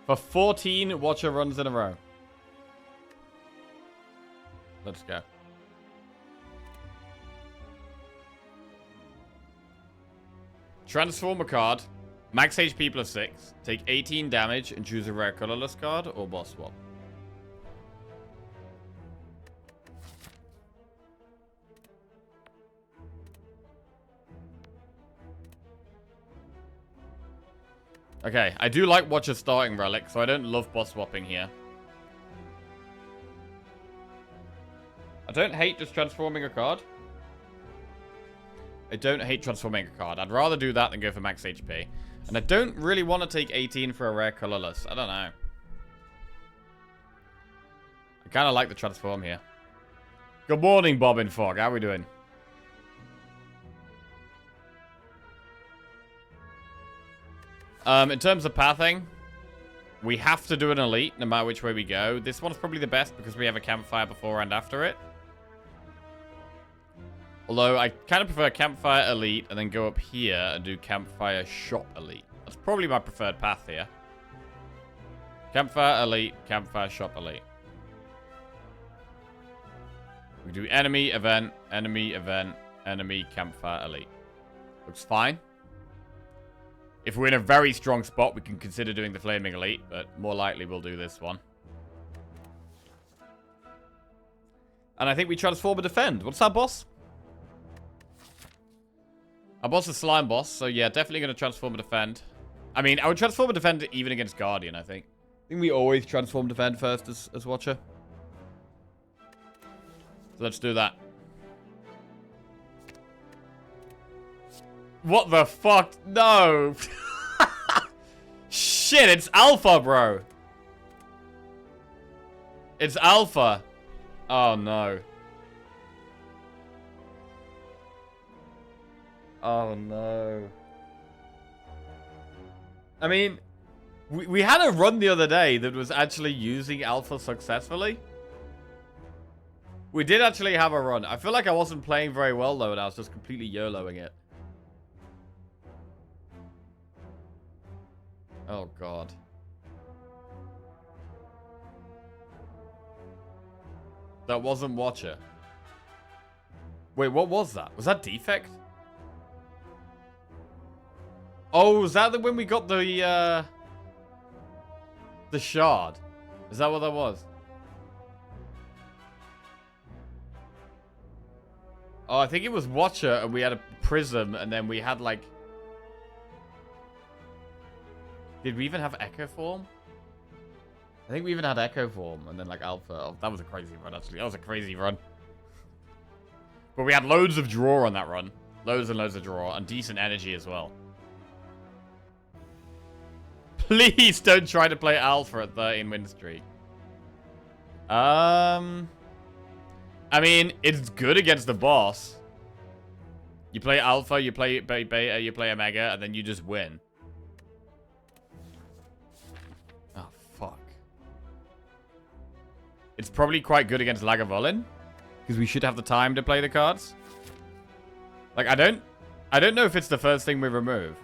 For 14 Watcher runs in a row. Let's go. Transform a card. Max HP plus 6. Take 18 damage and choose a rare colorless card or boss swap. Okay, I do like Watcher's starting relic, so I don't love boss swapping here. I don't hate just transforming a card. I don't hate transforming a card. I'd rather do that than go for max HP. And I don't really want to take 18 for a rare colorless. I don't know. I kind of like the transform here. Good morning, Bob and Fog. How are we doing? In terms of pathing, we have to do an elite no matter which way we go. This one's probably the best because we have a campfire before and after it. Although I kind of prefer campfire elite and then go up here and do campfire shop elite. That's probably my preferred path here. Campfire elite, campfire shop elite. We do enemy, event, enemy, event, enemy, campfire elite. Looks fine. If we're in a very strong spot, we can consider doing the flaming elite, but more likely we'll do this one. And I think we transform and defend. What's our boss? Our boss is Slime Boss, so yeah, definitely going to transform and defend. I mean, I would transform and defend even against Guardian, I think. I think we always transform and defend first as Watcher. So let's do that. What the fuck? No! Shit, it's Alpha, bro! It's Alpha. Oh, no. Oh, no. I mean, we had a run the other day that was actually using Alpha successfully. We did actually have a run. I feel like I wasn't playing very well, though, and I was just completely YOLOing it. Oh, God. That wasn't Watcher. Wait, what was that? Was that Defect? Oh, was that when we got the shard? Is that what that was? Oh, I think it was Watcher, and we had a Prism, and then we had, like... Did we even have Echo Form? I think we even had Echo Form, and then, like, Alpha. Oh, that was a crazy run, actually. That was a crazy run. But we had loads of draw on that run. Loads and loads of draw, and decent energy as well. Please don't try to play Alpha at 13 win streak. I mean, it's good against the boss. You play Alpha, you play Beta, you play Omega, and then you just win. Oh, fuck. It's probably quite good against Lagavulin, because we should have the time to play the cards. Like, I don't know if it's the first thing we remove.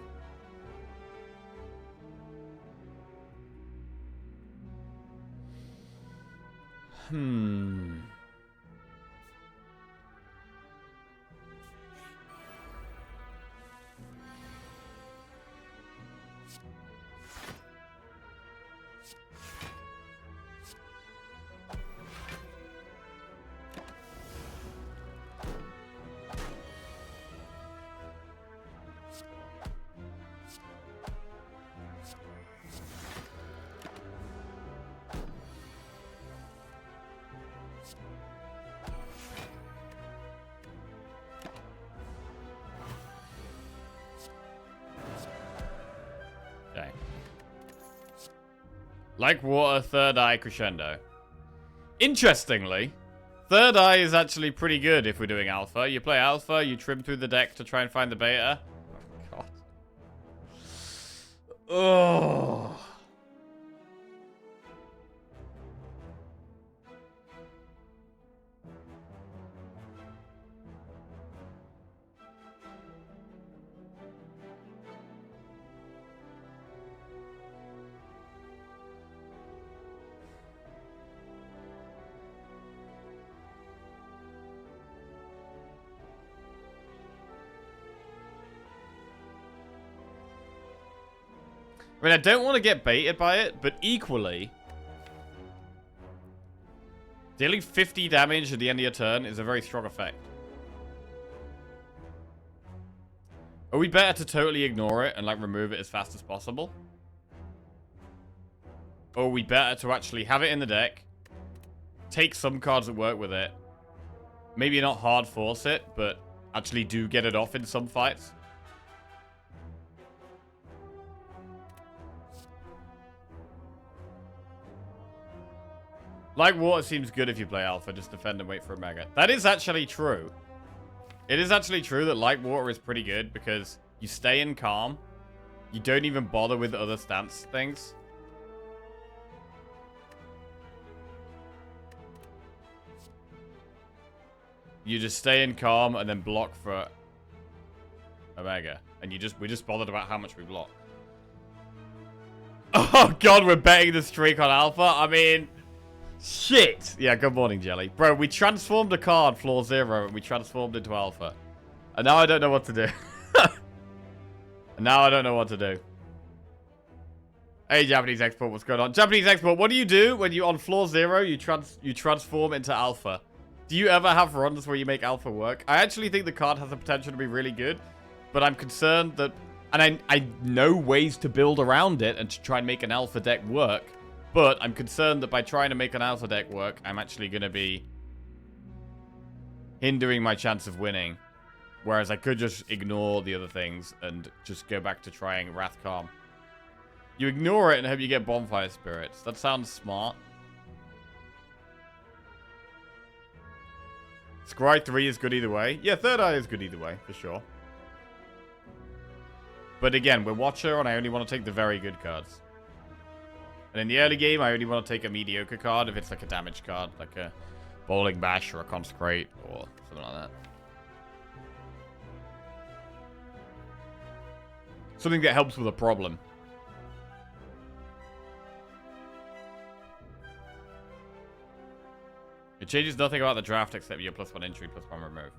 Okay. Like water, third eye, crescendo. Interestingly, third eye is actually pretty good if we're doing alpha. You play alpha, you trim through the deck to try and find the beta. Oh, God. Oh. I mean, I don't want to get baited by it, but equally, dealing 50 damage at the end of your turn is a very strong effect. Are we better to totally ignore it and, like, remove it as fast as possible? Or are we better to actually have it in the deck, take some cards that work with it, maybe not hard force it, but actually do get it off in some fights? Like water seems good if you play alpha, just defend and wait for a mega. That is actually true. It is actually true that like water is pretty good because you stay in calm. You don't even bother with other stance things. You just stay in calm and then block for a mega. And we just bothered about how much we block. Oh god, we're betting the streak on alpha. I mean, shit. Yeah, good morning, Jelly. Bro, we transformed a card, floor 0, and we transformed into alpha. And now I don't know what to do. And now I don't know what to do. Hey, Japanese export, what's going on? Japanese export, what do you do when you on floor 0, you transform into alpha? Do you ever have runs where you make alpha work? I actually think the card has the potential to be really good, but I'm concerned that... And I know ways to build around it and to try and make an alpha deck work, but I'm concerned that by trying to make an alpha deck work, I'm actually going to be hindering my chance of winning. Whereas I could just ignore the other things and just go back to trying Wrath Calm. You ignore it and hope you get Bonfire Spirits. That sounds smart. Scry 3 is good either way. Yeah, Third Eye is good either way, for sure. But again, we're Watcher and I only want to take the very good cards. And in the early game, I only want to take a mediocre card if it's like a damage card, like a Bowling Bash or a Consecrate or something like that. Something that helps with a problem. It changes nothing about the draft except your +1 entry, +1 remove.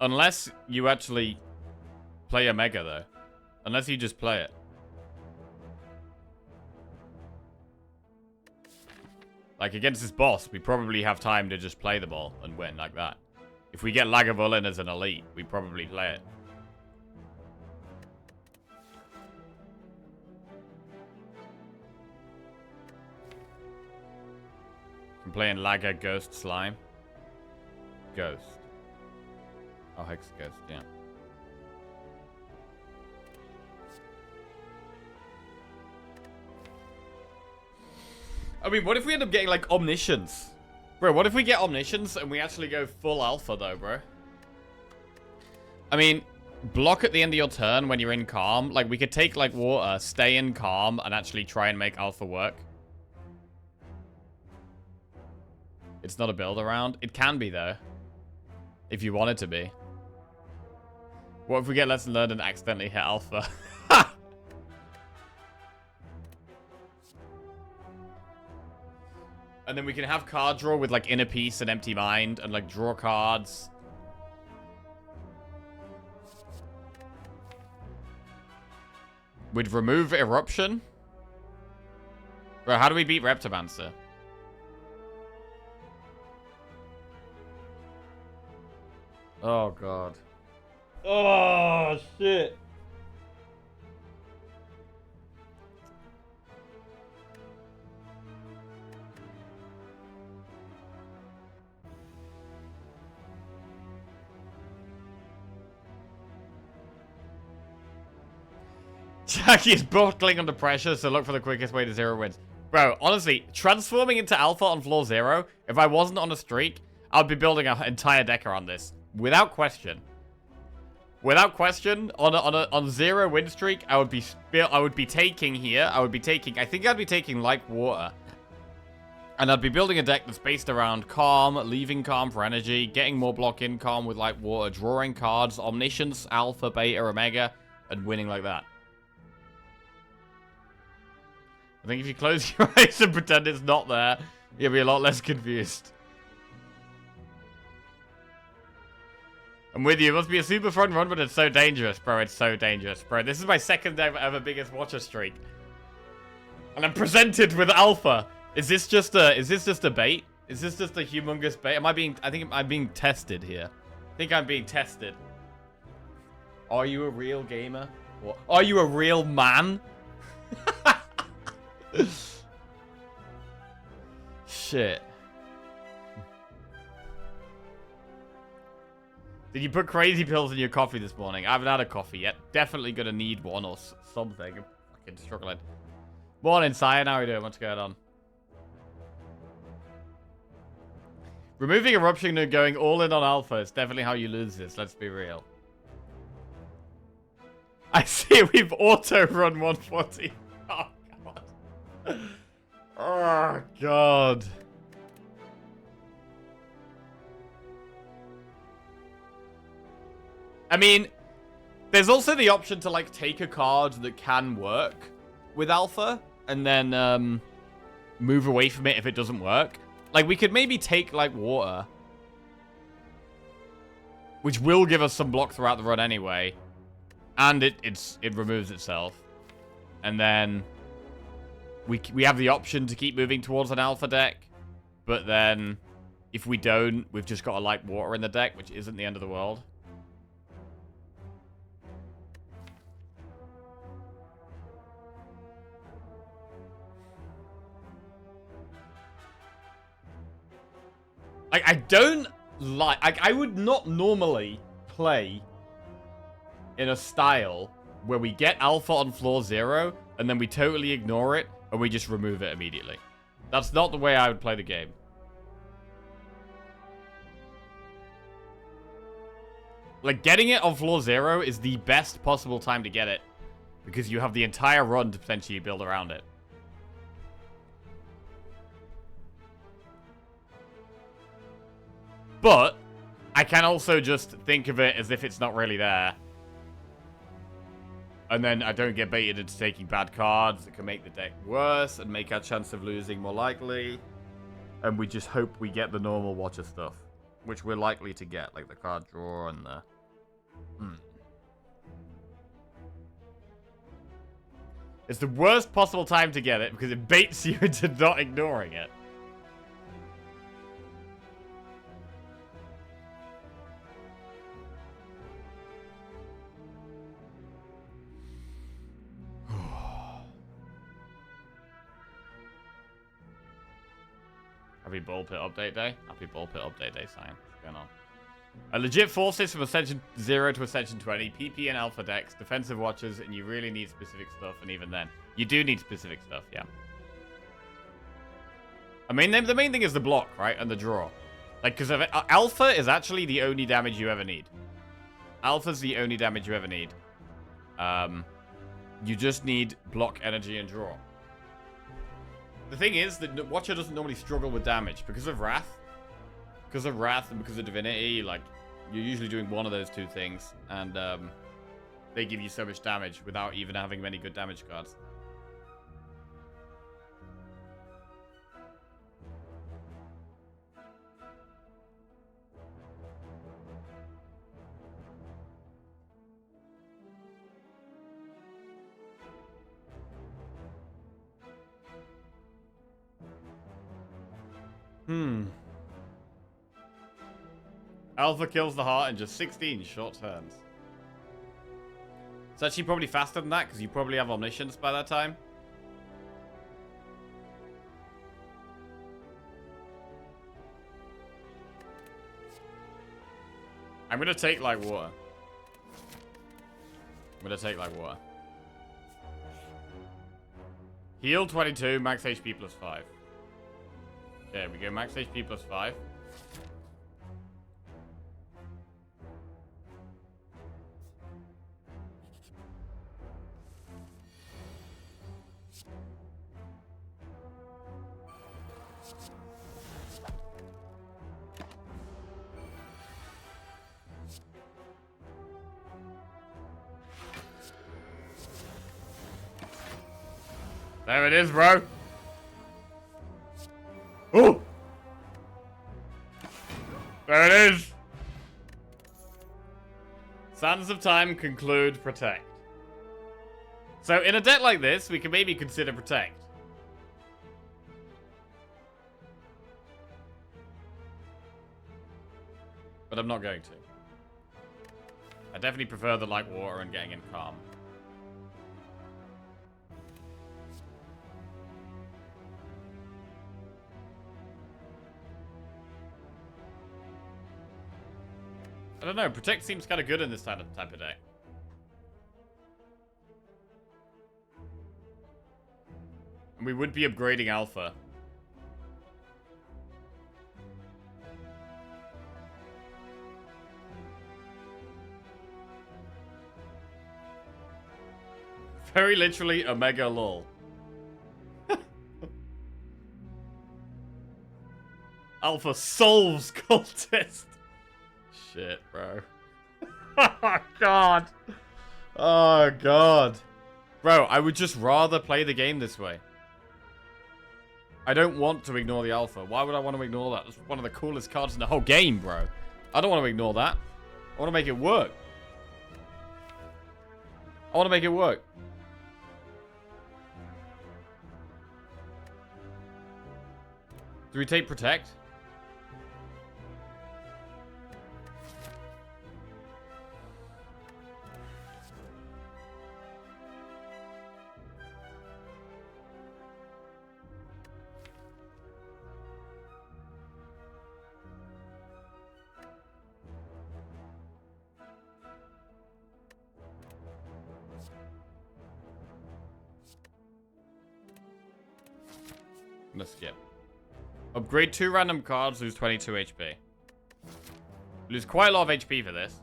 Unless you actually play a Mega, though. Unless you just play it. Like, against this boss, we probably have time to just play the ball and win like that. If we get Lagavulin as an elite, we probably play it. I'm playing Laga, Ghost, Slime. Ghost. Oh, Hex Ghost, yeah. I mean, what if we end up getting, like, Omniscience? Bro, what if we get Omniscience and we actually go full alpha, though, bro? I mean, block at the end of your turn when you're in calm. Like, we could take, like, water, stay in calm, and actually try and make alpha work. It's not a build around. It can be, though. If you want it to be. What if we get Lesson Learned and accidentally hit alpha? And then we can have card draw with, like, Inner Peace and Empty Mind and, like, draw cards. We'd remove Eruption. Bro, how do we beat Reptomancer? Oh, God. Oh, shit. Jackie is buckling under pressure, so look for the quickest way to 0 wins. Bro, honestly, transforming into alpha on floor 0, if I wasn't on a streak, I'd be building an entire deck around this. Without question. Without question, on 0 win streak, I would be taking here. I think I'd be taking like water. And I'd be building a deck that's based around calm, leaving calm for energy, getting more block in calm with like water, drawing cards, omniscience, alpha, beta, omega, and winning like that. I think if you close your eyes and pretend it's not there, you'll be a lot less confused. I'm with you. It must be a super fun run, but it's so dangerous, bro. It's so dangerous, bro. This is my second ever biggest watcher streak. And I'm presented with alpha. Is this just a bait? Is this just a humongous bait? I think I'm being tested here. I think I'm being tested. Are you a real gamer? Or are you a real man? Shit. Did you put crazy pills in your coffee this morning? I haven't had a coffee yet. Definitely gonna need one or something. I'm fucking struggling. Morning, Cyan. How are you doing? What's going on? Removing Eruption and going all in on Alpha is definitely how you lose this. Let's be real. I see we've auto-run 140. Oh, God. Oh, God. I mean, there's also the option to, like, take a card that can work with Alpha and then move away from it if it doesn't work. Like, we could maybe take, like, Water, which will give us some block throughout the run anyway, and it removes itself. And then we have the option to keep moving towards an Alpha deck, but then if we don't, we've just got a light Water in the deck, which isn't the end of the world. I don't like... I would not normally play in a style where we get Alpha on floor 0, and then we totally ignore it, and we just remove it immediately. That's not the way I would play the game. Like, getting it on floor 0 is the best possible time to get it, because you have the entire run to potentially build around it. But I can also just think of it as if it's not really there. And then I don't get baited into taking bad cards that can make the deck worse and make our chance of losing more likely. And we just hope we get the normal Watcher stuff, which we're likely to get, like the card draw and the... It's the worst possible time to get it because it baits you into not ignoring it. Happy Ball Pit Update Day. Happy Ball Pit Update Day, Cyan. What's going on? A legit forces from Ascension 0 to Ascension 20, PP and Alpha decks, defensive watchers, and you really need specific stuff, and even then, you do need specific stuff, yeah. I mean, the main thing is the block, right, and the draw. Like, because Alpha is actually the only damage you ever need. Alpha's the only damage you ever need. You just need block, energy, and draw. The thing is that Watcher doesn't normally struggle with damage because of Wrath. Because of Wrath and because of Divinity, like, you're usually doing one of those two things. And they give you so much damage without even having many good damage cards. Alpha kills the heart in just 16 short turns. It's actually probably faster than that because you probably have Omniscience by that time. I'm going to take like Water. Heal 22, max HP plus 5. There we go, max HP plus 5. There it is, bro. Oh! There it is. Sands of Time, conclude, protect. So in a deck like this, we can maybe consider protect. But I'm not going to. I definitely prefer the light water and getting in calm. I don't know, protect seems kind of good in this type of deck. And we would be upgrading alpha. Very literally, Omega lol. Alpha solves cultist. Shit, bro. Oh, God. Oh, God. Bro, I would just rather play the game this way. I don't want to ignore the alpha. Why would I want to ignore that? That's one of the coolest cards in the whole game, bro. I don't want to ignore that. I want to make it work. I want to make it work. Do we take protect? I'm gonna skip. Upgrade 2 random cards, lose 22 HP. Lose quite a lot of HP for this.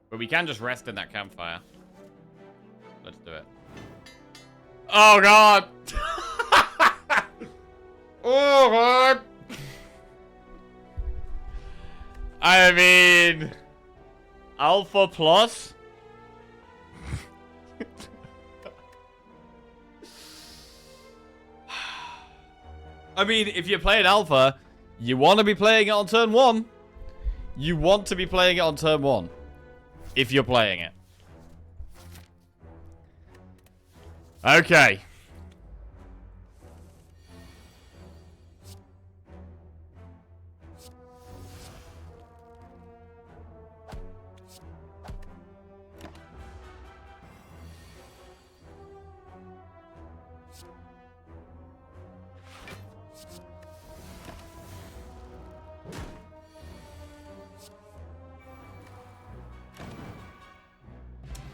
But we can just rest in that campfire. Let's do it. Oh, God! Oh, God! I mean... Alpha plus? I mean, if you're playing alpha, you want to be playing it on turn 1. You want to be playing it on turn 1. If you're playing it. Okay.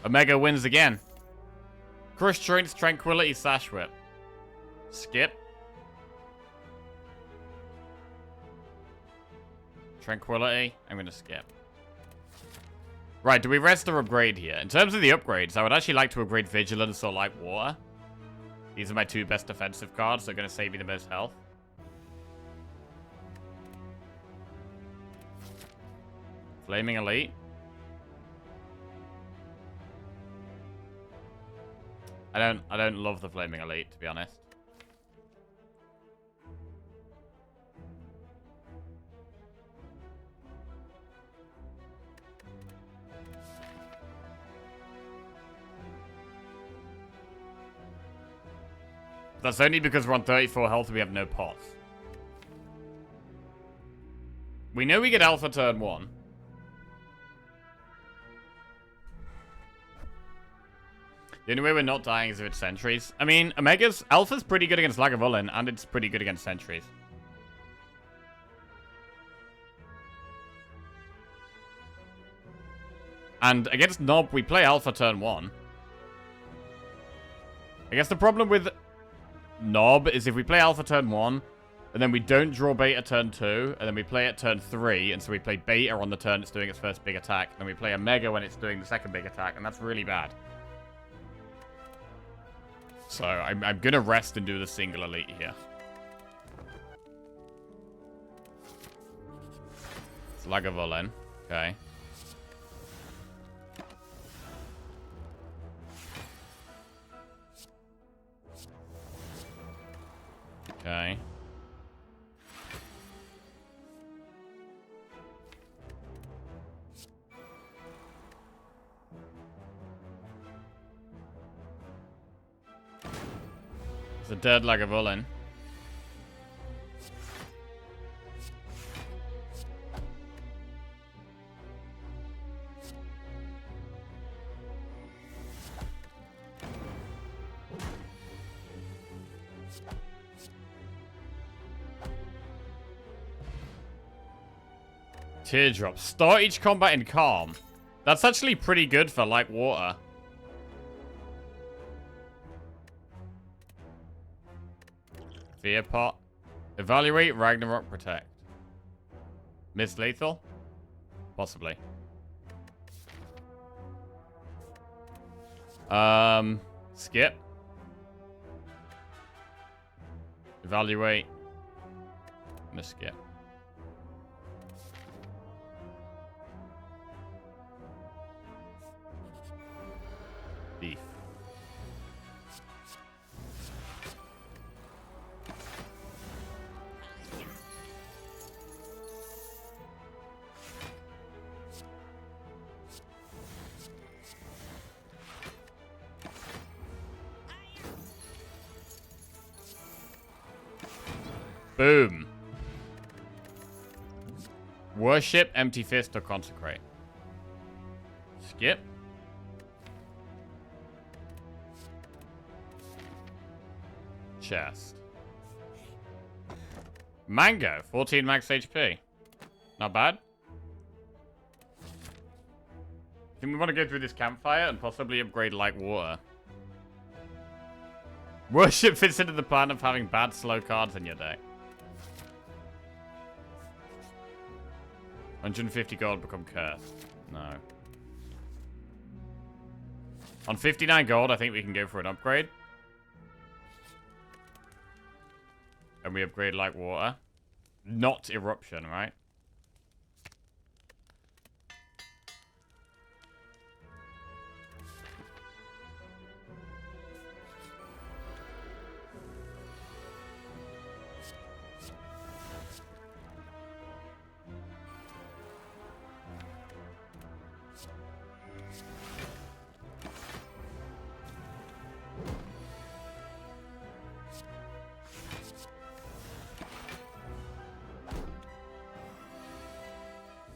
Omega wins again. Crush Strength, Tranquility, Sash Whip. Skip. Tranquility. I'm going to skip. Right, do we rest or upgrade here? In terms of the upgrades, I would actually like to upgrade Vigilance or Light Water. These are my 2 best defensive cards. They're going to save me the most health. Flaming Elite. I don't love the Flaming Elite, to be honest. That's only because we're on 34 health and we have no pots. We know we get alpha turn 1. The only way we're not dying is if it's sentries. I mean, Alpha's pretty good against Lagavulin, and it's pretty good against sentries. And against Nob, we play Alpha turn 1. I guess the problem with Nob is if we play Alpha turn 1, and then we don't draw Beta turn 2, and then we play it turn 3, and so we play Beta on the turn it's doing its first big attack, and then we play Omega when it's doing the second big attack, and that's really bad. So, I'm going to rest and do the single elite here. It's Lagavulin. Okay. Okay. It's a dead Lagavulin. Teardrop. Start each combat in calm. That's actually pretty good for light water. Fear pot. Evaluate Ragnarok Protect. Miss lethal? Possibly. Skip. Evaluate. Miss skip. Thief. Boom. Worship, Empty Fist, or Consecrate. Skip. Chest. Mango, 14 max HP. Not bad. I think we want to go through this campfire and possibly upgrade Light Water. Worship fits into the plan of having bad slow cards in your deck. 150 gold become cursed. No. On 59 gold, I think we can go for an upgrade. And we upgrade like water. Not eruption, right?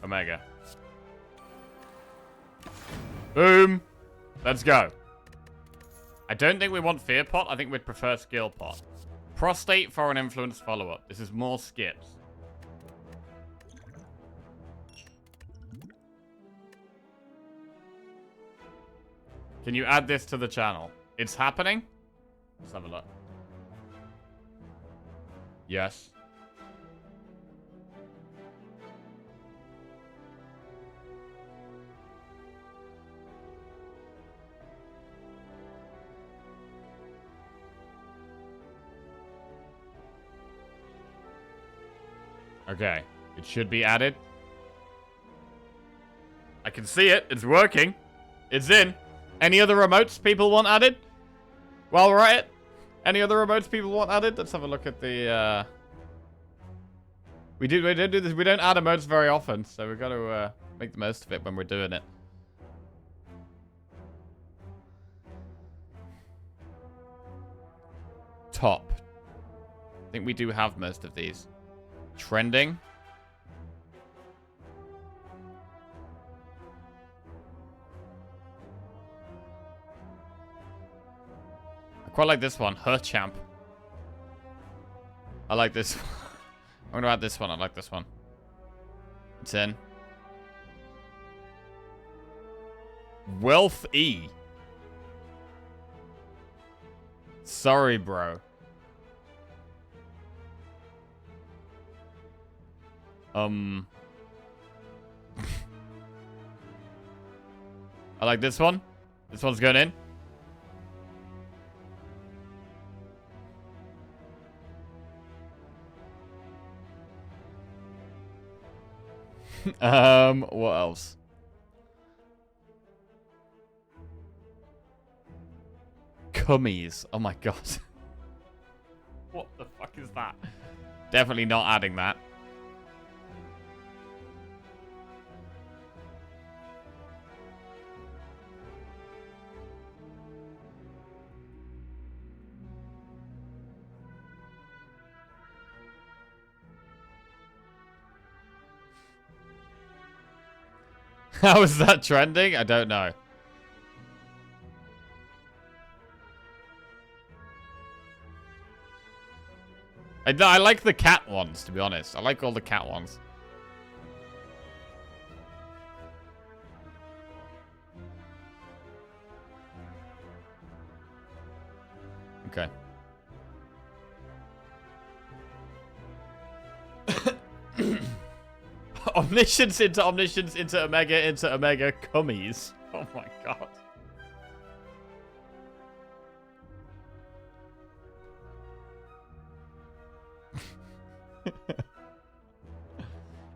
Omega. Boom. Let's go. I don't think we want Fear Pot. I think we'd prefer Skill Pot. Prostate for an influence follow-up. This is more skips. Can you add this to the channel? It's happening? Let's have a look. Yes. Okay. It should be added. I can see it. It's working. It's in. Any other remotes people want added? While we're at it. Any other remotes people want added? Let's have a look at the, We don't do this. We don't add emotes very often, so we've got to, make the most of it when we're doing it. Top. I think we do have most of these. Trending. I quite like this one. Her champ. I like this one. I'm gonna add this one. I like this one. It's in. Wealth E. Sorry, bro. I like this one. This one's going in. What else? Cummies. Oh my god. What the fuck is that? Definitely not adding that. How is that trending? I don't know. I like the cat ones, to be honest. I like all the cat ones. Okay. Omniscience into Omega cummies. Oh my god.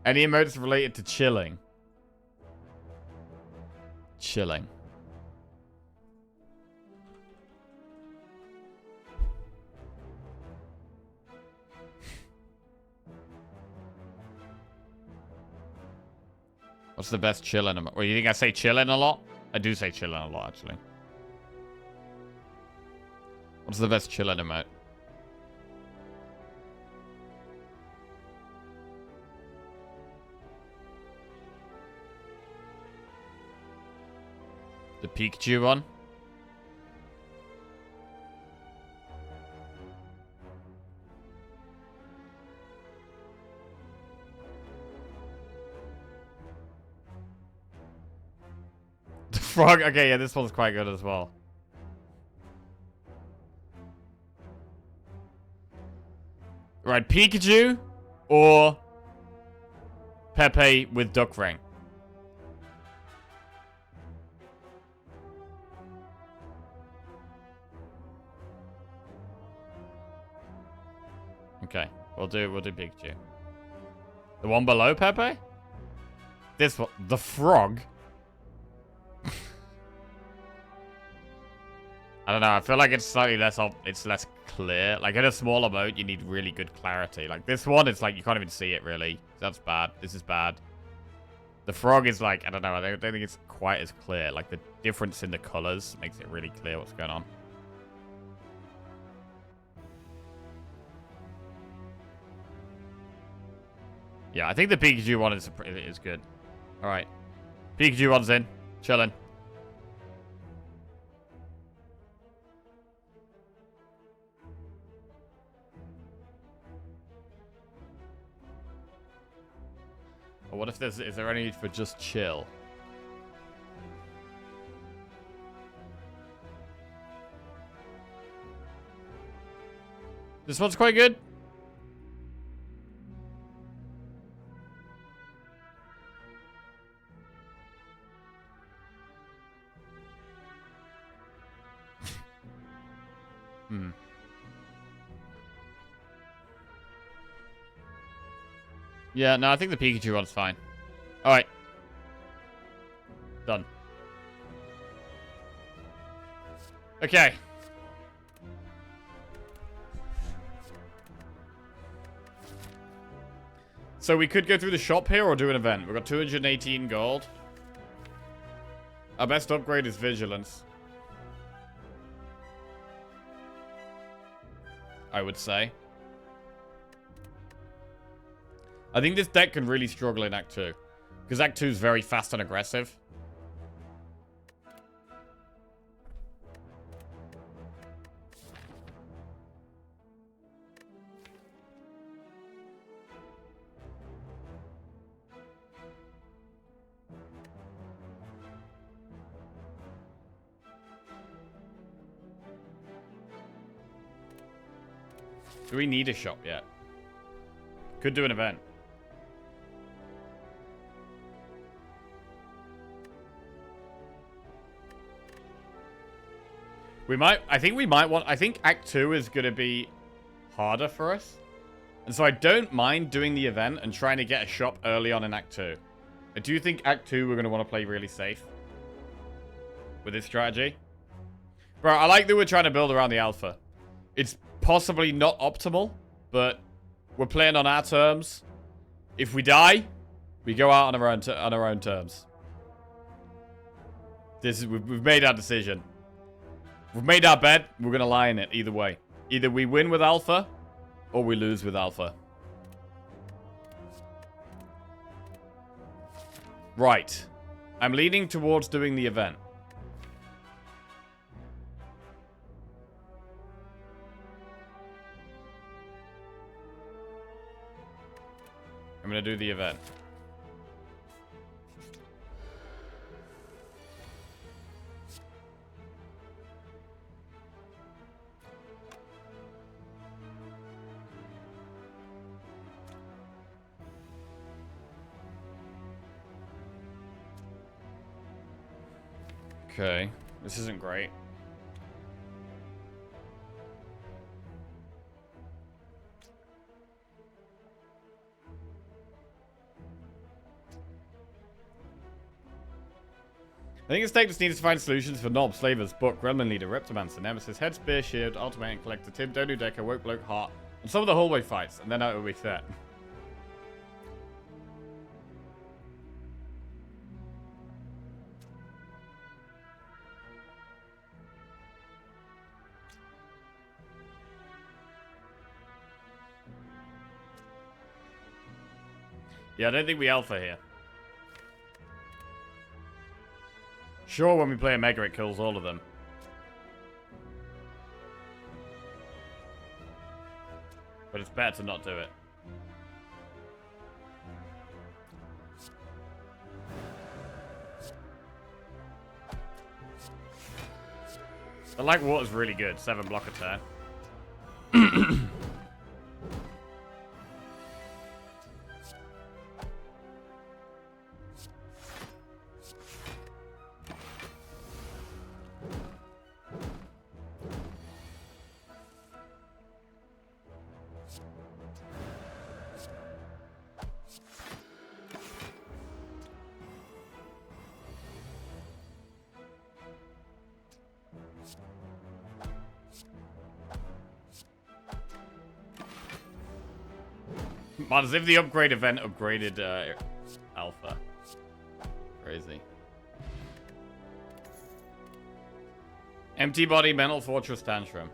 Any emotes related to chilling? Chilling. What's the best chilling emote? Well, you think I say chilling a lot? I do say chilling a lot, actually. What's the best chilling emote? The Pikachu one? The frog? Okay, yeah, this one's quite good as well. Right, Pikachu or Pepe with Duck Ring? Okay, we'll do Pikachu. The one below Pepe? This one, the frog? I don't know, I feel like it's slightly less it's less clear. Like in a smaller boat, you need really good clarity. Like this one, it's like you can't even see it really. That's bad. This is bad. The frog is like, I don't know, I don't think it's quite as clear. Like the difference in the colors makes it really clear what's going on. Yeah, I think the Pikachu one is good. All right. Pikachu one's in. Chilling. Or what if is there any need for just chill? This one's quite good. Yeah, no, I think the Pikachu one's fine. Alright. Done. Okay. So we could go through the shop here or do an event. We've got 218 gold. Our best upgrade is Vigilance, I would say. I think this deck can really struggle in Act 2. Because Act 2 is very fast and aggressive. Do we need a shop yet? Could do an event. I think Act 2 is going to be harder for us. And so I don't mind doing the event and trying to get a shop early on in Act 2. I do think Act 2 we're going to want to play really safe with this strategy. Bro, I like that we're trying to build around the alpha. It's possibly not optimal, but we're playing on our terms. If we die, we go out on our own terms. We've made our decision. We've made our bet. We're going to lie in it either way. Either we win with alpha or we lose with alpha. Right. I'm leaning towards doing the event. I'm gonna do the event. Okay, this isn't great. I think Status needs to find solutions for Nob, Slavers, Book, Gremlin Leader, Reptomancer, Nemesis, Head, Spear, Shield, Ultimate, and Collector, Tim, Dodu Decker, Woke Bloke, Heart, and some of the hallway fights, and then it will be set. Yeah, I don't think we alpha here. Sure, when we play a Mega, it kills all of them. But it's better to not do it. The Light Water's really good. 7 block attack. Man, as if the upgrade event upgraded Alpha. Crazy. Empty Body, Mental Fortress, Tantrum.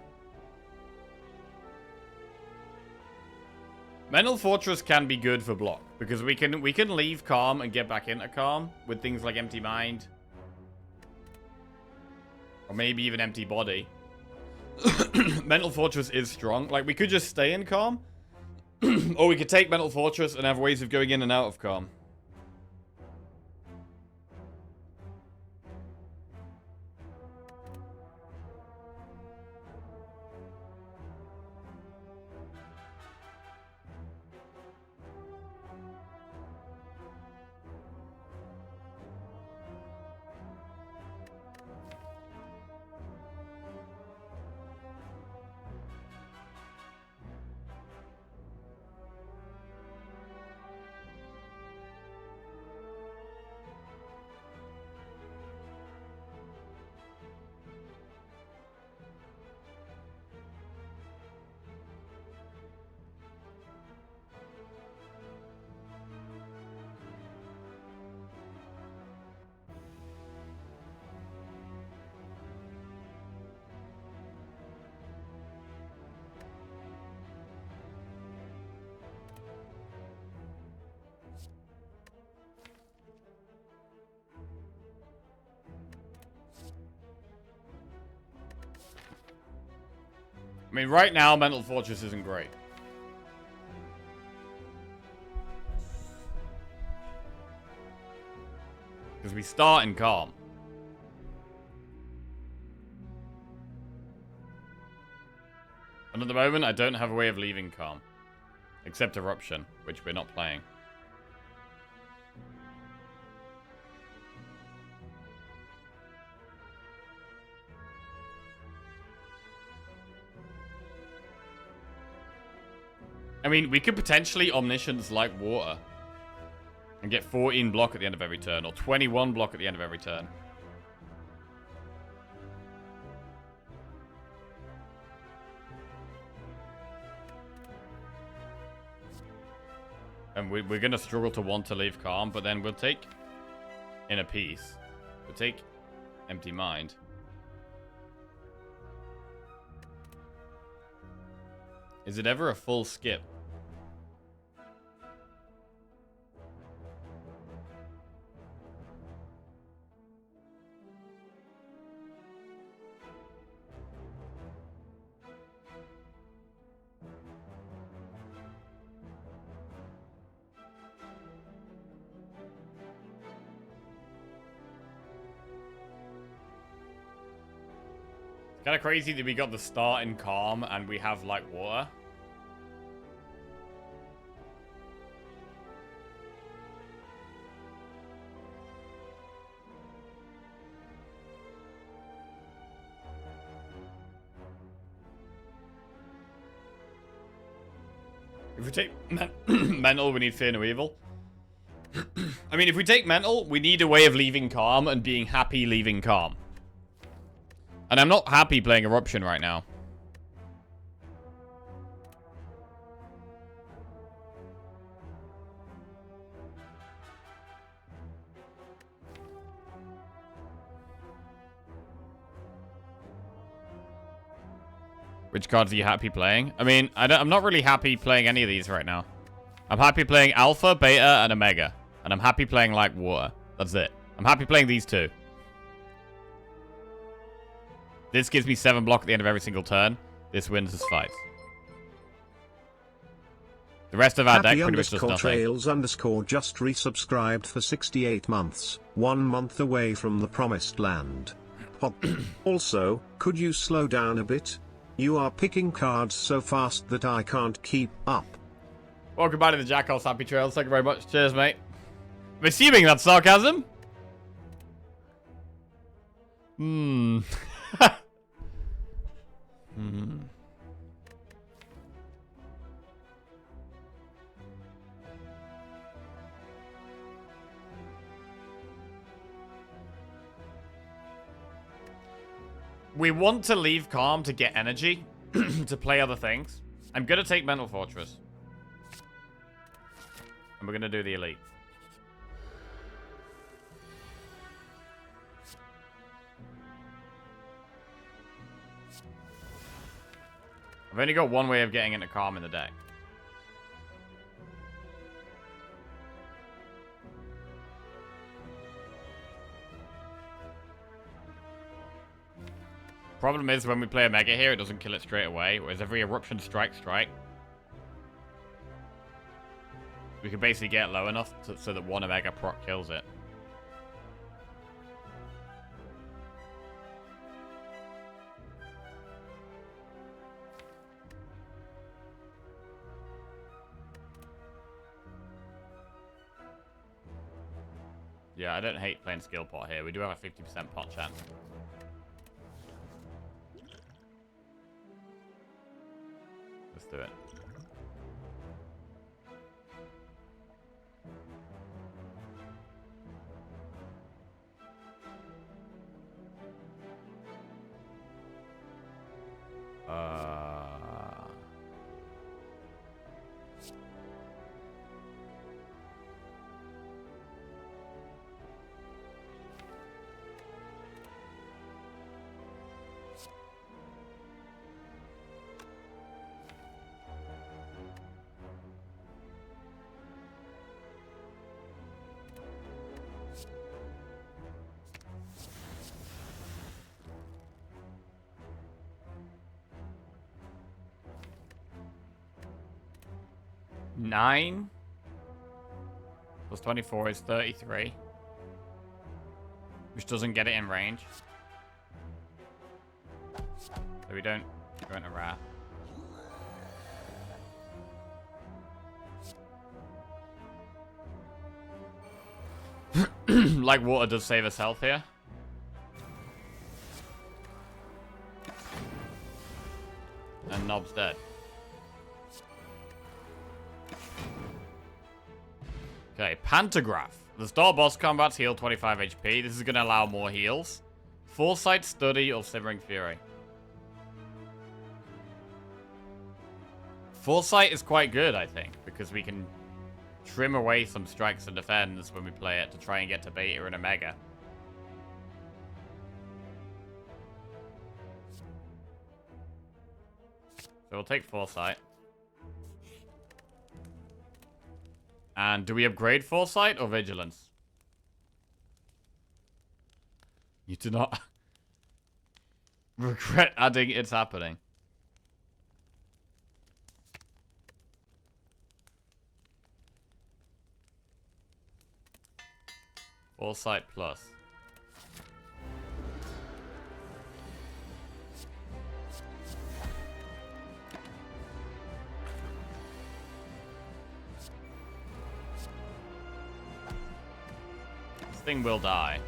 Mental Fortress can be good for block because we can leave Calm and get back into Calm with things like Empty Mind. Or maybe even Empty Body. Mental Fortress is strong. Like, we could just stay in Calm. Or we could take Mental Fortress and have ways of going in and out of Calm. I mean, right now, Mental Fortress isn't great. Because we start in Calm. And at the moment, I don't have a way of leaving Calm. Except Eruption, which we're not playing. I mean, we could potentially Omniscience Light Water. And get 14 block at the end of every turn. Or 21 block at the end of every turn. And we're going to struggle to want to leave Calm. But then we'll take Inner Peace. We'll take Empty Mind. Is it ever a full skip? Kind of crazy that we got the start in calm and we have like water. If we take mental, we need fear no evil. I mean, if we take mental, we need a way of leaving calm and being happy leaving calm. And I'm not happy playing eruption right now. Which cards are you happy playing? I mean, I'm not really happy playing any of these right now. I'm happy playing Alpha, Beta, and Omega. And I'm happy playing, like, Water. That's it. I'm happy playing these two. This gives me 7 block at the end of every single turn. This wins this fight. The rest of our deck pretty much does nothing. Trails_just resubscribed for 68 months. 1 month away from the promised land. Also, could you slow down a bit? You are picking cards so fast that I can't keep up. Welcome back to the Jackals Happy Trails. Thank you very much. Cheers, mate. I'm assuming that's sarcasm. We want to leave calm to get energy to play other things. I'm going to take Mental Fortress. And we're going to do the elite. I've only got one way of getting into calm in the deck. Problem is, when we play a Mega here, it doesn't kill it straight away, whereas every Eruption strike, we can basically get low enough so that one Omega proc kills it. Yeah, I don't hate playing skill pot here. We do have a 50% pot chance. Let's do it. Nine plus 24 is 33, which doesn't get it in range. So we don't go into rare. Like water does save us health here. And Nob's dead. Okay, Pantograph. The start boss combats heal 25 HP. This is going to allow more heals. Foresight, Study, or Simmering Fury. Foresight is quite good, I think, because we can trim away some strikes and defends when we play it to try and get to Beta and Omega. So we'll take Foresight. And do we upgrade Foresight or Vigilance? You do not regret adding It's Happening. Foresight plus. thing will die.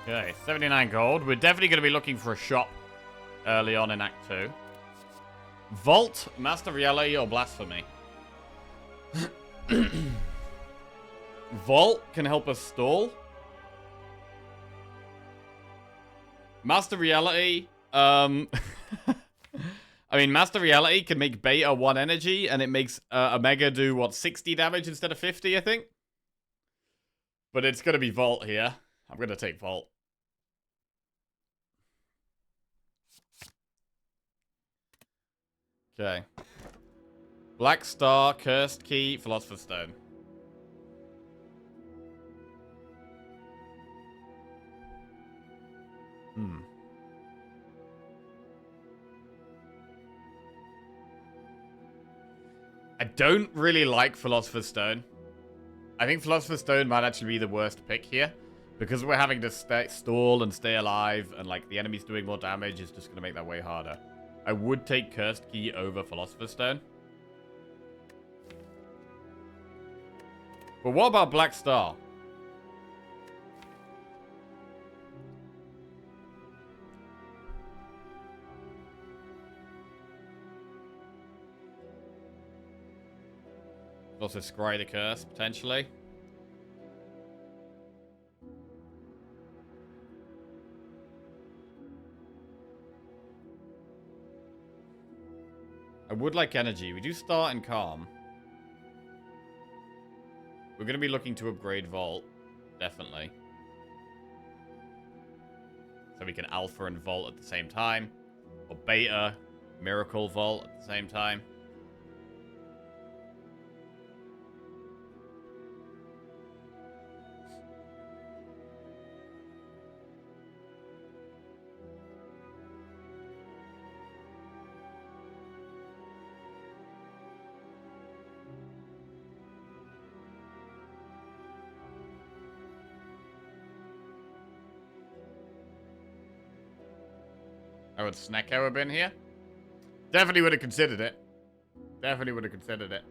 Okay, 79 gold. We're definitely going to be looking for a shop early on in Act 2. Vault, Master Reality, or Blasphemy? Vault can help us stall. Master Reality, I mean, Master Reality can make Beta 1 energy, and it makes Omega do, what, 60 damage instead of 50, I think? But it's going to be Vault here. I'm going to take Vault. Okay. Black Star, Cursed Key, Philosopher's Stone. I don't really like Philosopher's Stone. I think Philosopher's Stone might actually be the worst pick here. Because we're having to stall and stay alive, and like the enemy's doing more damage, it's just going to make that way harder. I would take Cursed Key over Philosopher's Stone. But what about Black Star? Also Scry the Curse, potentially. I would like energy. We do start in Calm. We're going to be looking to upgrade Vault. Definitely. So we can Alpha and Vault at the same time. Or Beta, Miracle Vault at the same time. Oh, would Snecko have been here? Definitely would have considered it. Definitely would have considered it.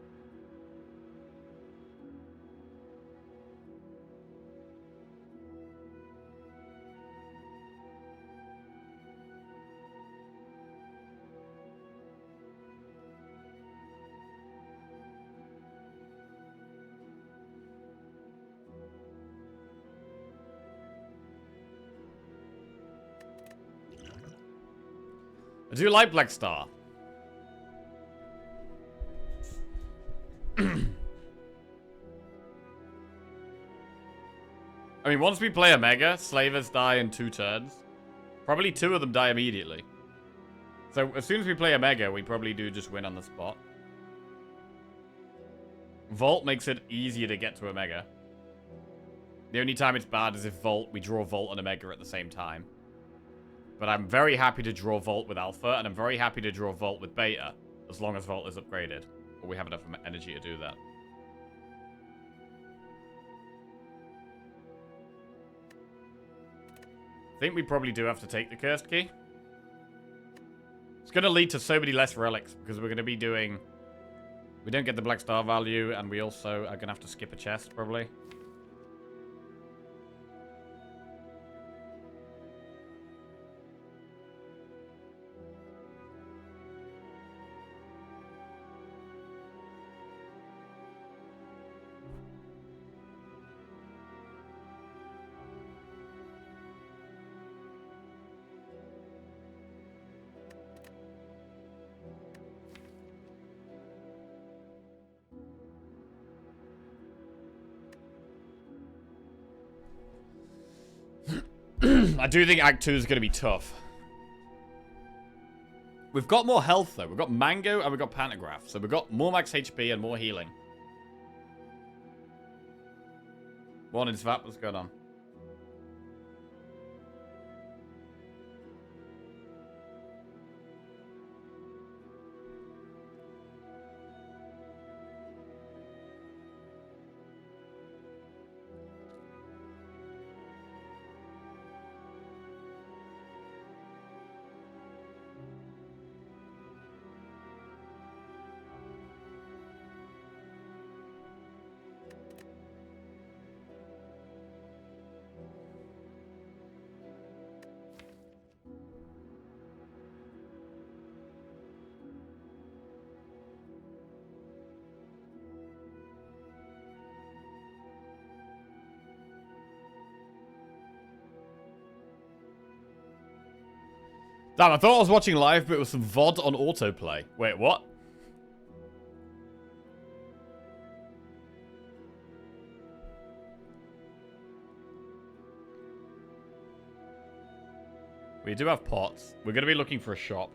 I do like Black Star. I mean, once we play Omega, Slavers die in 2 turns. Probably 2 of them die immediately. So as soon as we play Omega, we probably do just win on the spot. Vault makes it easier to get to Omega. The only time it's bad is if we draw Vault and Omega at the same time. But I'm very happy to draw Vault with Alpha, and I'm very happy to draw Vault with Beta, as long as Vault is upgraded. Or we have enough energy to do that. I think we probably do have to take the Cursed Key. It's going to lead to so many less relics, because we're going to be doing... We don't get the Black Star value, and we also are going to have to skip a chest, probably. I do think Act 2 is going to be tough. We've got more health, though. We've got Mango and we've got Pantograph. So we've got more max HP and more healing. Morning, Svap. What's going on? Damn, I thought I was watching live, but it was some VOD on autoplay. Wait, what? We do have pots. We're going to be looking for a shop.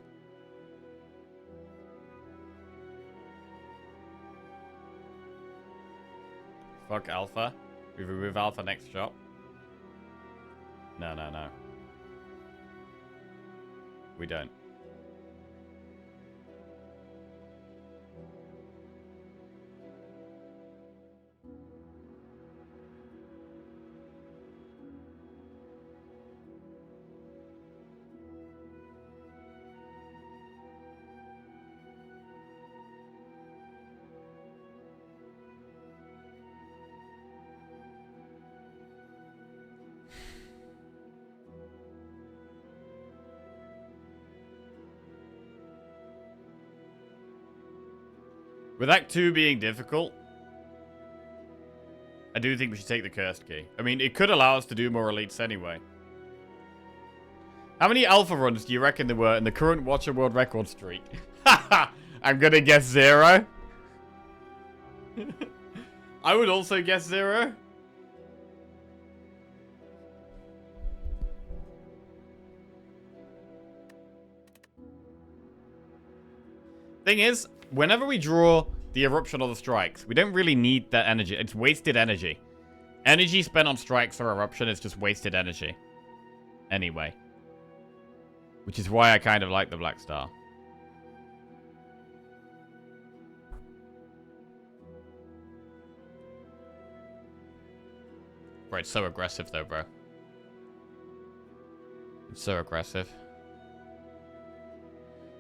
Fuck Alpha. We remove Alpha next shop. No, no, no. We don't. With Act 2 being difficult, I do think we should take the Cursed Key. I mean, it could allow us to do more elites anyway. How many alpha runs do you reckon there were in the current Watcher World Record streak? I'm gonna guess 0. I would also guess 0. Thing is, whenever we draw the eruption or the strikes, we don't really need that energy. It's wasted energy. Energy spent on strikes or eruption is just wasted energy. Anyway. Which is why I kind of like the Black Star. Bro, it's so aggressive though, bro. It's so aggressive.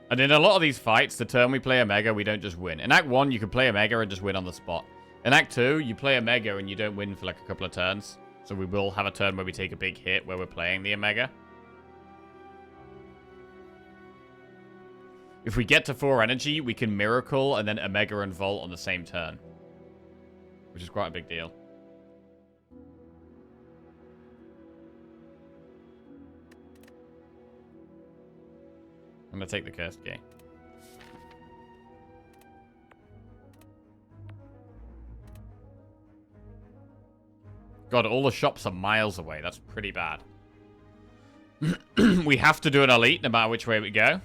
And in a lot of these fights, the turn we play a Mega, we don't just win. In Act 1, you can play a Mega and just win on the spot. In Act 2, you play a Mega and you don't win for like a couple of turns. So we will have a turn where we take a big hit where we're playing the Omega. If we get to 4 energy, we can Miracle and then Omega and Volt on the same turn. Which is quite a big deal. I'm going to take the Cursed Key. God, all the shops are miles away. That's pretty bad. We have to do an elite no matter which way we go.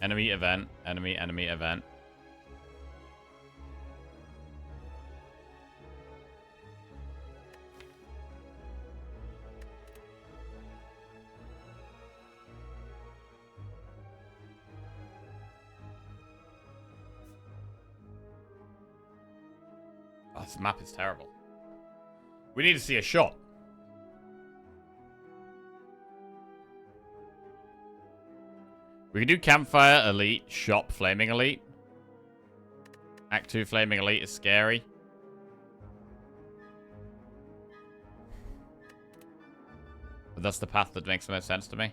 Enemy event. Enemy event. Oh, this map is terrible. We need to see a shot. We can do Campfire, Elite, Shop, Flaming Elite. Act 2 Flaming Elite is scary. But that's the path that makes the most sense to me.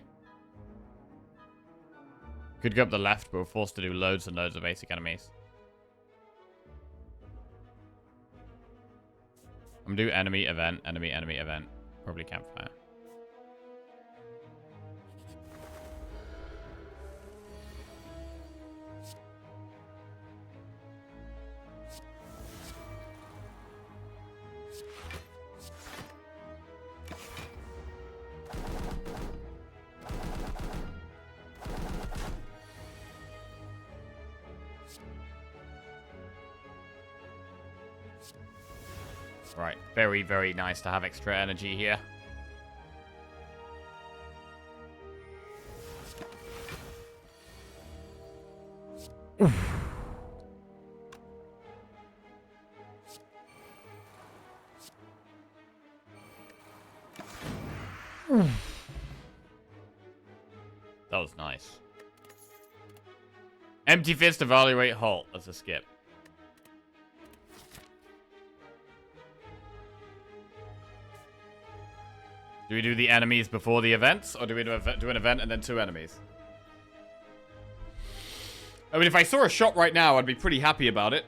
Could go up the left, but we're forced to do loads and loads of basic enemies. I'm gonna do enemy event, enemy event. Probably Campfire. Right. Very, very nice to have extra energy here. That was nice. Empty fist, evaluate, halt. That's a skip. Do we do the enemies before the events? Or do we do an event and then 2 enemies? I mean, if I saw a shop right now, I'd be pretty happy about it.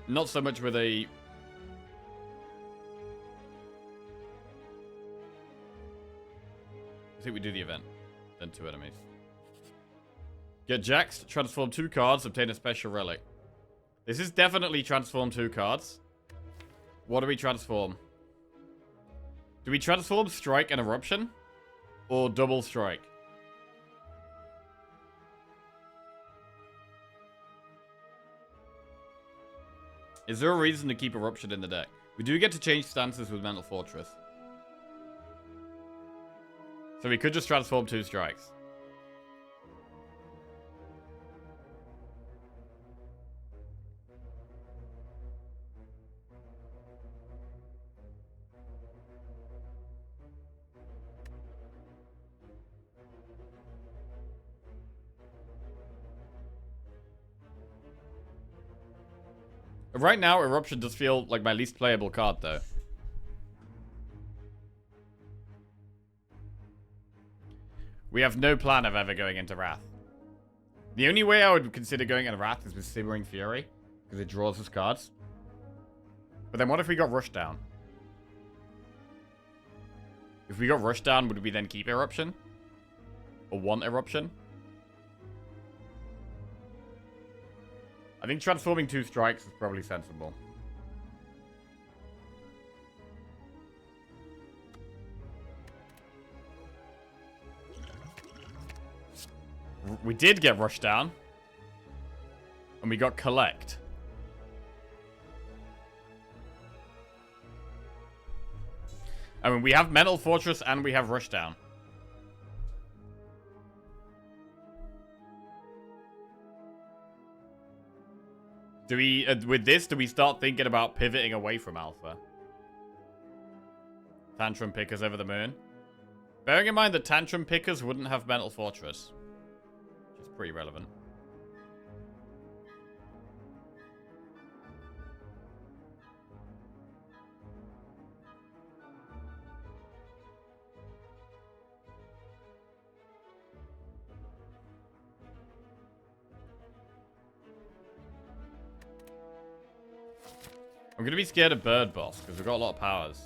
Not so much with a... I think we do the event. Then 2 enemies. Get Jaxed, transform 2 cards, obtain a special relic. This is definitely transform 2 cards. What do we transform? Do we transform Strike and Eruption? Or double Strike? Is there a reason to keep Eruption in the deck? We do get to change stances with Mental Fortress. So we could just transform 2 strikes. Right now, Eruption does feel like my least playable card, though. We have no plan of ever going into Wrath. The only way I would consider going into Wrath is with Simmering Fury, because it draws us cards. But then what if we got Rushdown? If we got Rushdown, would we then keep Eruption? Or want Eruption? I think transforming 2 strikes is probably sensible. We did get Rushdown. And we got Collect. I mean, we have Mental Fortress and we have Rushdown. Do we, with this, do we start thinking about pivoting away from Alpha? Tantrum Pickers over the moon. Bearing in mind that Tantrum Pickers wouldn't have Mental Fortress. Which is pretty relevant. I'm gonna be scared of Bird Boss, because we've got a lot of powers.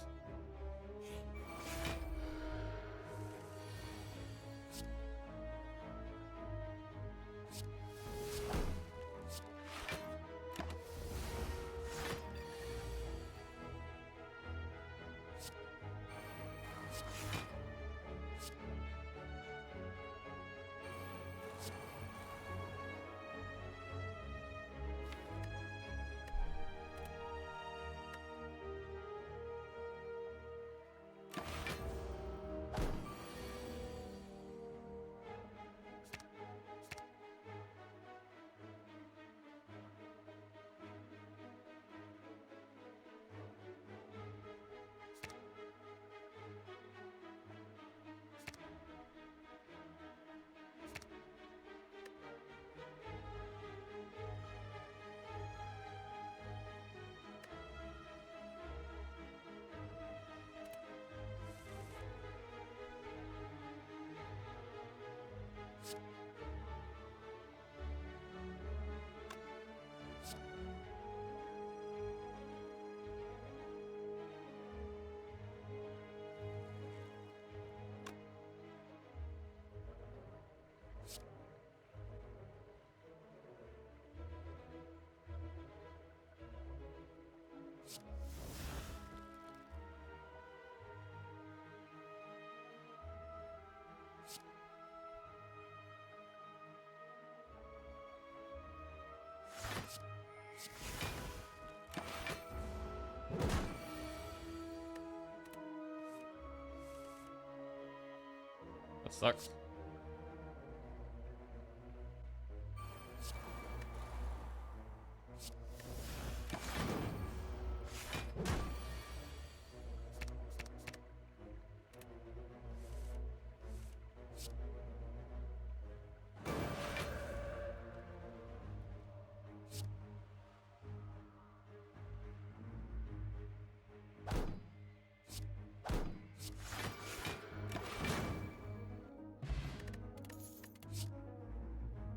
That sucks.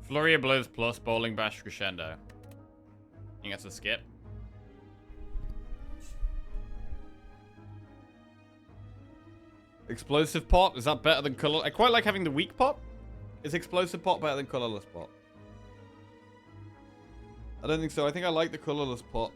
Flurry of Blows plus Bowling Bash Crescendo. I think that's a skip. Explosive Pot, is that better than color? I quite like having the weak pot. Is Explosive Pot better than Colorless Pot? I don't think so. I think I like the Colorless Pot.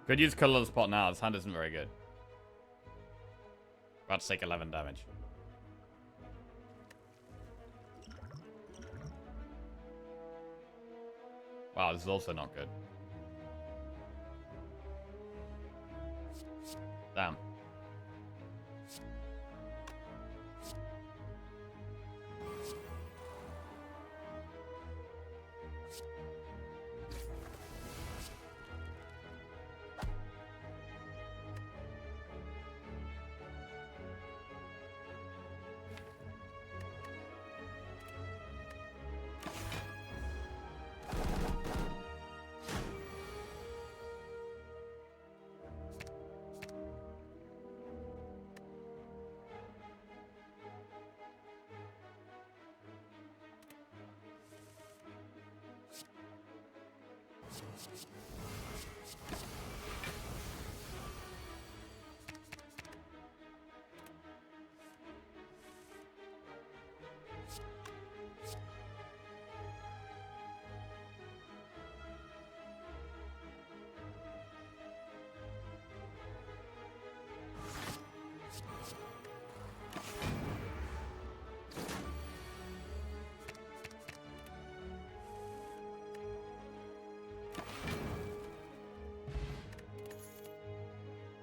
Could use Colorless Pot now. This hand isn't very good. About to take 11 damage. Wow, this is also not good. Damn.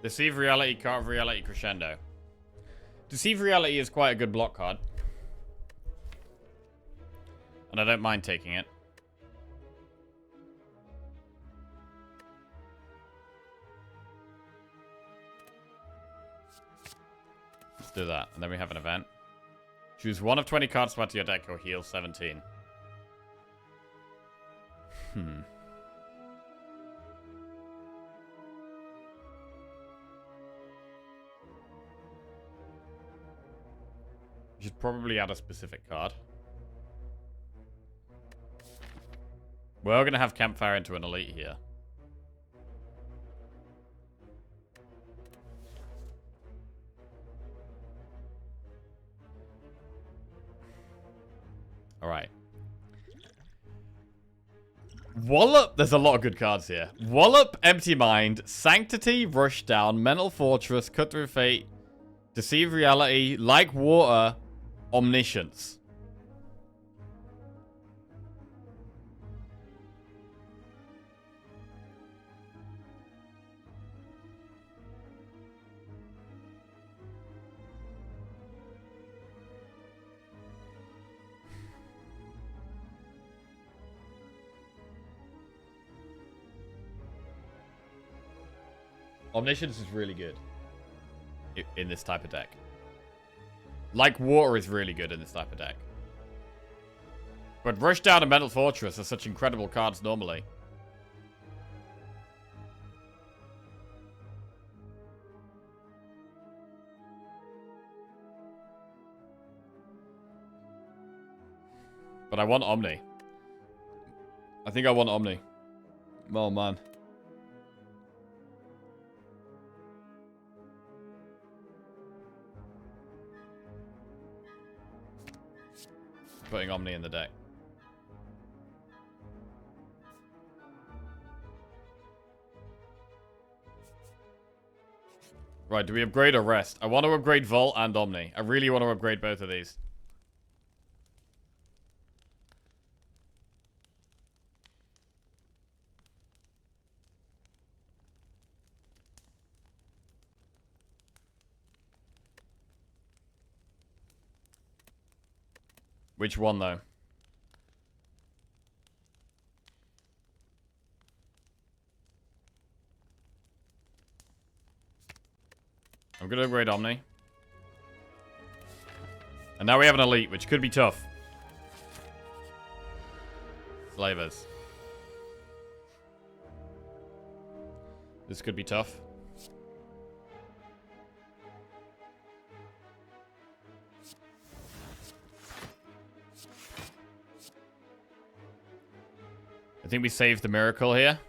Deceive Reality, Carve Reality, Crescendo. Deceive Reality is quite a good block card. And I don't mind taking it. Let's do that. And then we have an event. Choose one of 20 cards to add to your deck or heal 17. Should probably add a specific card. We're going to have Campfire into an elite here. Alright. Wallop! There's a lot of good cards here. Wallop, Empty Mind, Sanctity, Rushdown, Mental Fortress, Cut Through Fate, Deceive Reality, Like Water, Omniscience. Omniscience is really good in this type of deck. Like Water is really good in this type of deck. But Rushdown and Mental Fortress are such incredible cards normally. But I want Omni. I think I want Omni. Oh, man. Putting Omni in the deck. Right, do we upgrade or rest? I want to upgrade Vault and Omni. I really want to upgrade both of these. Which one, though? I'm going to upgrade Omni. And now we have an Elite, which could be tough. Slavers. This could be tough. I think we saved the miracle here.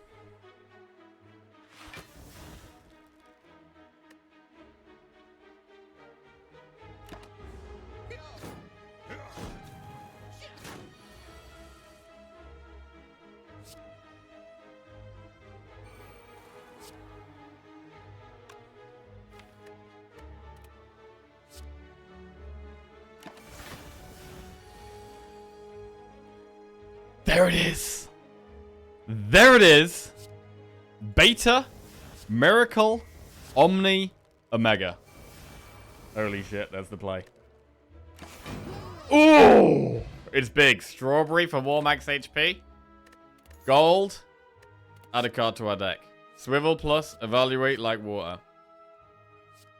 There it is. There it is. Beta, Miracle, Omni, Omega. Holy shit, there's the play. Ooh! It's big. Strawberry for more max HP. Gold. Add a card to our deck. Swivel plus, evaluate like water.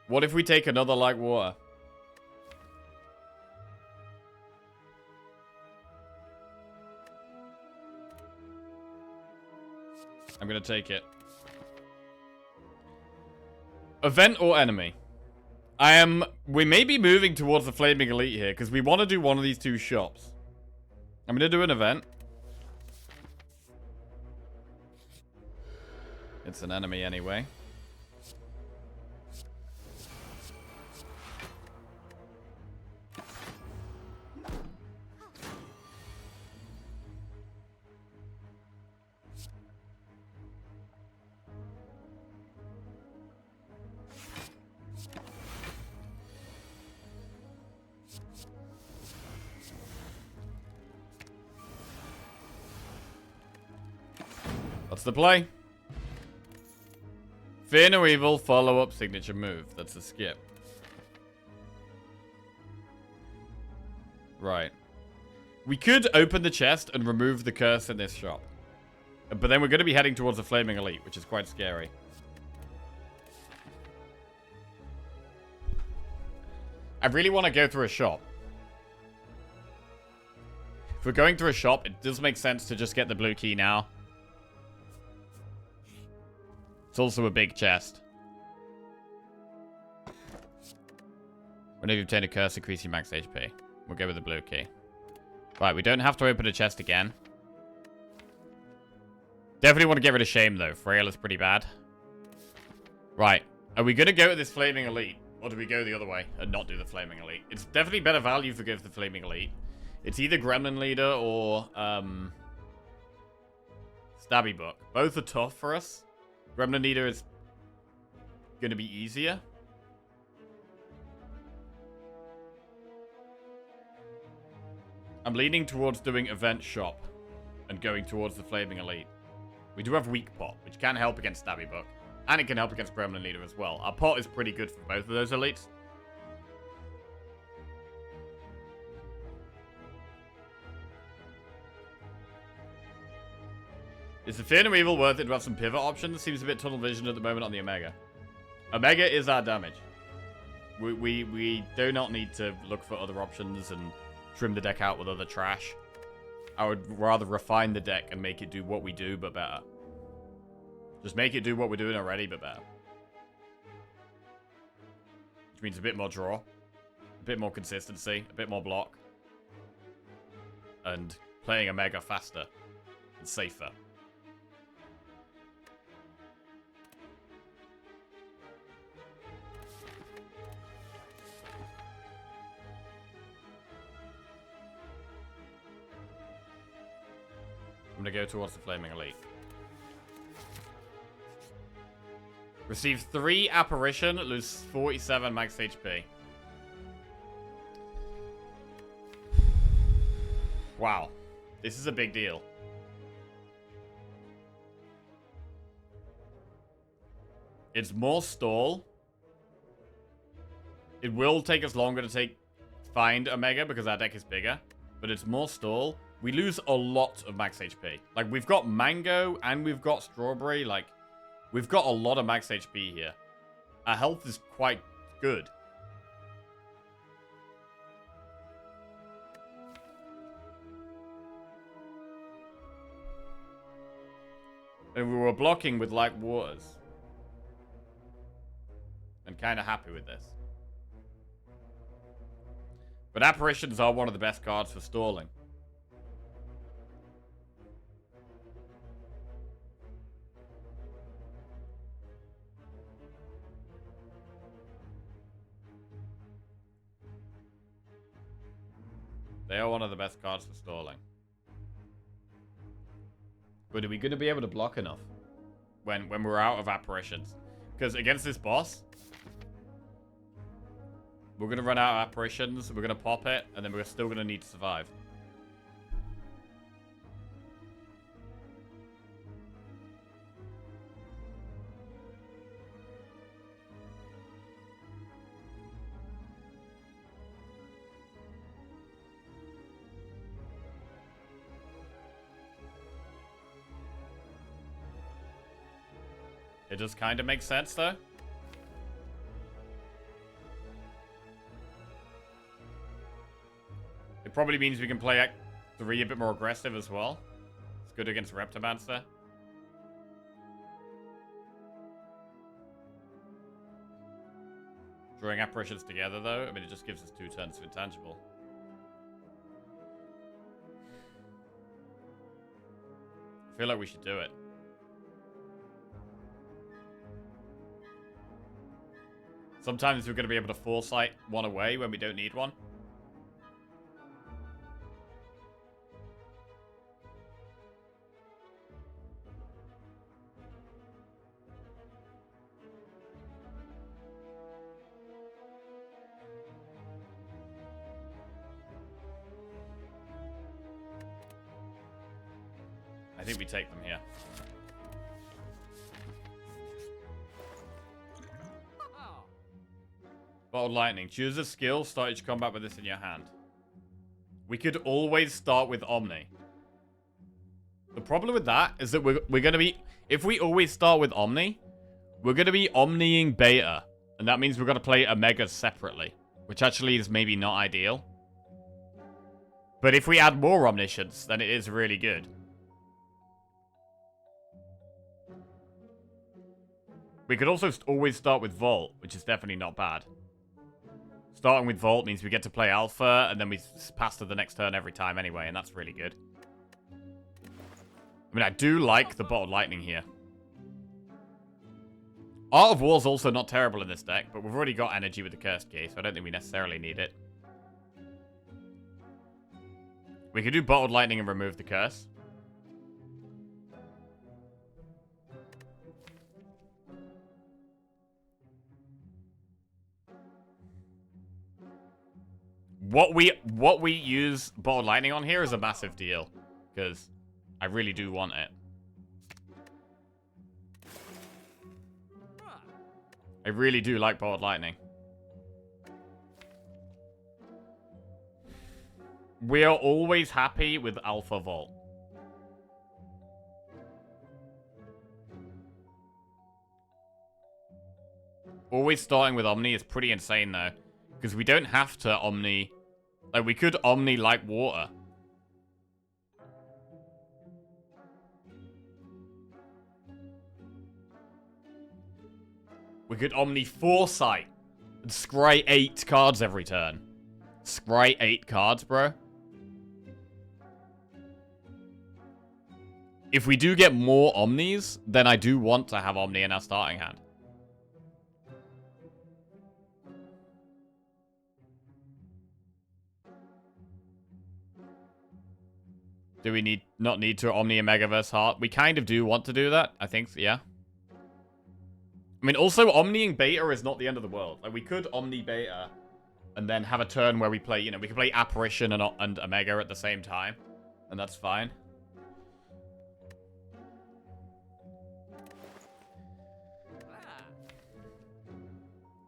What if we take another like water? I'm gonna take it. Event or enemy? We may be moving towards the Flaming Elite here, because we want to do one of these two shops. I'm gonna do an event. It's an enemy anyway. That's the play. Fear no evil, follow-up signature move. That's a skip. Right. We could open the chest and remove the curse in this shop. But then we're going to be heading towards the Flaming Elite, which is quite scary. I really want to go through a shop. If we're going through a shop, it does make sense to just get the blue key now. It's also a big chest. Whenever you obtain a curse, increase your max HP. We'll go with the blue key. Right, we don't have to open a chest again. Definitely want to get rid of Shame, though. Frail is pretty bad. Right. Are we going to go with this Flaming Elite? Or do we go the other way and not do the Flaming Elite? It's definitely better value if we go for the Flaming Elite. It's either Gremlin Leader or Stabby Book. Both are tough for us. Gremlin Leader is going to be easier. I'm leaning towards doing Event Shop and going towards the Flaming Elite. We do have Weak Pot, which can help against Stabby Book. And it can help against Gremlin Leader as well. Our pot is pretty good for both of those elites. Is the Fear No Evil worth it to have some pivot options? Seems a bit tunnel vision at the moment on the Omega. Omega is our damage. We do not need to look for other options and trim the deck out with other trash. I would rather refine the deck and make it do what we do, but better. Just make it do what we're doing already, but better. Which means a bit more draw. A bit more consistency. A bit more block. and playing a Mega faster and safer. I'm gonna go towards the Flaming Elite. Receive 3 Apparition, lose 47 max HP. Wow. This is a big deal. It's more stall. It will take us longer to find a Mega because our deck is bigger. But it's more stall. We lose a lot of max HP. Like, we've got Mango and we've got Strawberry. Like, we've got a lot of max HP here. Our health is quite good. And we were blocking with Light Waters. And kind of happy with this. But Apparitions are one of the best cards for stalling. They are one of the best cards for stalling. But are we going to be able to block enough when we're out of Apparitions? Because against this boss, we're going to run out of Apparitions, we're going to pop it, and then we're still going to need to survive. It just kind of makes sense, though. It probably means we can play Act 3 a bit more aggressive as well. It's good against Reptomancer. Drawing Apparitions together, though, I mean, it just gives us 2 turns of Intangible. I feel like we should do it. Sometimes we're going to be able to foresight one away when we don't need one. I think we take them here. Bottled Lightning. Choose a skill. Start each combat with this in your hand. We could always start with Omni. The problem with that is that we're going to be... If we always start with Omni, we're going to be Omniing Beta. And that means we're going to play Omega separately. Which actually is maybe not ideal. But if we add more Omniscience, then it is really good. We could also always start with Vault, which is definitely not bad. Starting with Vault means we get to play Alpha, and then we pass to the next turn every time anyway, and that's really good. I mean, I do like the Bottled Lightning here. Art of War's also not terrible in this deck, but we've already got energy with the Cursed Key, so I don't think we necessarily need it. We could do Bottled Lightning and remove the Curse. What we use Bottled Lightning on here is a massive deal, because I really do want it. I really do like Bottled Lightning. We are always happy with Alpha Vault. Always starting with Omni is pretty insane, though. Because we don't have to Omni... Like, we could Omni like water. We could Omni Foresight. And scry 8 cards every turn. Scry 8 cards, bro. if we do get more Omnis, then I do want to have Omni in our starting hand. Do we not need to Omni and Megaverse Heart? We kind of do want to do that. I think, yeah. I mean, also, Omniing Beta is not the end of the world. Like, we could Omni Beta and then have a turn where we play, you know, we could play Apparition and Omega at the same time. And that's fine.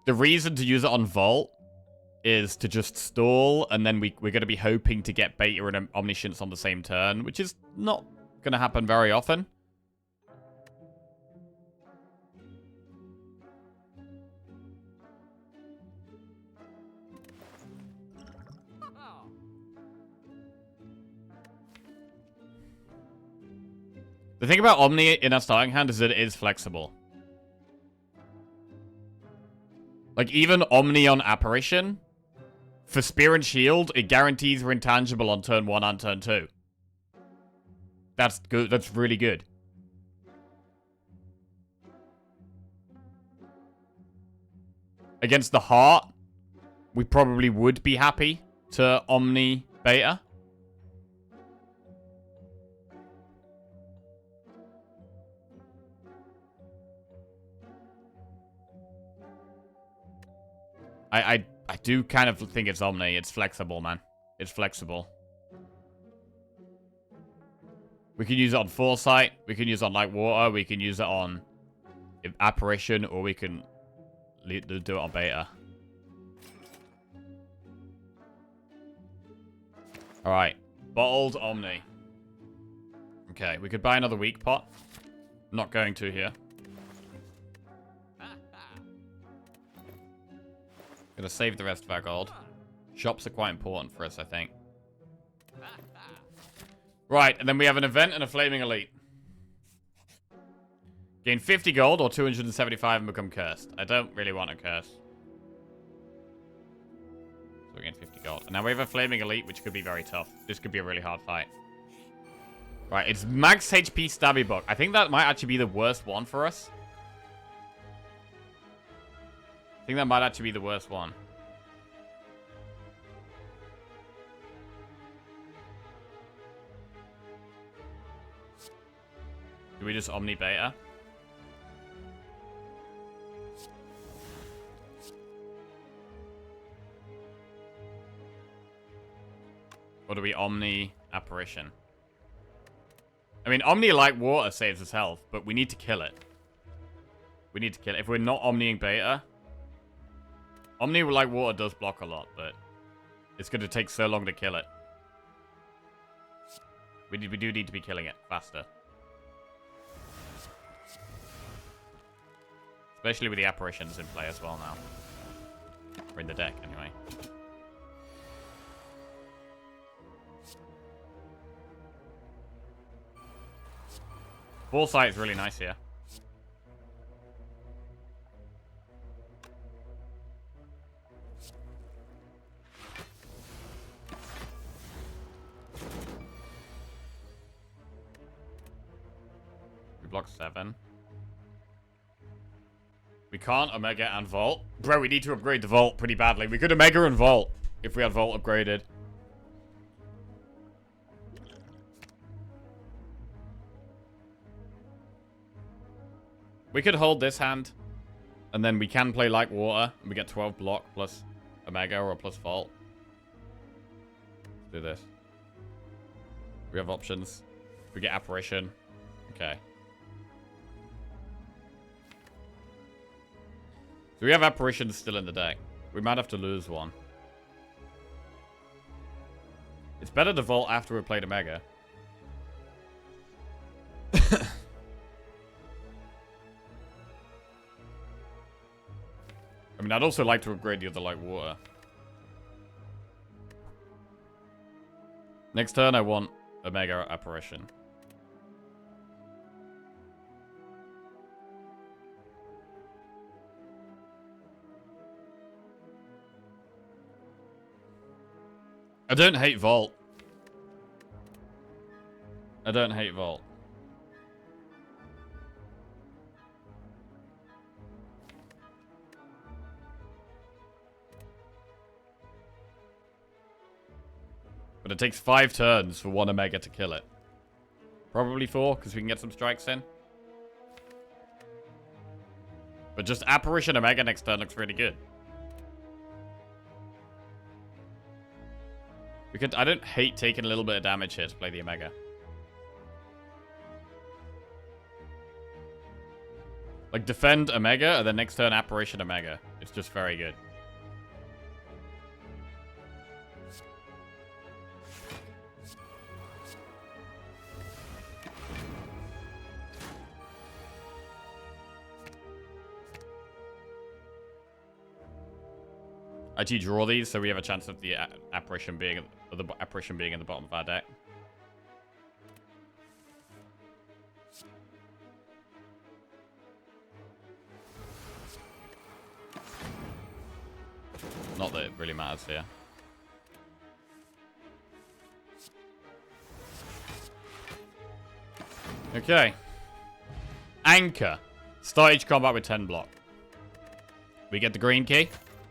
The reason to use it on Vault is to just stall, and then we're going to be hoping to get Beta and Omniscience on the same turn, which is not going to happen very often. The thing about Omni in our starting hand is that it is flexible. Like, even Omni on Apparition, for Spear and Shield, it guarantees we're intangible on turn 1 and turn 2. That's good. That's really good. Against the Heart, we probably would be happy to Omni Beta. I do kind of think it's Omni. It's flexible, man. It's flexible. We can use it on Foresight. We can use it on Light Water. We can use it on Apparition. Or we can do it on Beta. Alright. Bottled Omni. Okay, we could buy another weak pot. Not going to here. Gonna save the rest of our gold. Shops are quite important for us, I think. Right, and then we have an event and a Flaming Elite. Gain 50 gold or 275 and become cursed. I don't really want a curse. So we gain 50 gold. And now we have a Flaming Elite, which could be very tough. This could be a really hard fight. Right, it's max HP Stabby Buck. I think that might actually be the worst one for us. I think that might actually be the worst one. Do we just Omni Beta? Or do we Omni Apparition? I mean, Omni Light Water saves us health, but we need to kill it. We need to kill it. If we're not Omniing Beta... Omni Light Water does block a lot, but it's going to take so long to kill it. We do need to be killing it faster. Especially with the apparitions in play as well now. Or in the deck, anyway. Foresight is really nice here. Block 7. We can't Omega and Vault. Bro, we need to upgrade the Vault pretty badly. We could Omega and Vault if we had Vault upgraded. We could hold this hand. And then we can play Light Water. And we get 12 block plus Omega or plus Vault. Let's do this. We have options. We get Apparition. Okay. So we have Apparitions still in the deck. We might have to lose one. It's better to Vault after we played Omega. I mean, I'd also like to upgrade the other Light Water. Next turn, I want Omega Apparition. I don't hate Vault. I don't hate Vault. But it takes 5 turns for 1 Omega to kill it. Probably 4, because we can get some strikes in. But just Apparition Omega next turn looks really good. I don't hate taking a little bit of damage here to play the Omega. Like, defend Omega, and then next turn Apparition Omega. It's just very good. I do draw these, so we have a chance of the apparition being in the bottom of our deck. Not that it really matters here. Okay. Anchor. Start each combat with 10 block. We get the green key.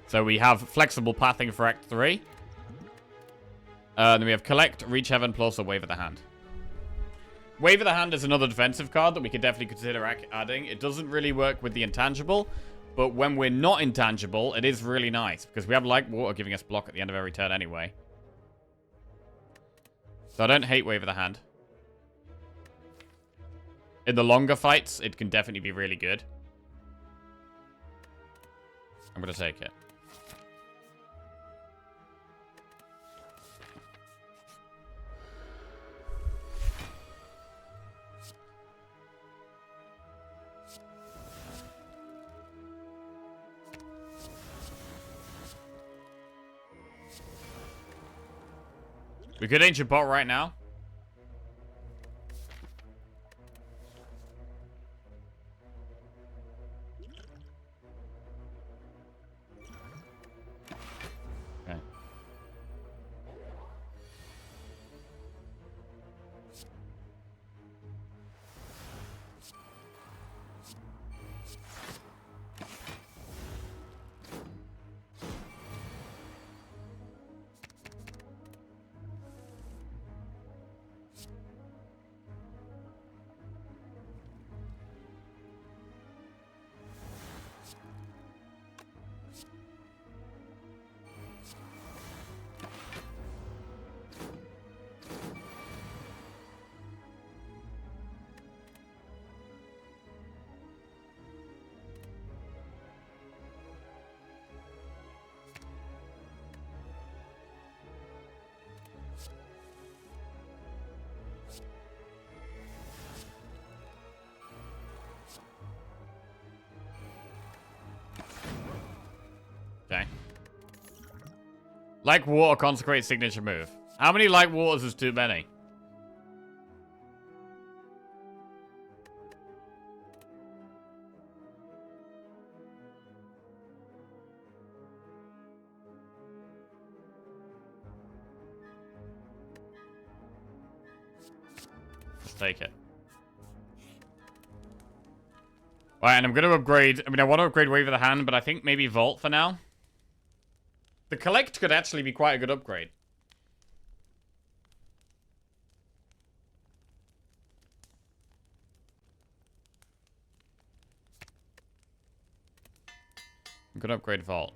So we have flexible pathing for Act 3. Then we have Collect, Reach Heaven, plus a Wave of the Hand. Wave of the Hand is another defensive card that we could definitely consider adding. It doesn't really work with the intangible, but when we're not intangible, it is really nice, because we have Light Water giving us block at the end of every turn anyway. So I don't hate Wave of the Hand. In the longer fights, it can definitely be really good. I'm going to take it. We could Ancient Bot right now. Okay. Okay. Like Water, Consecrate, signature move. How many Like Waters is too many? Let's take it. Alright, and I'm going to upgrade... I mean, I want to upgrade Wave of the Hand, but I think maybe Vault for now. The Collect could actually be quite a good upgrade. I'm going to upgrade Vault.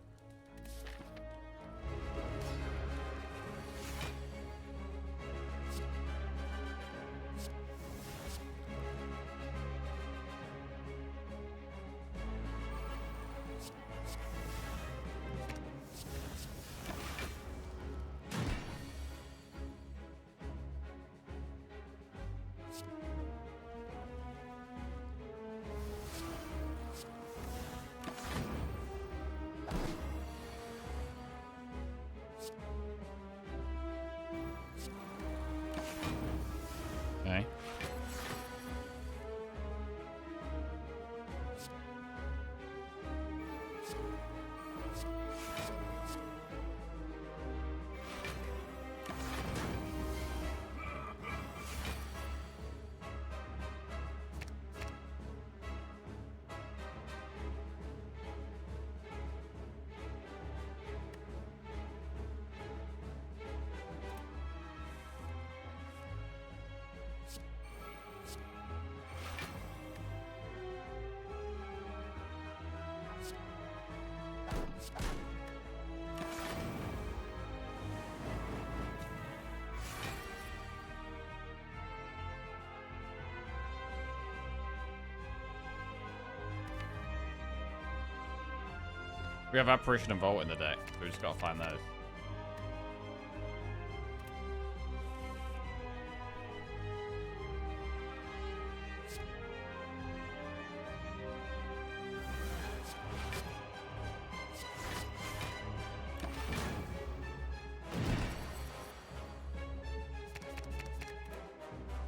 We have Apparition and Vault in the deck, so we just gotta find those.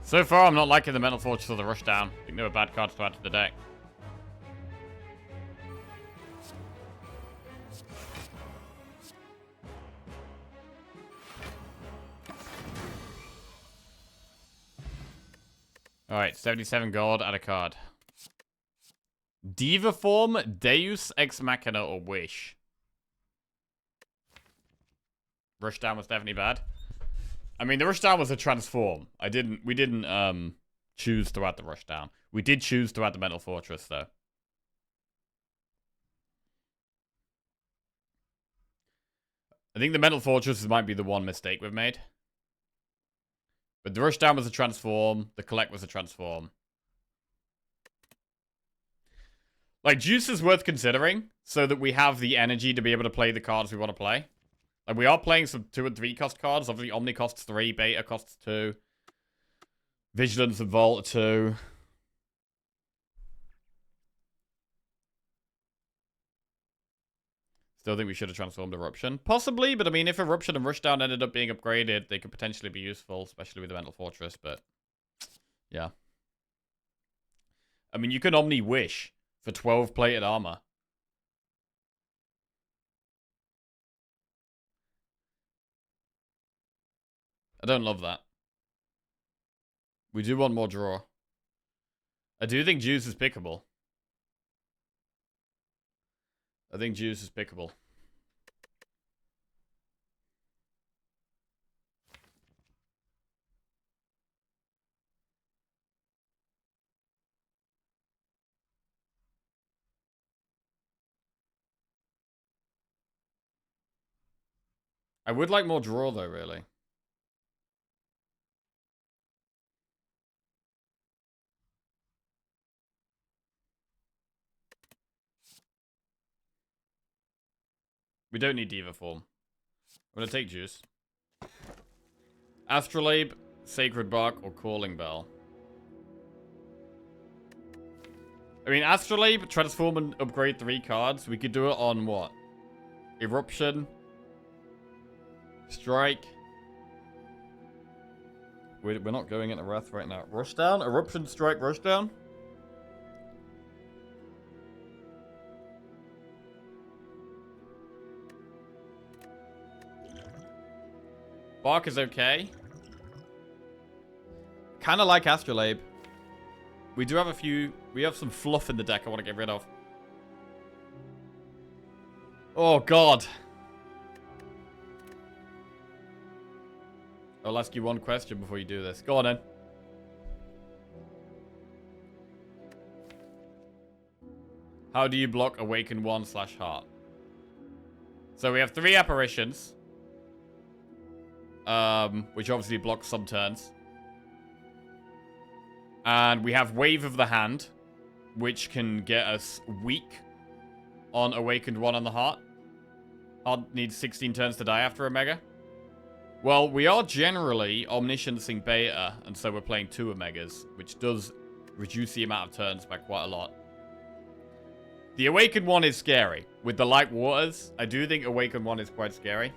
So far, I'm not liking the Metal Fortress or the Rushdown. I think they were bad cards to add to the deck. Alright, 77 gold, add a card. Diva Form, Deus Ex Machina, or Wish. Rushdown was definitely bad. I mean, the Rushdown was a transform. We didn't choose to add the Rushdown. We did choose to add the Metal Fortress, though. I think the Metal Fortress might be the one mistake we've made. But the Rushdown was a transform. The Collect was a transform. Like, Juice is worth considering, so that we have the energy to be able to play the cards we want to play. Like, we are playing some 2 and 3 cost cards. Obviously, Omni costs 3, Beta costs 2. Vigilance and Vault 2. Still think we should have transformed Eruption. Possibly, but I mean, if Eruption and Rushdown ended up being upgraded, they could potentially be useful, especially with the Mental Fortress, but... yeah. I mean, you can Omni Wish for 12 plated armor. I don't love that. We do want more draw. I do think Juice is pickable. I think Juice is pickable. I would like more draw, though, really. We don't need Diva Form. I'm going to take Juice. Astrolabe, Sacred Bark, or Calling Bell. I mean, Astrolabe, transform and upgrade 3 cards. We could do it on what? Eruption. Strike. We're not going into Wrath right now. Rushdown? Eruption, Strike, Rushdown? Bark is okay. Kind of like Astrolabe. We do have a few... we have some fluff in the deck I want to get rid of. Oh, God. I'll ask you one question before you do this. Go on, then. How do you block Awaken 1/Heart? So we have 3 apparitions. Which obviously blocks some turns. And we have Wave of the Hand, which can get us weak on Awakened 1 on the Heart. Heart needs 16 turns to die after Omega. Well, we are generally Omnisciencing Beta, and so we're playing 2 Omegas, which does reduce the amount of turns by quite a lot. The Awakened 1 is scary. With the Light Waters, I do think Awakened 1 is quite scary.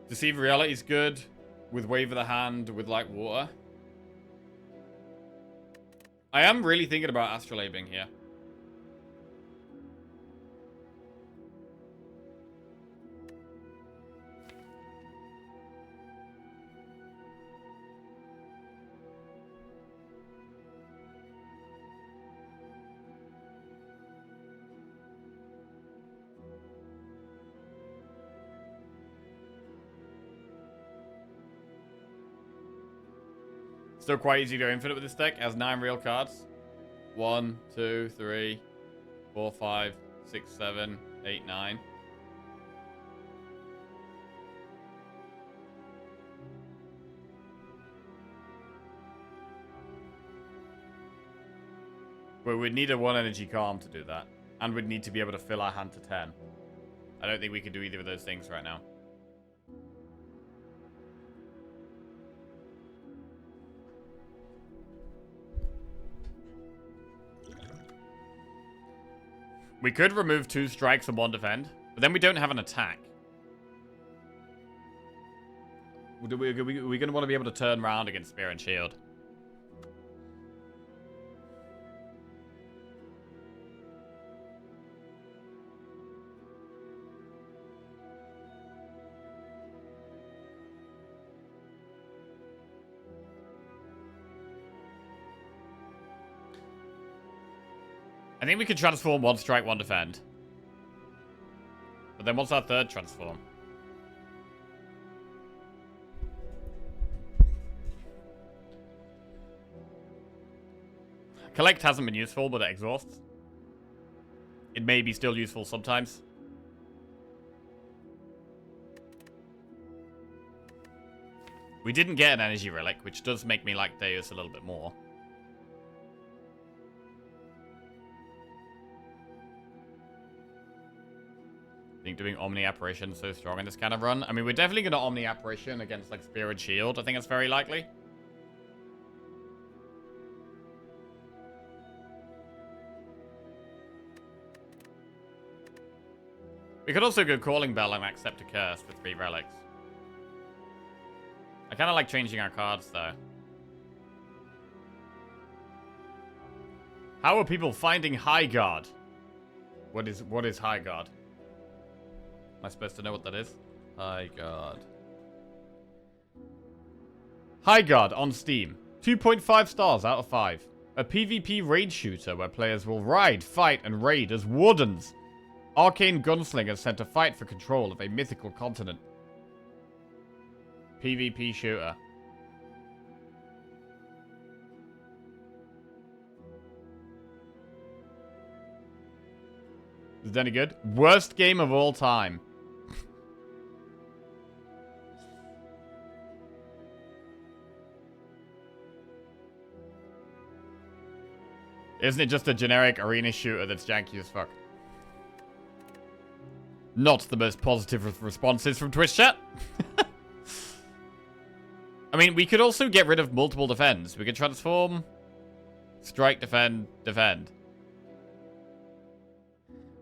Deceive Reality is good with Wave of the Hand, with Light Water. I am really thinking about Astrolabing here. Still quite easy to go infinite with this deck. It has 9 real cards. 1, 2, 3, 4, 5, 6, 7, 8, 9. But we'd need a 1 energy calm to do that. And we'd need to be able to fill our hand to 10. I don't think we could do either of those things right now. We could remove 2 strikes and 1 defend, but then we don't have an attack. We're going to want to be able to turn around against Spear and Shield. I think we could transform 1 strike, 1 defend. But then what's our third transform? Collect hasn't been useful, but it exhausts. It may be still useful sometimes. We didn't get an energy relic, which does make me like Deus a little bit more. I think doing Omni Apparition is so strong in this kind of run. I mean, we're definitely going to Omni Apparition against, like, Spear and Shield. I think it's very likely. We could also go Calling Bell and accept a curse for 3 relics. I kind of like changing our cards, though. How are people finding High Guard? What is High Guard? Am I supposed to know what that is? High Guard. High Guard on Steam. 2.5 stars out of 5. A PvP raid shooter where players will ride, fight, and raid as wardens. Arcane gunslingers sent to fight for control of a mythical continent. PvP shooter. Is it any good? Worst game of all time. Isn't it just a generic arena shooter that's janky as fuck? Not the most positive responses from Twitch chat. I mean, we could also get rid of multiple defends. We could transform, strike, defend, defend.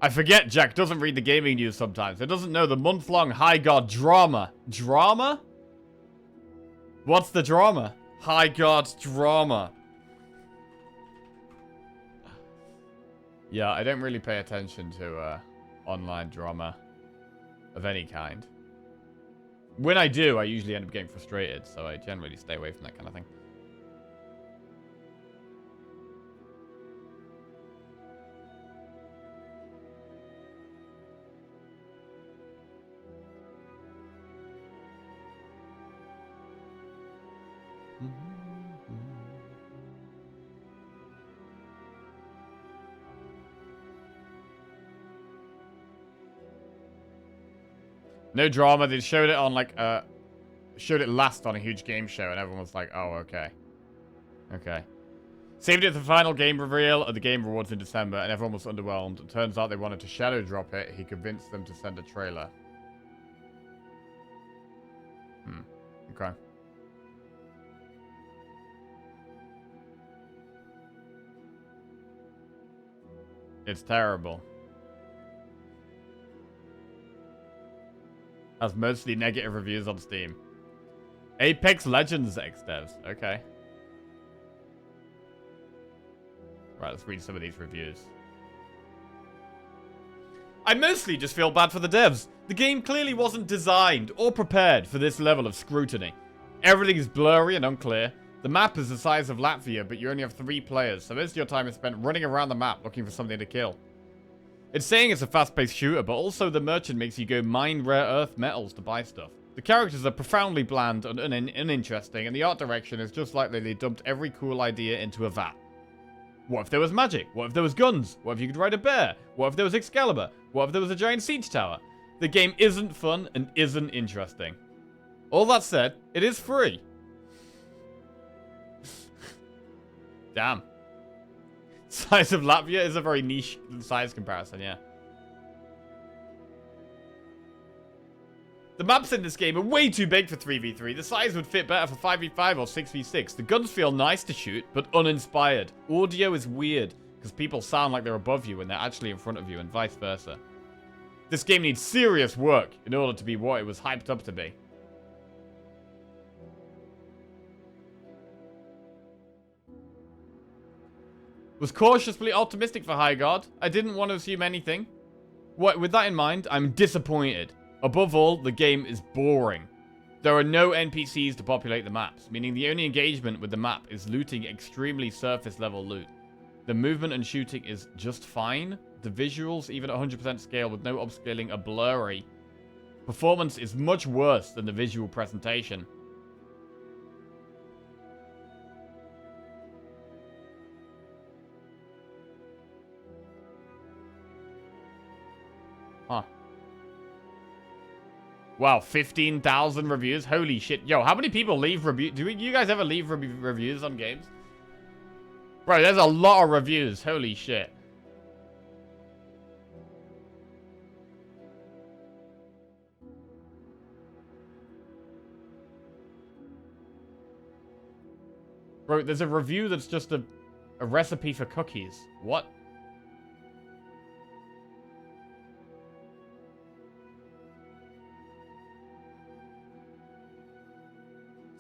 I forget Jack doesn't read the gaming news sometimes. He doesn't know the month-long High Guard drama. Drama? What's the drama? High Guard drama. Yeah, I don't really pay attention to online drama of any kind. When I do, I usually end up getting frustrated, so I generally stay away from that kind of thing. No drama. They showed it on like showed it last on a huge game show, and everyone was like, "Oh, okay, okay." Saved it for the final game reveal of the game rewards in December, and everyone was underwhelmed. It turns out they wanted to shadow drop it. He convinced them to send a trailer. Okay. It's terrible. Has mostly negative reviews on Steam. Apex Legends ex-devs. Okay. Right, let's read some of these reviews. I mostly just feel bad for the devs. The game clearly wasn't designed or prepared for this level of scrutiny. Everything is blurry and unclear. The map is the size of Latvia, but you only have 3 players, so most of your time is spent running around the map looking for something to kill. It's saying it's a fast-paced shooter, but also the merchant makes you go mine rare earth metals to buy stuff. The characters are profoundly bland and uninteresting, and the art direction is just like they dumped every cool idea into a vat. What if there was magic? What if there was guns? What if you could ride a bear? What if there was Excalibur? What if there was a giant siege tower? The game isn't fun and isn't interesting. All that said, it is free. Damn. Size of Latvia is a very niche size comparison, yeah. The maps in this game are way too big for 3v3. The size would fit better for 5v5 or 6v6. The guns feel nice to shoot, but uninspired. Audio is weird, because people sound like they're above you when they're actually in front of you, and vice versa. This game needs serious work in order to be what it was hyped up to be. Was cautiously optimistic for Highguard. I didn't want to assume anything. With that in mind, I'm disappointed. Above all, the game is boring. There are no NPCs to populate the maps, meaning the only engagement with the map is looting extremely surface level loot. The movement and shooting is just fine. The visuals, even at 100% scale with no upscaling, are blurry. Performance is much worse than the visual presentation. Huh. Wow, 15,000 reviews? Holy shit. Yo, how many people leave reviews? Do you guys ever leave reviews on games? Bro, there's a lot of reviews. Holy shit. Bro, there's a review that's just a recipe for cookies. What?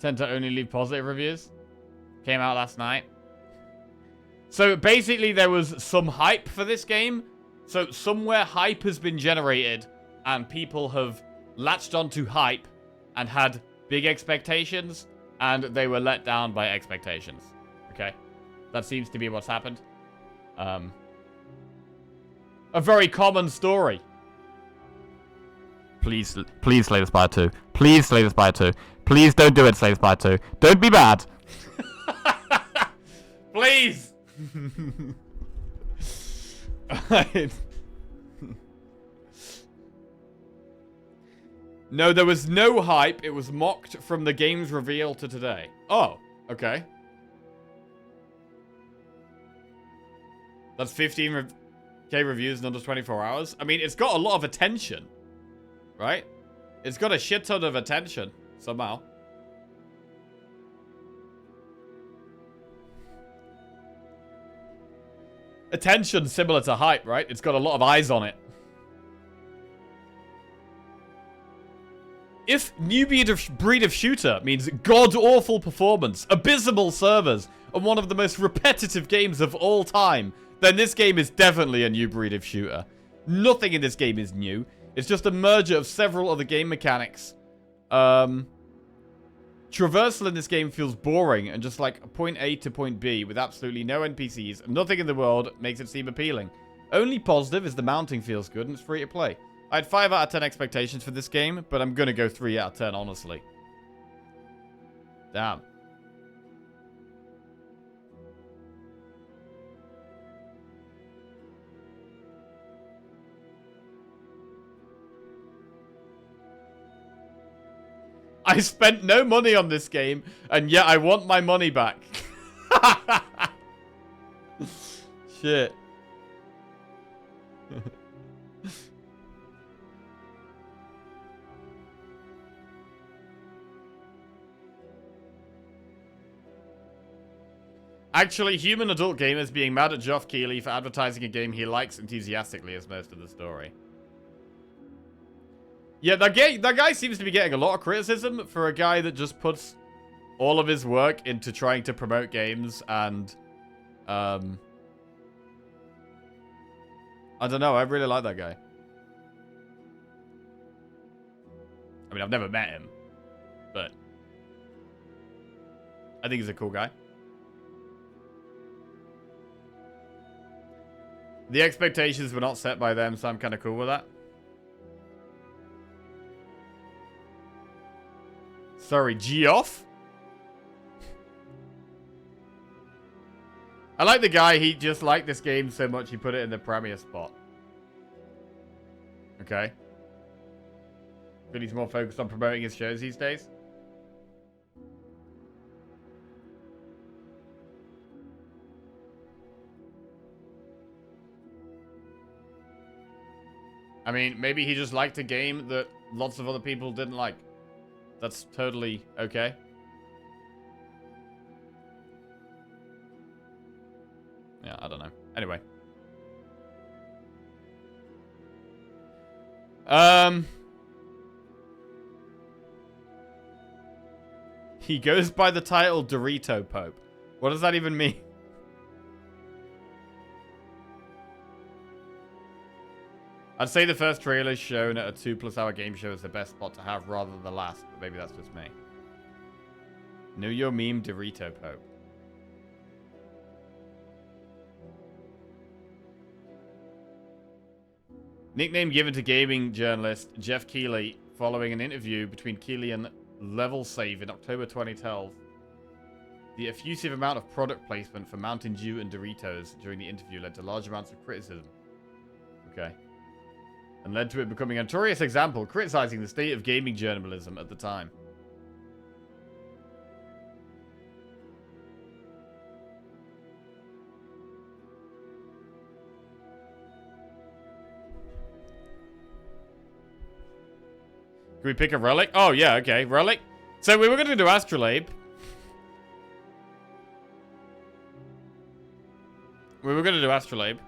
Tend to only leave positive reviews. Came out last night. So basically there was some hype for this game. So somewhere hype has been generated and people have latched onto hype and had big expectations and they were let down by expectations. Okay? That seems to be what's happened. A very common story. Please Slay the Spire 2. Please Slay the Spire 2. Please don't do it, Slay the Spire 2. Don't be bad. Please. No, there was no hype. It was mocked from the game's reveal to today. Oh, okay. That's 15K reviews in under 24 hours. I mean, it's got a lot of attention. Right? It's got a shit ton of attention, somehow. Attention similar to hype, right? It's got a lot of eyes on it. If new breed of shooter means god-awful performance, abysmal servers, and one of the most repetitive games of all time, then this game is definitely a new breed of shooter. Nothing in this game is new. It's just a merger of several other game mechanics. Traversal in this game feels boring and just like point A to point B with absolutely no NPCs. Nothing in the world makes it seem appealing. Only positive is the mounting feels good and it's free to play. I had 5 out of 10 expectations for this game, but I'm gonna go 3 out of 10, honestly. Damn. I spent no money on this game, and yet I want my money back. Shit. Actually, human adult gamers being mad at Geoff Keighley for advertising a game he likes enthusiastically is most of the story. Yeah, that guy seems to be getting a lot of criticism for a guy that just puts all of his work into trying to promote games and, I don't know, I really like that guy. I mean, I've never met him, but I think he's a cool guy. The expectations were not set by them, so I'm kind of cool with that. Sorry, Geoff? I like the guy, he just liked this game so much he put it in the premier spot. Okay. But he's more focused on promoting his shows these days. I mean, maybe he just liked a game that lots of other people didn't like. That's totally okay. Yeah, I don't know. Anyway. He goes by the title Dorito Pope. What does that even mean? I'd say the first trailer shown at a 2+ hour game show is the best spot to have rather than the last, but maybe that's just me. Know your meme, Dorito Pope. Nickname given to gaming journalist Jeff Keighley following an interview between Keighley and Level Save in October 2012. The effusive amount of product placement for Mountain Dew and Doritos during the interview led to large amounts of criticism. Okay. And led to it becoming a notorious example criticizing the state of gaming journalism at the time. Can we pick a relic? Oh, yeah, okay. Relic. So we were going to do Astrolabe. We were going to do Astrolabe.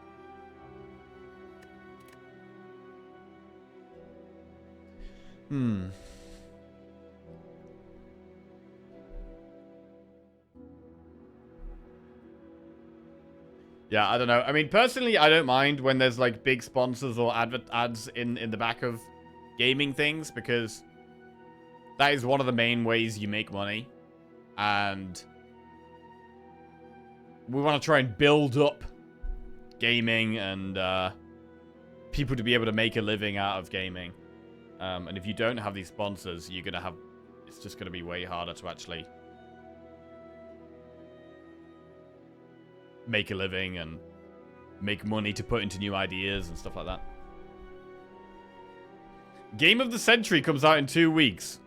Yeah, I don't know. I mean, personally, I don't mind when there's, like, big sponsors or ads in the back of gaming things, because that is one of the main ways you make money. And we want to try and build up gaming and people to be able to make a living out of gaming. And if you don't have these sponsors, you're going to have... It's just going to be way harder to actually make a living and make money to put into new ideas and stuff like that. Game of the Century comes out in 2 weeks.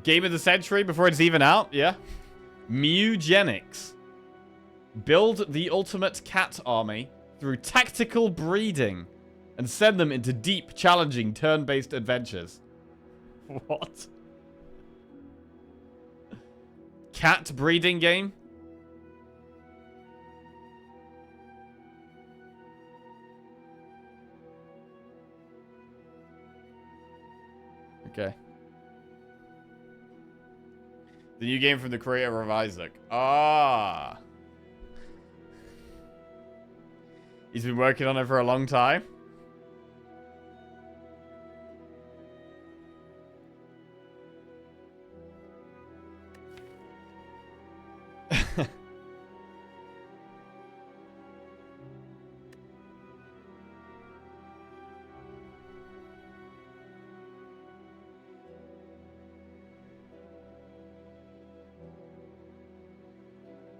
Game of the Century before it's even out? Yeah. Mewgenics. Build the ultimate cat army through tactical breeding and send them into deep, challenging, turn-based adventures. What? Cat breeding game? Okay. The new game from the creator of Isaac. Ah. He's been working on it for a long time.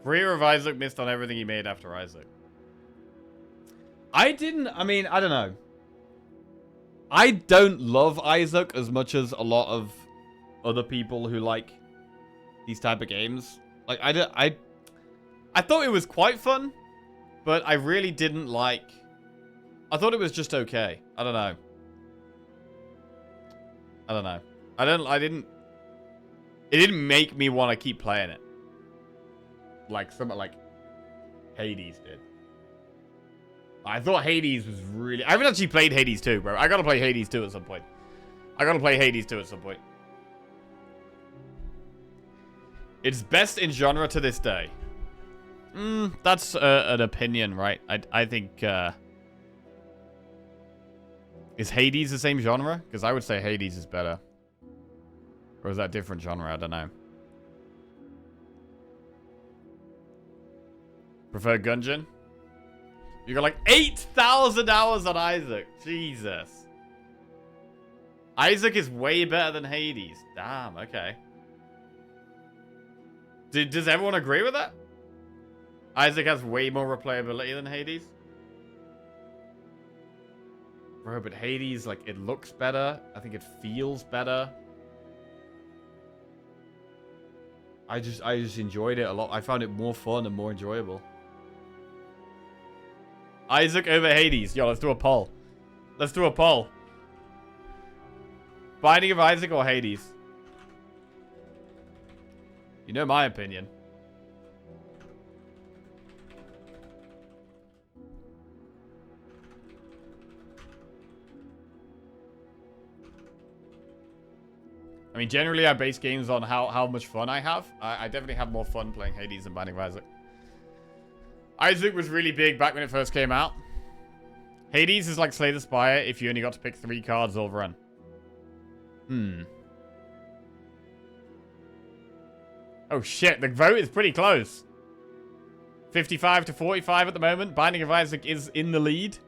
Career of Isaac missed on everything he made after Isaac. I mean, I don't know. I don't love Isaac as much as a lot of other people who like these type of games. Like, I thought it was quite fun, but I really didn't like... I thought it was just okay. I don't know. It didn't make me want to keep playing it. Like something like Hades did. I thought Hades was really... I haven't actually played Hades 2, bro. I gotta play Hades 2 at some point. It's best in genre to this day. That's an opinion, right? I think... Is Hades the same genre? Because I would say Hades is better. Or is that different genre? I don't know. Prefer Gungeon? You got like 8,000 hours on Isaac. Jesus. Isaac is way better than Hades. Damn, okay. Does everyone agree with that? Isaac has way more replayability than Hades? Bro, but Hades, like, it looks better. I think it feels better. I just enjoyed it a lot. I found it more fun and more enjoyable. Isaac over Hades. Yo, let's do a poll. Let's do a poll. Binding of Isaac or Hades? You know my opinion. I mean, generally I base games on how much fun I have. I definitely have more fun playing Hades than Binding of Isaac. Isaac was really big back when it first came out. Hades is like Slay the Spire if you only got to pick 3 cards all run. Oh shit, the vote is pretty close. 55 to 45 at the moment. Binding of Isaac is in the lead.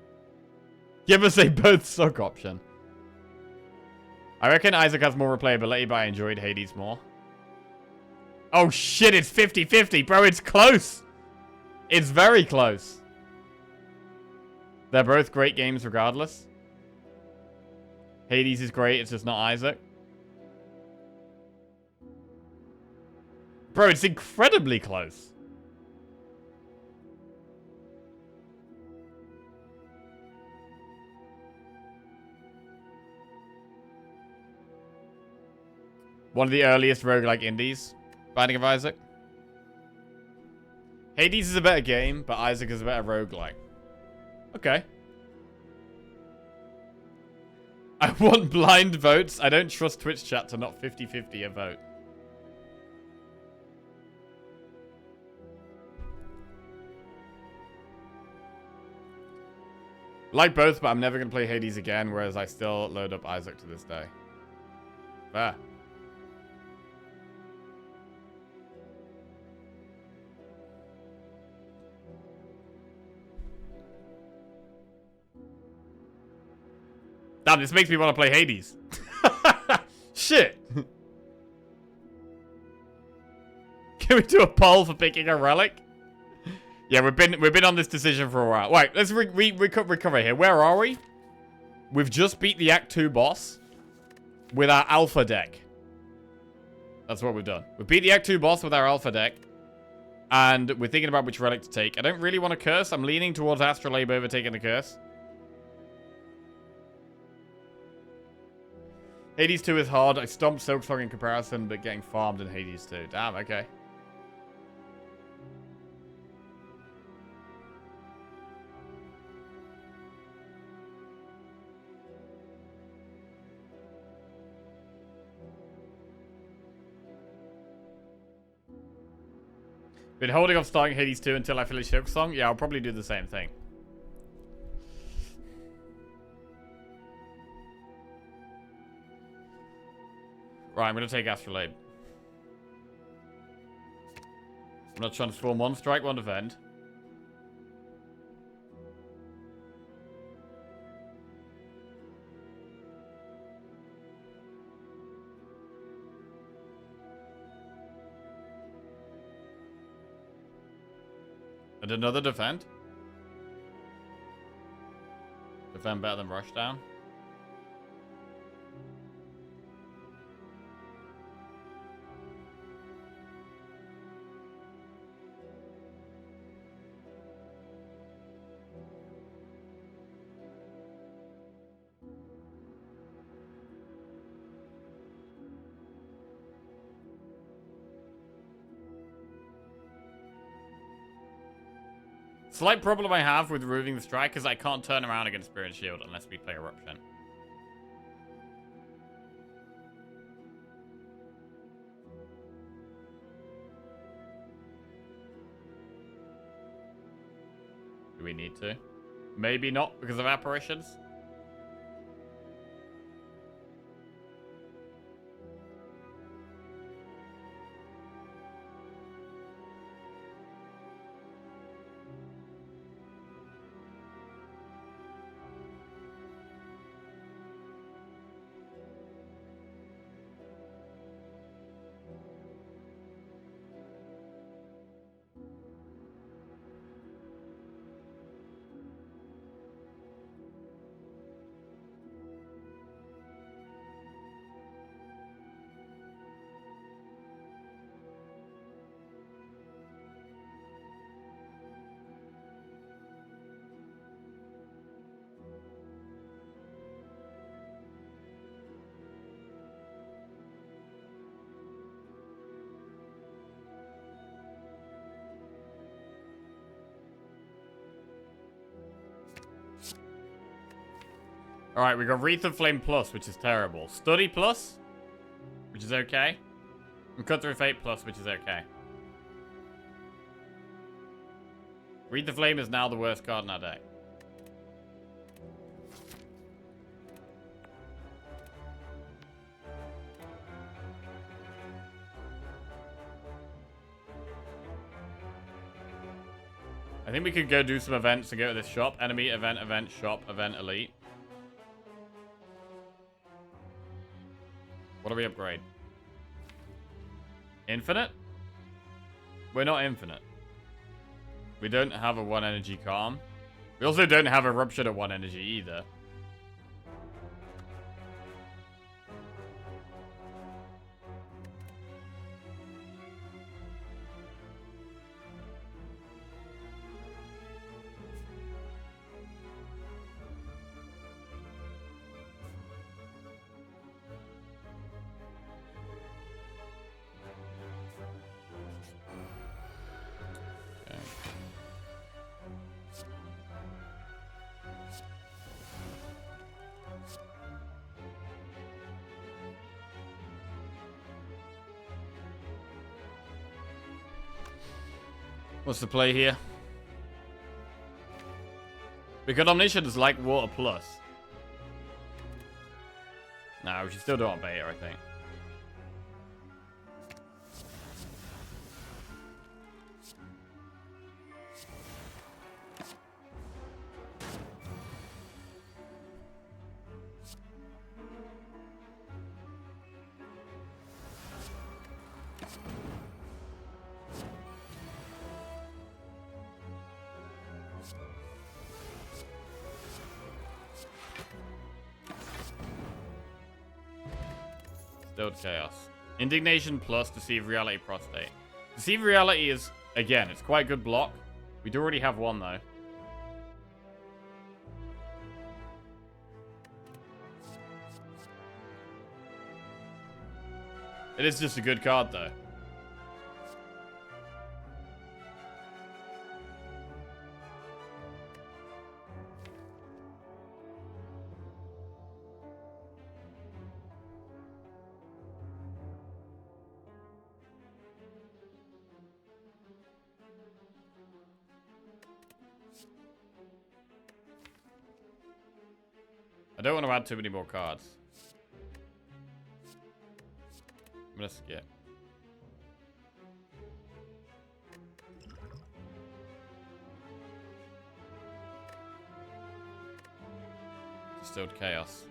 Give us a both suck option. I reckon Isaac has more replayability, but I enjoyed Hades more. Oh shit, it's 50-50. Bro, it's close. It's very close. They're both great games regardless. Hades is great, it's just not Isaac. Bro, it's incredibly close. One of the earliest roguelike indies. Binding of Isaac. Hades is a better game, but Isaac is a better roguelike. Okay. I want blind votes. I don't trust Twitch chat to not 50-50 a vote. Like both, but I'm never going to play Hades again, whereas I still load up Isaac to this day. Fair. Damn, this makes me want to play Hades. Shit. Can we do a poll for picking a relic? Yeah, we've been on this decision for a while. Wait, let's recover here. Where are we? We've just beat the Act 2 boss with our alpha deck. That's what we've done. We beat the Act 2 boss with our alpha deck. And we're thinking about which relic to take. I don't really want to curse. I'm leaning towards Astrolabe over taking the curse. Hades 2 is hard. I stomped Silksong in comparison, but getting farmed in Hades 2. Damn, okay. Been holding off starting Hades 2 until I finish Silksong. Yeah, I'll probably do the same thing. Right, I'm going to take Astrolabe. I'm not transform 1 strike, 1 defend. And another defend. Defend better than Rushdown. Slight problem I have with removing the strike is I can't turn around against Spirit Shield unless we play Eruption. Do we need to? Maybe not because of apparitions. Alright, we got Wreath of Flame Plus, which is terrible. Study Plus, which is okay. And Cut Through Fate Plus, which is okay. Wreath of Flame is now the worst card in our deck. I think we could go do some events and go to this shop. Enemy, event, shop, event, elite. What do we upgrade? Infinite? We're not infinite. We don't have a 1 energy calm. We also don't have a rupture at 1 energy either. What's the play here? Because Omniscient is like Water Plus. Nah, we should still do it on beta, I think. Still chaos. Indignation plus Deceive Reality Prostate. Deceive Reality is, again, it's quite good block. We do already have one, though. It is just a good card, though. I don't want to add too many more cards. I'm gonna skip. Distilled Chaos.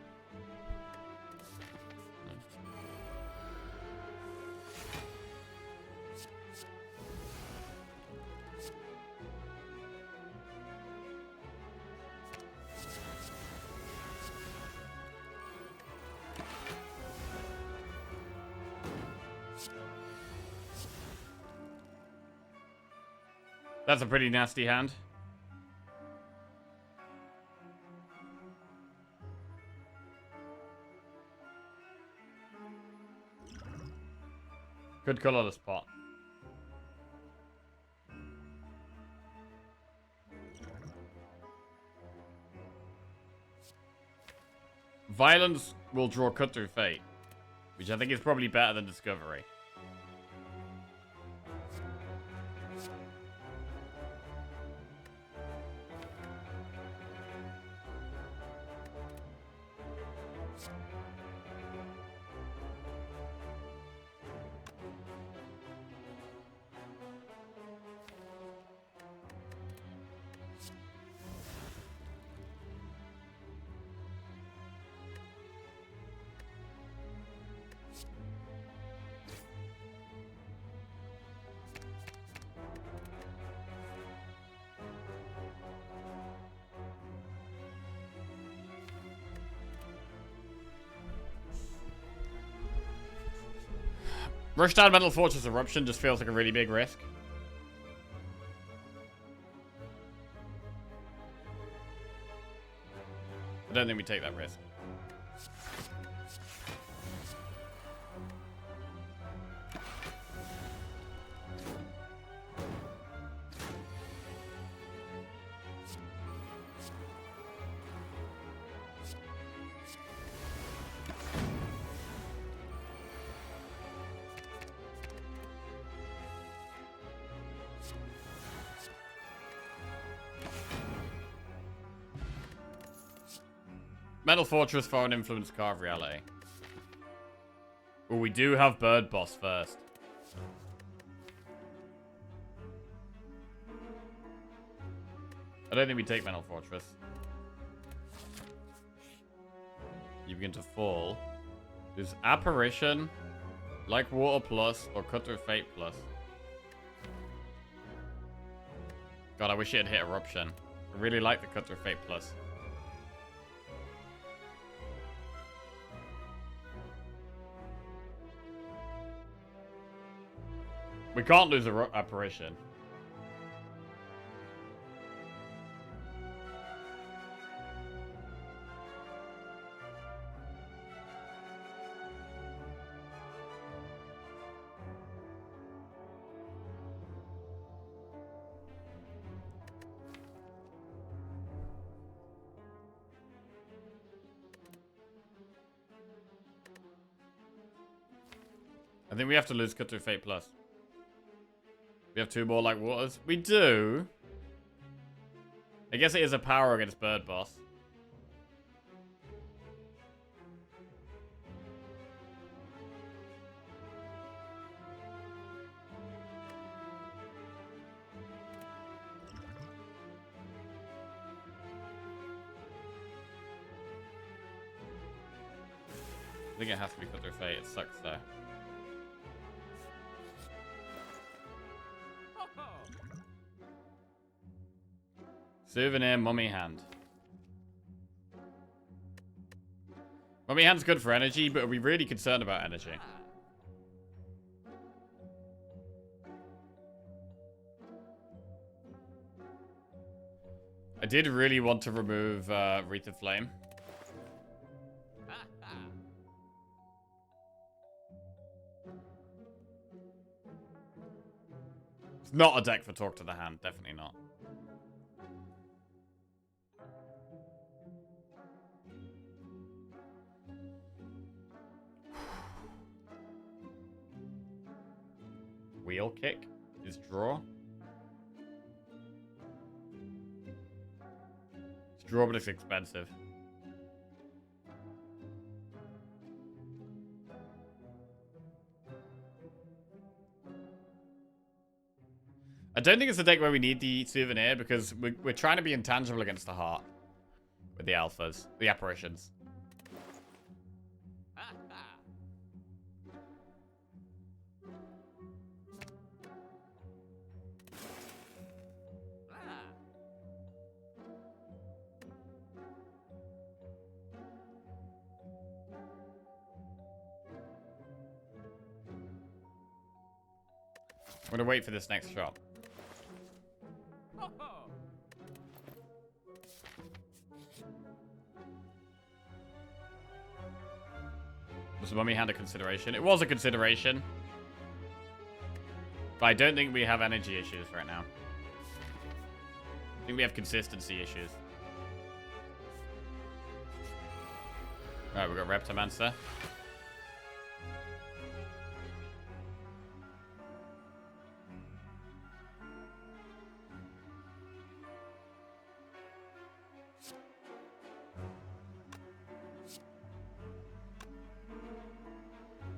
That's a pretty nasty hand. Good colorless pot. Violence will draw Cut Through Fate, which I think is probably better than Discovery. Rushdown Mental Fortress Eruption just feels like a really big risk. I don't think we take that risk. Metal Fortress, Foreign Influence, Carve Reality. Oh, we do have Bird Boss first. I don't think we take Metal Fortress. You begin to fall. There's Apparition, Like Water Plus, or Cut Through Fate Plus. God, I wish it had hit Eruption. I really like the Cut Through Fate Plus. We can't lose a Apparition. I think we have to lose Cut Through Fate Plus. We have 2 more Like Waters. We do. I guess it is a power against Bird Boss. I think it has to be Cut Through Fate. It sucks though. Souvenir Mummy Hand. Mummy Hand's good for energy, but are we really concerned about energy? I did really want to remove Wreath of Flame. It's not a deck for Talk to the Hand, definitely not. Wheel Kick is draw. It's draw, but it's expensive. I don't think it's a deck where we need the Souvenir because we're trying to be intangible against the heart with the alphas, the apparitions. I'm gonna wait for this next shot. Was Mummy Hand a consideration? It was a consideration. But I don't think we have energy issues right now. I think we have consistency issues. Alright, we've got Reptomancer.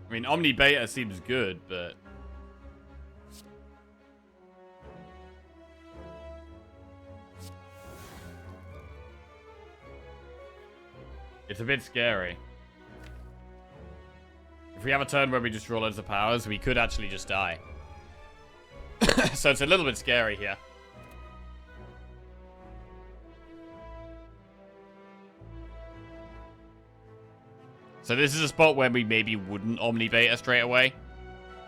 I mean, Omni Beta seems good, but... it's a bit scary. If we have a turn where we just draw loads of powers, we could actually just die. So it's a little bit scary here. So this is a spot where we maybe wouldn't Omni Beta straight away.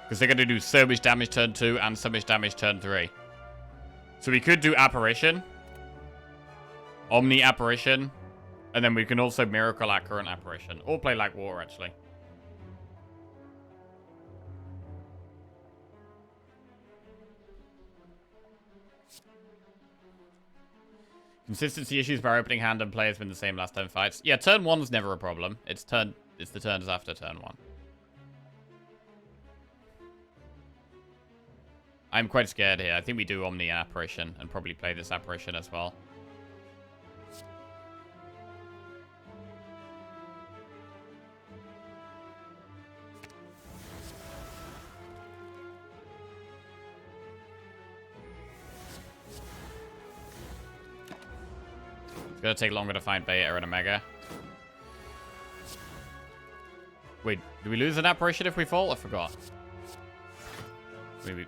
Because they're going to do so much damage turn 2 and so much damage turn 3. So we could do Apparition. Omni Apparition. And then we can also Miracle our current Apparition. Or play Like Water, actually. Consistency issues by opening hand and players been the same last 10 fights. Yeah, turn 1's never a problem. It's the turns after turn 1. I'm quite scared here. I think we do Omni and Apparition and probably play this Apparition as well. gonna take longer to find Beta and Omega. Wait, do we lose an apparition if we fall? I forgot. Maybe.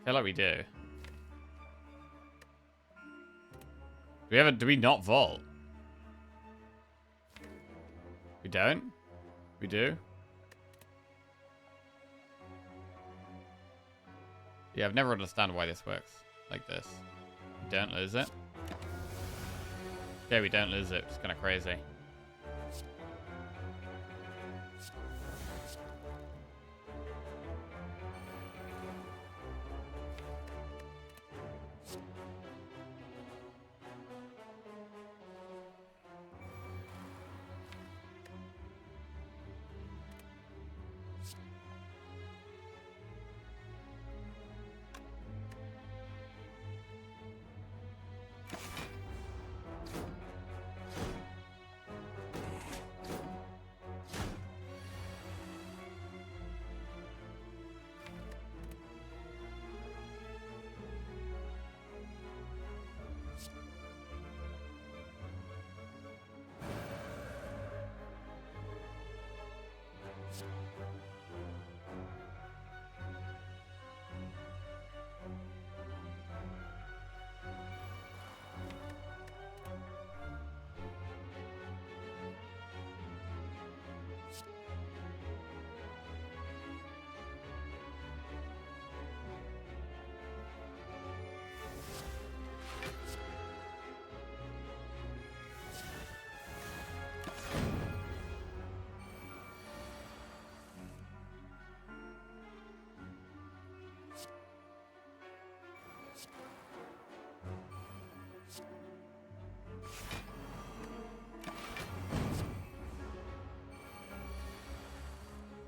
I feel like we do. Do we not vault? We don't? We do? Yeah, I've never understood why this works like this. We don't lose it. Okay, we don't lose it. It's kind of crazy.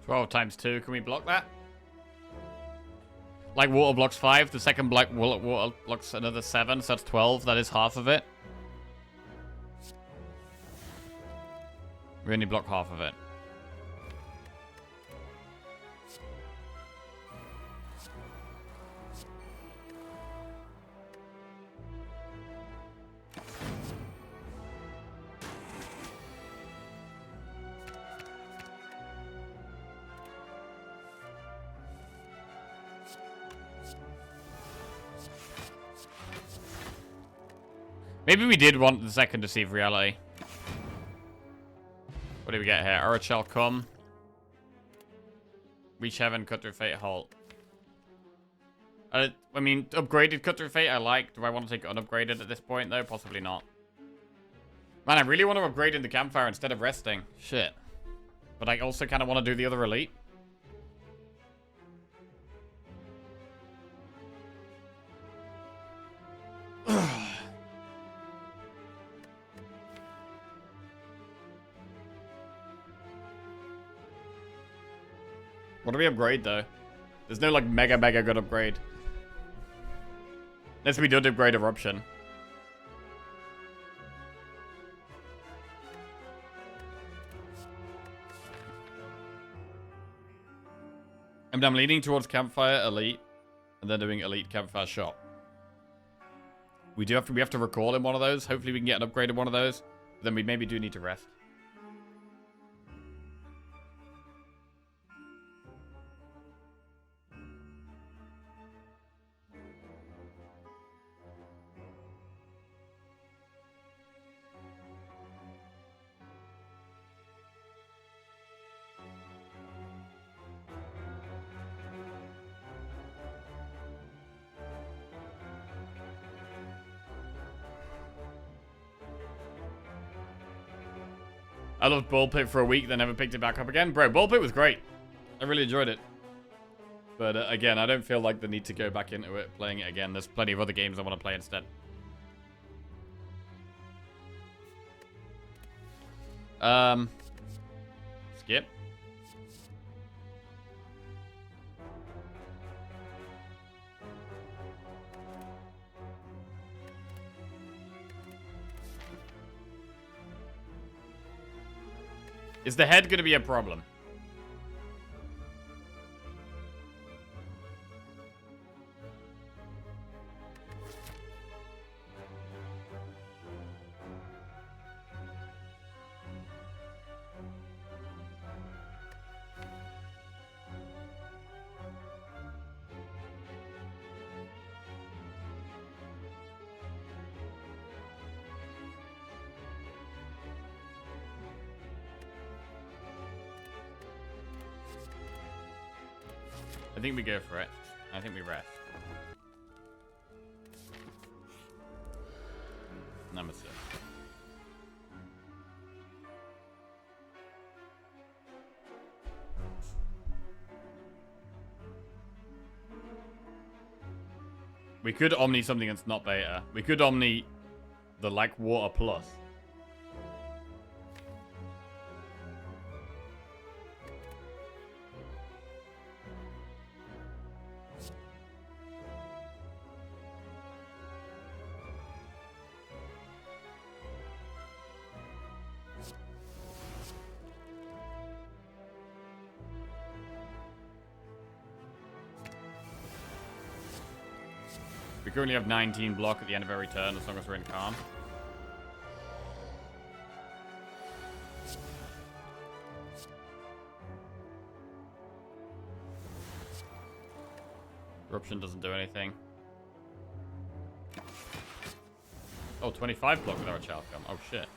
Twelve times 2, can we block that? Like water blocks 5, the second block water blocks another 7, so that's 12, that is half of it. We only block half of it. Maybe we did want the second Deceive Reality. What do we get here? Aura shall come. Reach Heaven, Cut Through Fate, Halt. I mean, upgraded Cut Through Fate I like. Do I want to take unupgraded at this point, though? Possibly not. Man, I really want to upgrade in the Campfire instead of resting. Shit. But I also kind of want to do the other Elite. What do we upgrade, though? There's no, like, mega good upgrade. Unless we don't upgrade Eruption. I mean, I'm leaning towards Campfire Elite, and then doing Elite Campfire Shot. We have to recall in one of those. Hopefully we can get an upgrade in one of those. Then we maybe do need to rest. I loved Ball Pit for a week, then never picked it back up again. Bro, Ball Pit was great. I really enjoyed it. But again, I don't feel like the need to go back into it, playing it again. There's plenty of other games I want to play instead. Skip. Is the head going to be a problem? I think we go for it. I think we rest. Nemesis. We could Omni something that's not beta. We could Omni the like water plus. We currently have 19 block at the end of every turn as long as we're in calm. Eruption doesn't do anything. Oh, 25 block with our child come. Oh shit.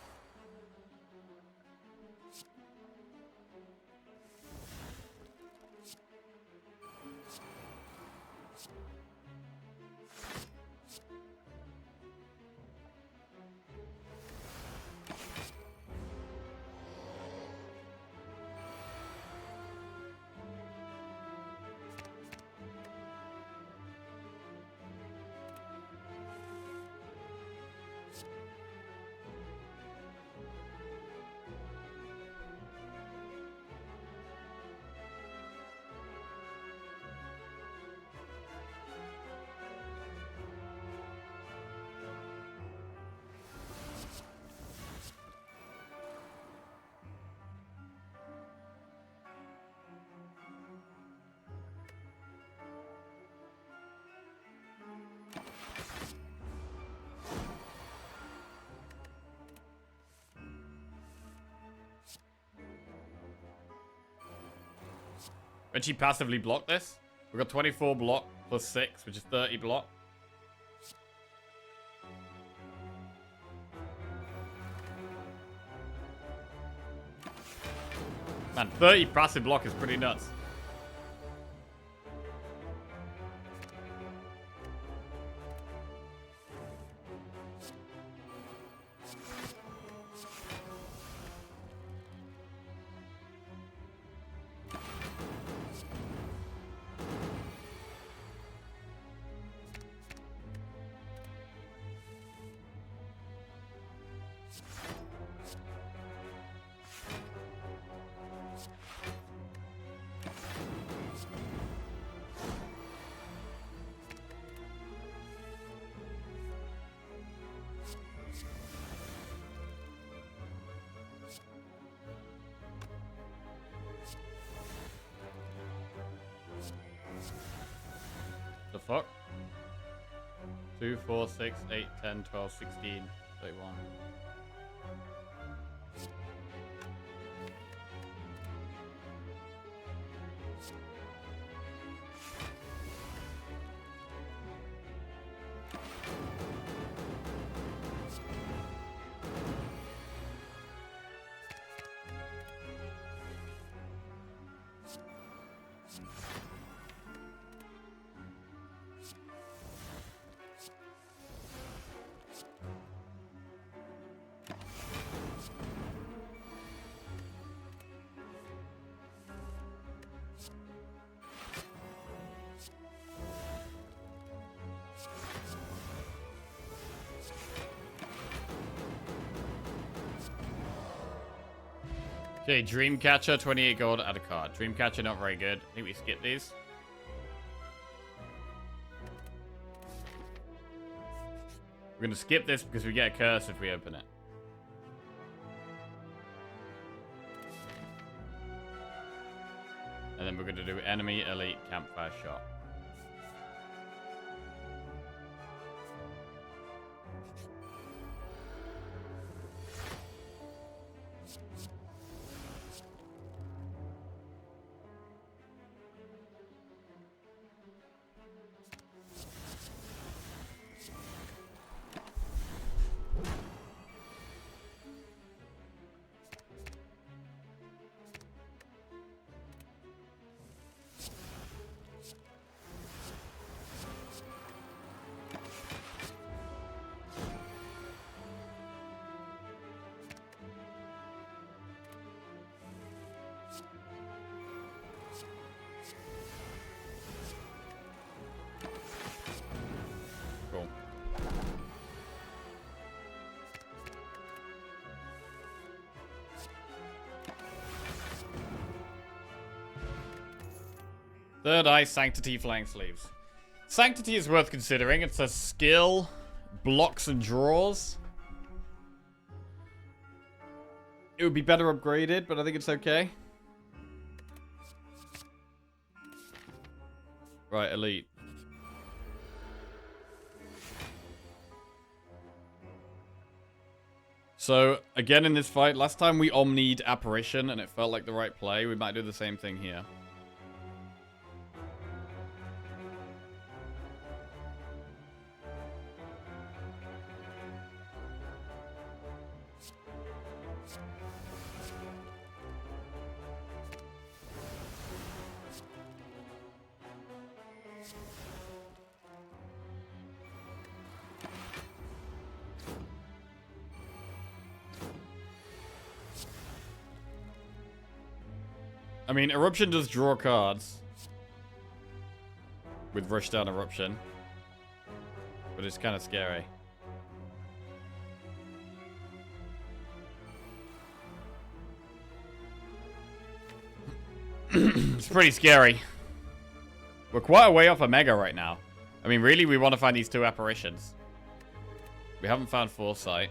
When she passively block this, we've got 24 block plus 6, which is 30 block. Man, 30 passive block is pretty nuts. The fuck? 2, 4, 6, 8, 10, 12, 16, 31. Okay, Dreamcatcher, 28 gold, add a card. Dreamcatcher, not very good. I think we skip these. We're going to skip this because we get a curse if we open it. And then we're going to do enemy elite campfire shot. Cool. Third Eye Sanctity Flying Sleeves. Sanctity is worth considering. It's a skill, blocks and draws. It would be better upgraded, but I think it's okay. Right, elite. So, again in this fight, last time we omnied Apparition and it felt like the right play. We might do the same thing here. I mean, Eruption does draw cards. With Rushdown Eruption. But it's kind of scary. It's pretty scary. We're quite a way off Omega right now. I mean, really, we want to find these two apparitions. We haven't found Foresight.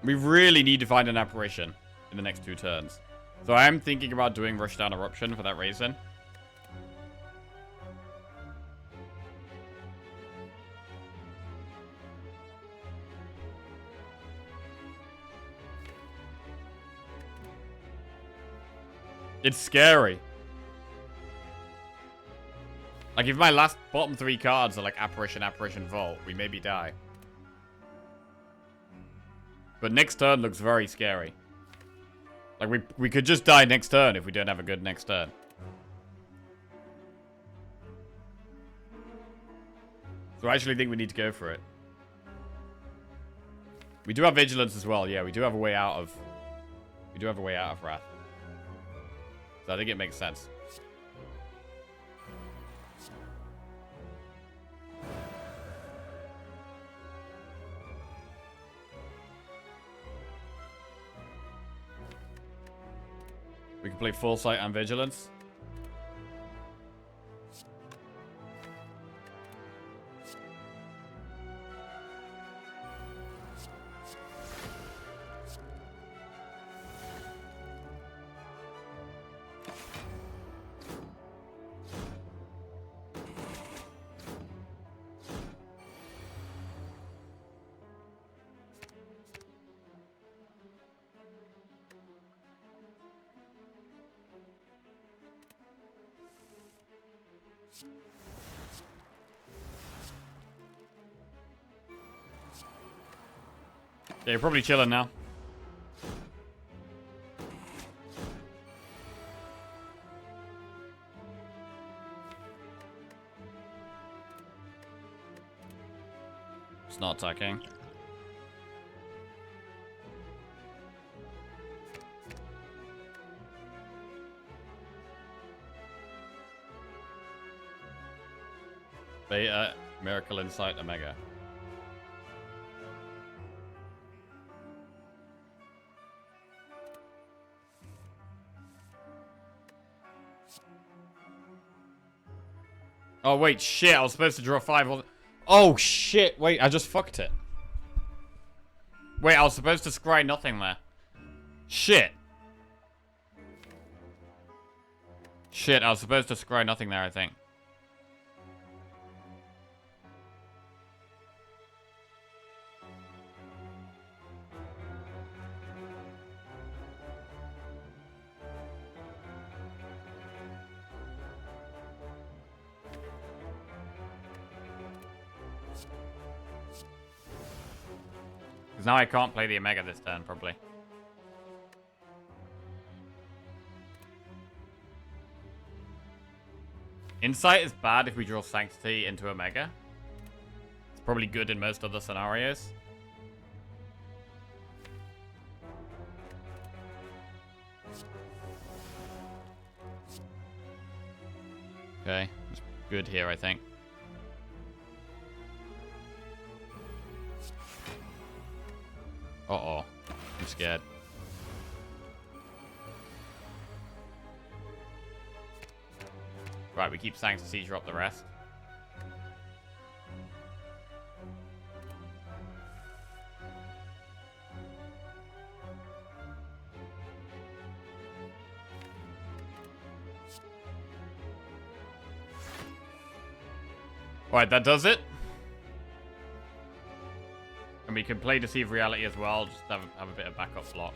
We really need to find an apparition in the next 2 turns. So I am thinking about doing Rushdown Eruption for that reason. It's scary. Like, if my last bottom 3 cards are like Apparition, Apparition, Vault, we maybe die. But next turn looks very scary. Like, we could just die next turn if we don't have a good next turn. So I actually think we need to go for it. We do have Vigilance as well. Yeah, we do have a way out of... We do have a way out of Wrath. So I think it makes sense. We can play Foresight and Vigilance. Yeah, you're probably chilling now. It's not attacking. Beta, Miracle Insight, Omega. Oh, wait, shit, I was supposed to draw 5. Oh, shit, wait, I just fucked it. Wait, I was supposed to scry nothing there. Shit. Shit, I was supposed to scry nothing there, I think. Because now I can't play the Omega this turn, probably. Insight is bad if we draw Sanctity into Omega. It's probably good in most other scenarios. Okay, it's good here, I think. Uh-oh. I'm scared. Right, we keep Sanctity, drop the rest. Alright, that does it. And we can play Deceive Reality as well, just have a bit of backup block.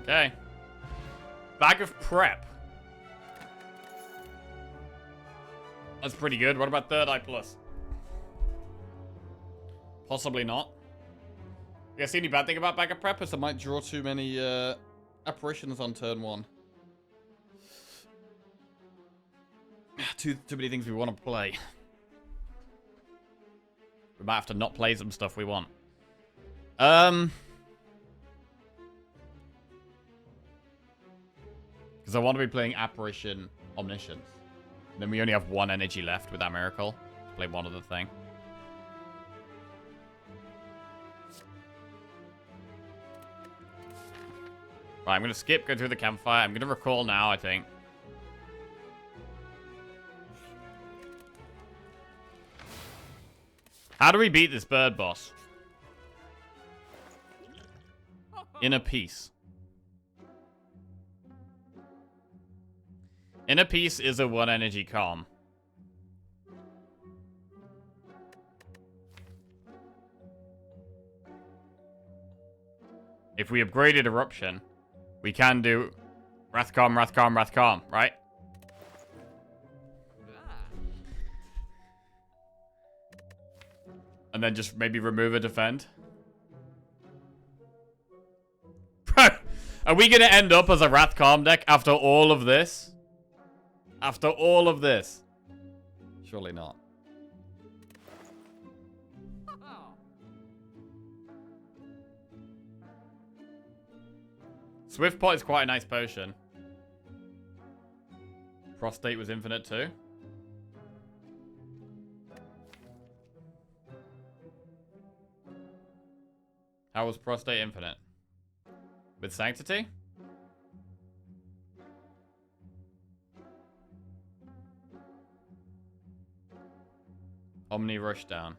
Okay. Bag of Prep. That's pretty good. What about Third Eye Plus? Possibly not. You guys see any bad thing about Bag of Prep? Is I might draw too many apparitions on turn 1. Too many things we want to play. We might have to not play some stuff we want. Because I want to be playing Apparition Omniscience. And then we only have 1 energy left with that miracle. To play one other thing. Right, I'm going to skip, go through the campfire. I'm going to recall now, I think. How do we beat this bird boss? Inner Peace. Inner Peace is a 1 energy calm. If we upgraded Eruption, we can do Wrath Calm, Wrath Calm, Wrath Calm, right? And then just maybe remove a defend. Bro, are we going to end up as a Wrath Calm deck after all of this? After all of this? Surely not. Swift Pot is quite a nice potion. Prostate was infinite too. How was Prostate infinite? With Sanctity? Omni Rushdown.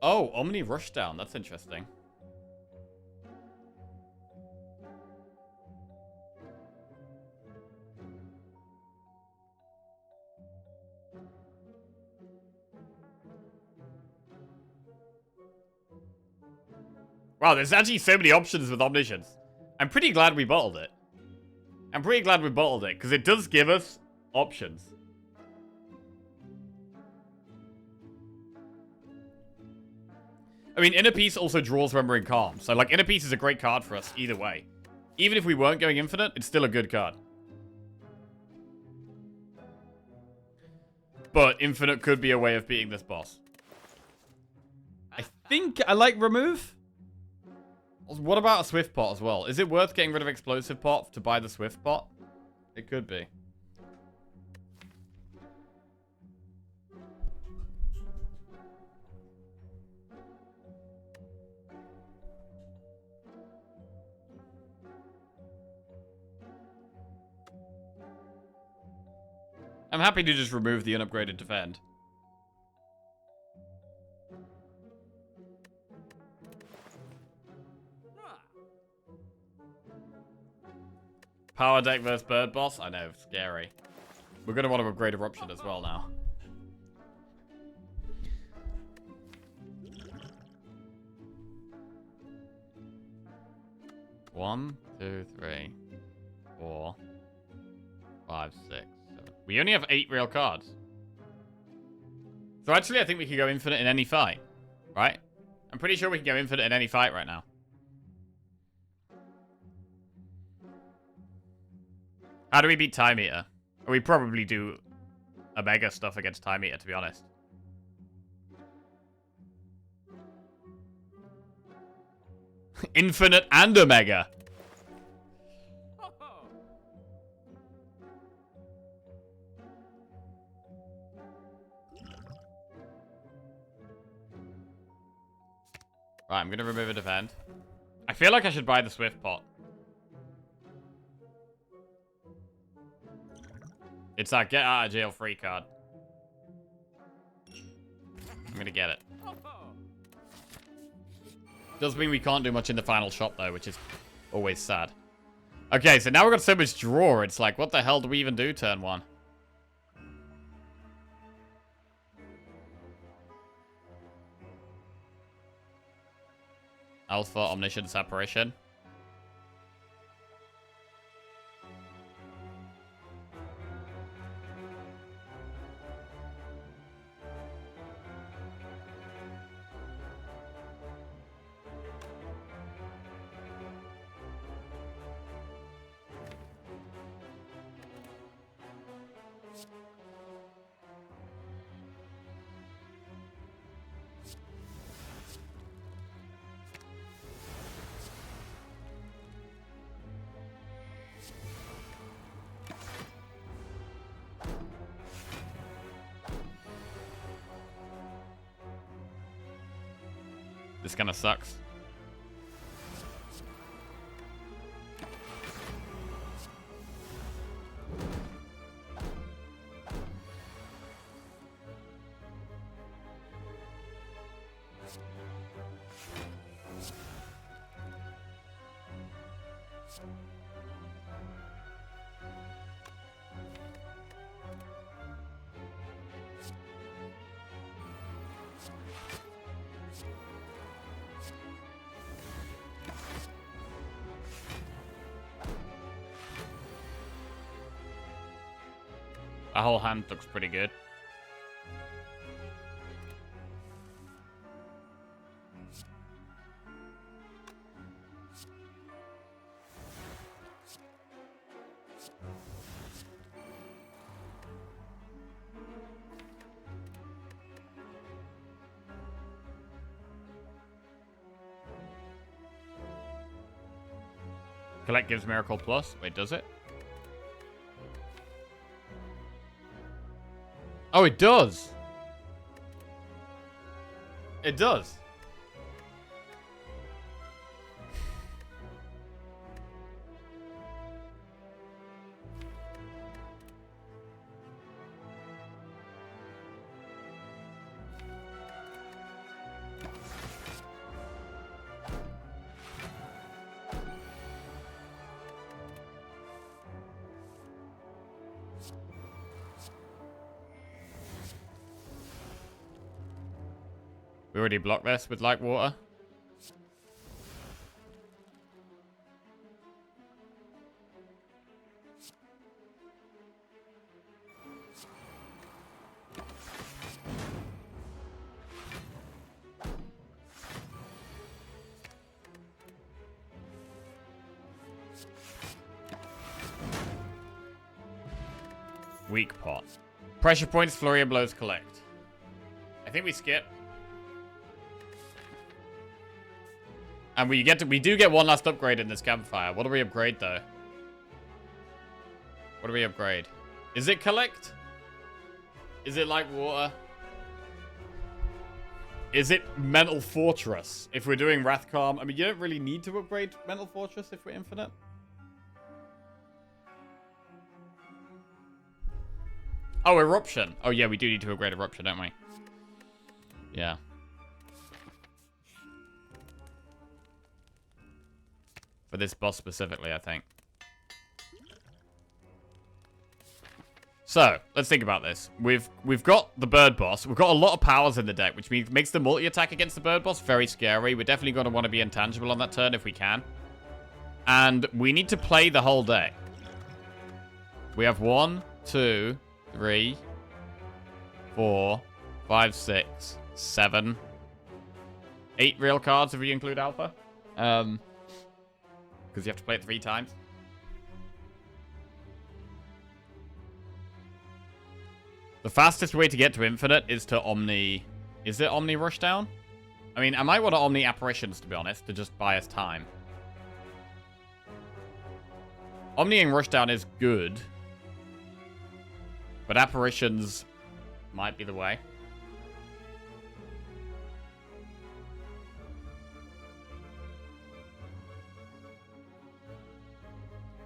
Oh, Omni Rushdown. That's interesting. Wow, there's actually so many options with Omniscience. I'm pretty glad we bottled it. I'm pretty glad we bottled it, because it does give us options. I mean, Inner Peace also draws when we're in calm. So, like, Inner Peace is a great card for us either way. Even if we weren't going infinite, it's still a good card. But infinite could be a way of beating this boss. I think I like remove. What about a Swift Pot as well? Is it worth getting rid of Explosive Pot to buy the Swift Pot? It could be. I'm happy to just remove the unupgraded defend. Power deck versus bird boss? I know, scary. We're going to want to upgrade Eruption as well now. One, two, three, 4, 5, 6, 7. We only have 8 real cards. So actually, I think we could go infinite in any fight. Right? I'm pretty sure we can go infinite in any fight right now. How do we beat Time Eater? We probably do Omega stuff against Time Eater, to be honest. Infinite and Omega. Right, I'm gonna remove a defend. I feel like I should buy the Swift Pot. It's that get out of jail free card. I'm gonna get it. Does mean we can't do much in the final shot though, which is always sad. Okay, so now we've got so much draw, it's like, what the hell do we even do turn 1? Alpha, Omniscience, Apparition. This kind of sucks. Our whole hand looks pretty good. Collect gives Miracle Plus. Wait, does it? Oh, it does. It does. We already blocked this with like water. Weak pot. Pressure points, flurry of blows, collect. I think we skip. And we do get one last upgrade in this campfire. What do we upgrade though? What do we upgrade? Is it collect? Is it like water? Is it Mental Fortress? If we're doing Wrathcalm, I mean, you don't really need to upgrade Mental Fortress if we're infinite. Oh, Eruption. Oh yeah, we do need to upgrade Eruption, don't we? Yeah. For this boss specifically, I think. So, let's think about this. We've got the bird boss. We've got a lot of powers in the deck, which makes the multi-attack against the bird boss very scary. We're definitely going to want to be intangible on that turn if we can. And we need to play the whole deck. We have 1, 2, 3, 4, 5, 6, 7, 8 real cards if we include Alpha. Because you have to play it 3 times. The fastest way to get to infinite is to Omni... Is it Omni Rushdown? I mean, I might want to Omni Apparitions, to be honest, to just buy us time. Omniing Rushdown is good. But Apparitions might be the way.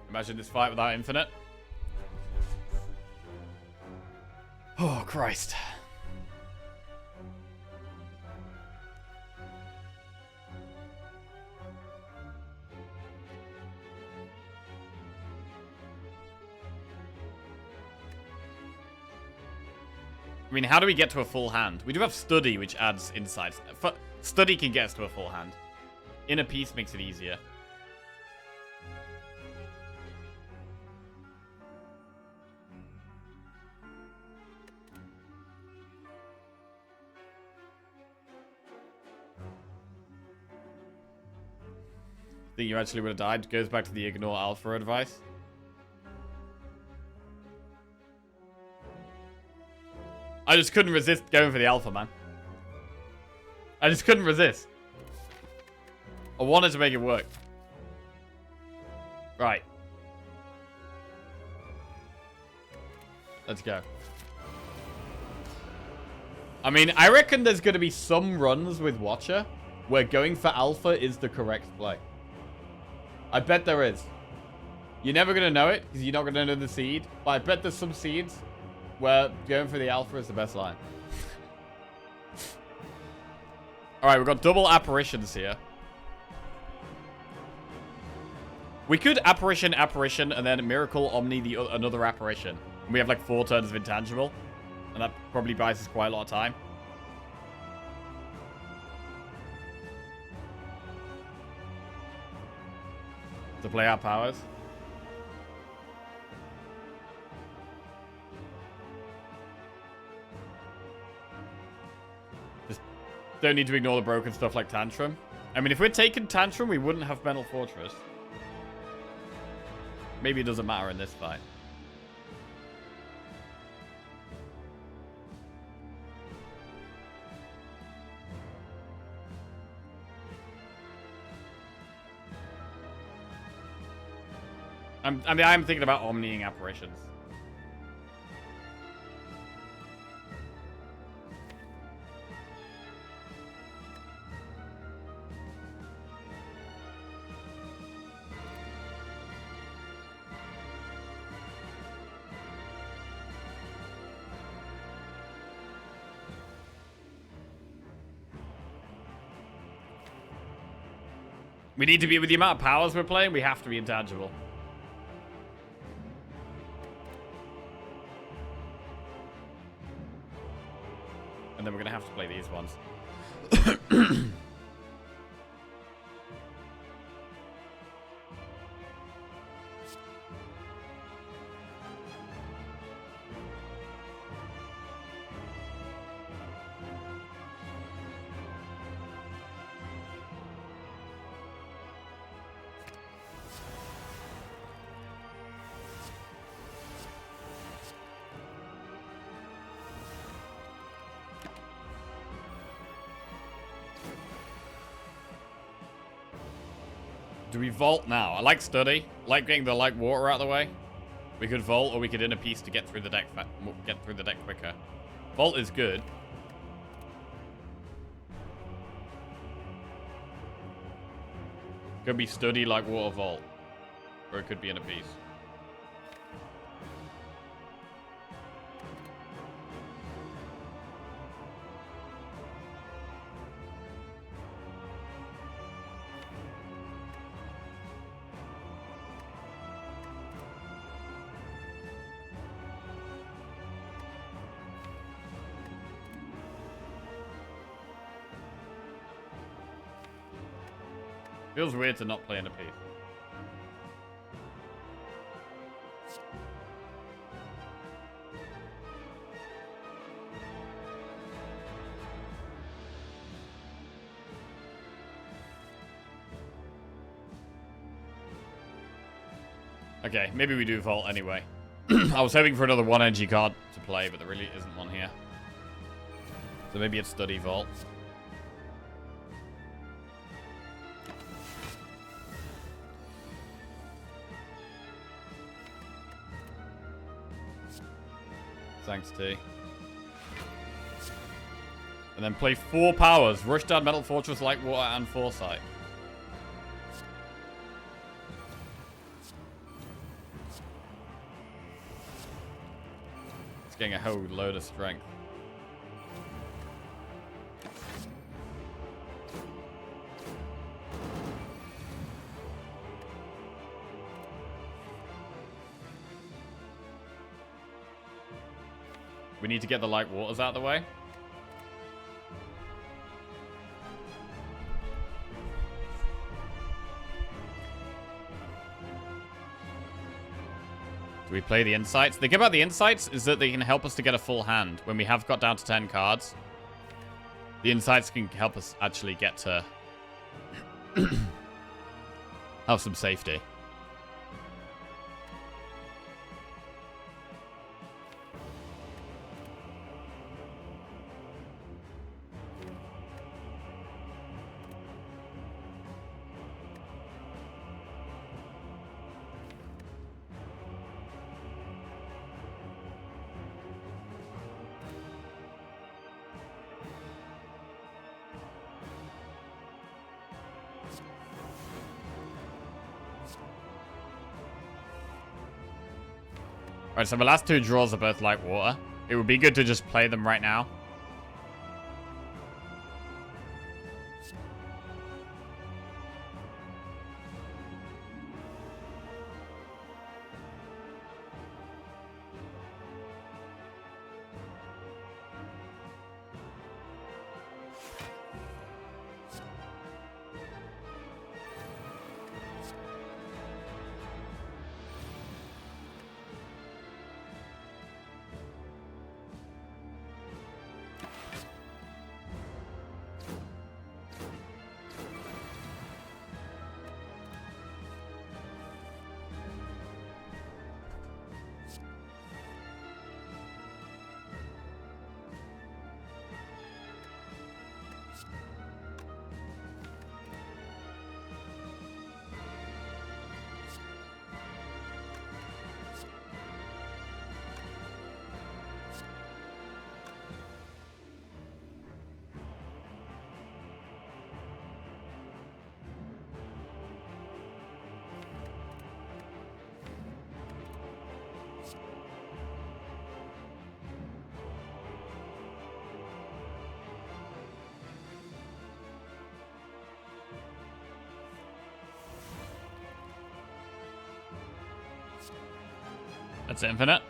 Imagine this fight without infinite. Oh, Christ. I mean, how do we get to a full hand? We do have Study, which adds insight. Study can get us to a full hand. Inner Peace makes it easier. Think you actually would have died? Goes back to the ignore alpha advice. I just couldn't resist going for the alpha, man. I just couldn't resist. I wanted to make it work. Right. Let's go. I mean, I reckon there's going to be some runs with Watcher where going for alpha is the correct play. I bet there is. You're never going to know it because you're not going to know the seed. But I bet there's some seeds where going for the alpha is the best line. Alright, we've got double apparitions here. We could apparition, and then miracle omni another apparition. And we have like 4 turns of intangible. And that probably buys us quite a lot of time. To play our powers. Just don't need to ignore the broken stuff like Tantrum. I mean, if we're taking Tantrum, we wouldn't have Mental Fortress. Maybe it doesn't matter in this fight. I'm thinking about omniing apparitions. We need to be, with the amount of powers we're playing, we have to be intangible. And then we're going to have to play these ones. Do we vault now? I like study. I like getting the light water out of the way. We could vault, or we could inner piece to get through the deck quicker. Vault is good. Could be study, like water, vault, or it could be inner piece. Feels weird to not play in a piece. Okay, maybe we do vault anyway. I was hoping for another 1 energy card to play, but there really isn't one here. So maybe it's study vault. Thanks, T. And then play 4 powers. Rush down Metal Fortress, Light Water, and Foresight. It's getting a whole load of strength. We need to get the light waters out of the way. Do we play the insights? The thing about the insights is that they can help us to get a full hand. When we have got down to 10 cards, the insights can help us actually get to have some safety. Alright, so the last 2 draws are both light water. It would be good to just play them right now. That's infinite.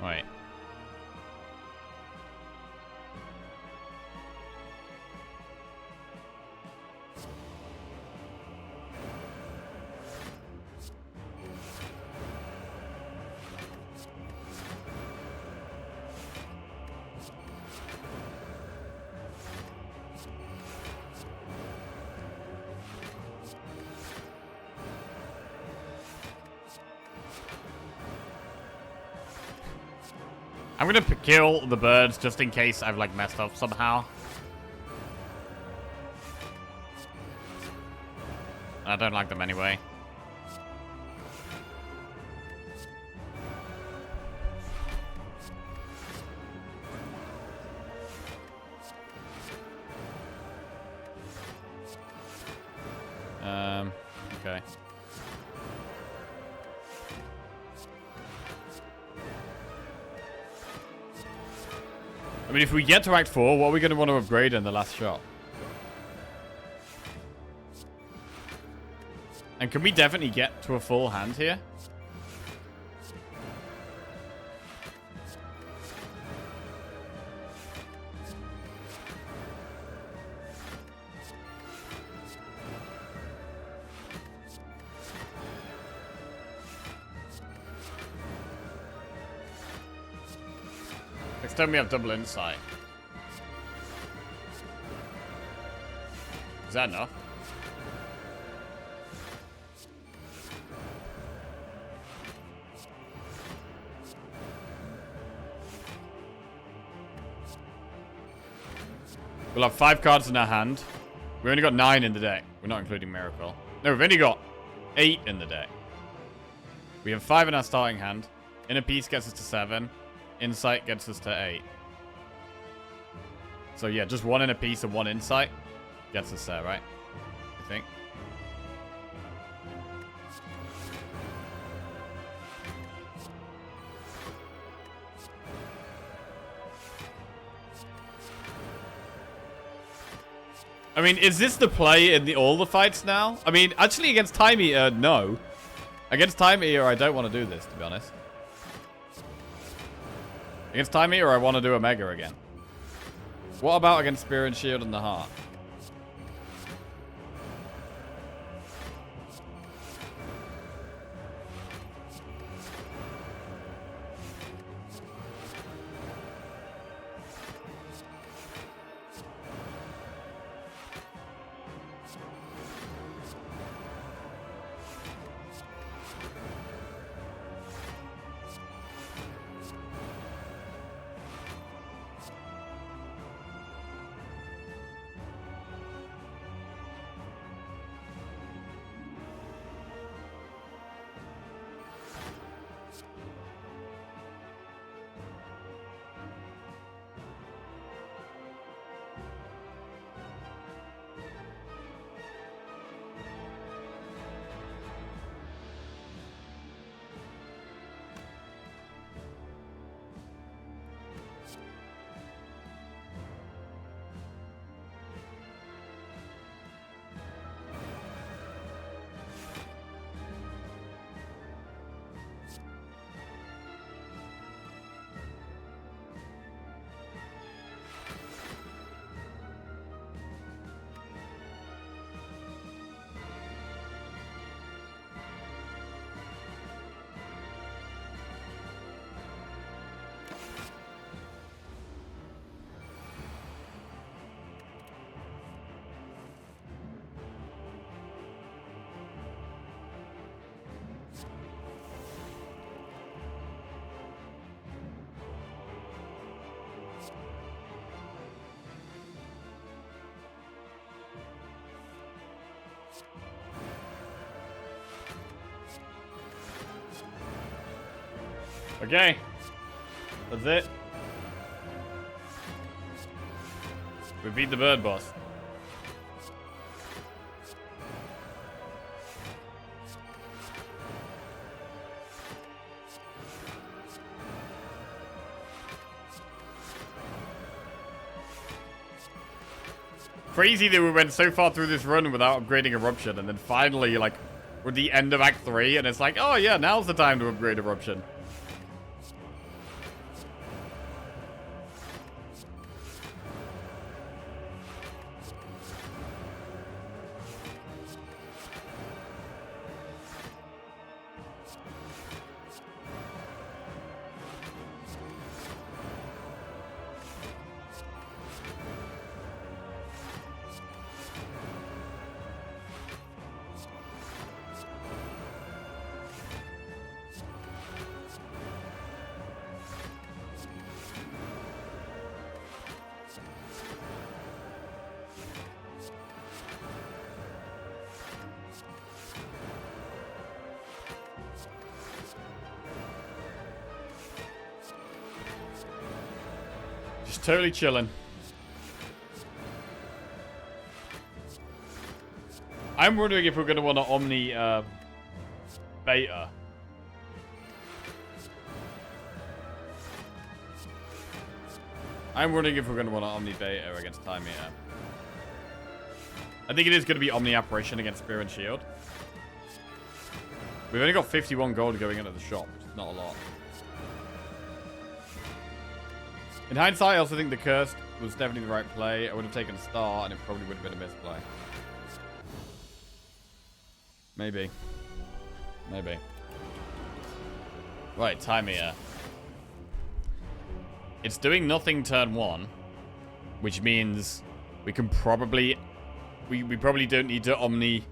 Wait. I'm gonna kill the birds just in case I've like messed up somehow. I don't like them anyway. Okay. I mean, if we get to Act 4, what are we going to want to upgrade in the last shot? And can we definitely get to a full hand here? Next time we have double insight. Is that enough? We'll have 5 cards in our hand. We only got 9 in the deck. We're not including Miracle. No, we've only got 8 in the deck. We have 5 in our starting hand. Inner Peace gets us to 7. Insight gets us to 8. So yeah, just 1 Inner Peace and 1 Insight gets us there, right? I think. I mean, is this the play in all the fights now? I mean, actually against Time Eater, no. Against Time Eater, I don't want to do this, to be honest. Against Time Eater, I want to do a Mega again. What about against Spear and Shield and the Heart? Okay. That's it. We beat the bird boss. Crazy that we went so far through this run without upgrading Eruption, and then finally, like, we're at the end of Act 3, and it's like, oh yeah, now's the time to upgrade Eruption. Just totally chilling. I'm wondering if we're going to want to Omni Beta. I'm wondering if we're going to want to Omni Beta against Time Eater. I think it is going to be Omni Apparition against Spear and Shield. We've only got 51 gold going into the shop, which is not a lot. In hindsight, I also think the Cursed was definitely the right play. I would have taken a Star, and it probably would have been a misplay. Maybe. Maybe. Right, Time Eater. It's doing nothing turn 1, which means we can probably... We probably don't need to Omni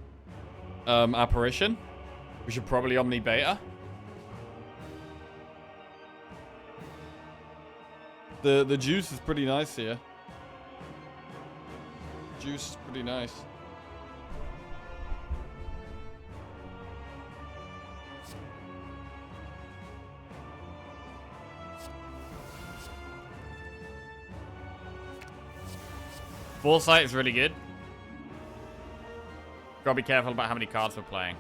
Apparition. We should probably Omni Beta. The juice is pretty nice here. Juice is pretty nice. Foresight is really good. Gotta be careful about how many cards we're playing.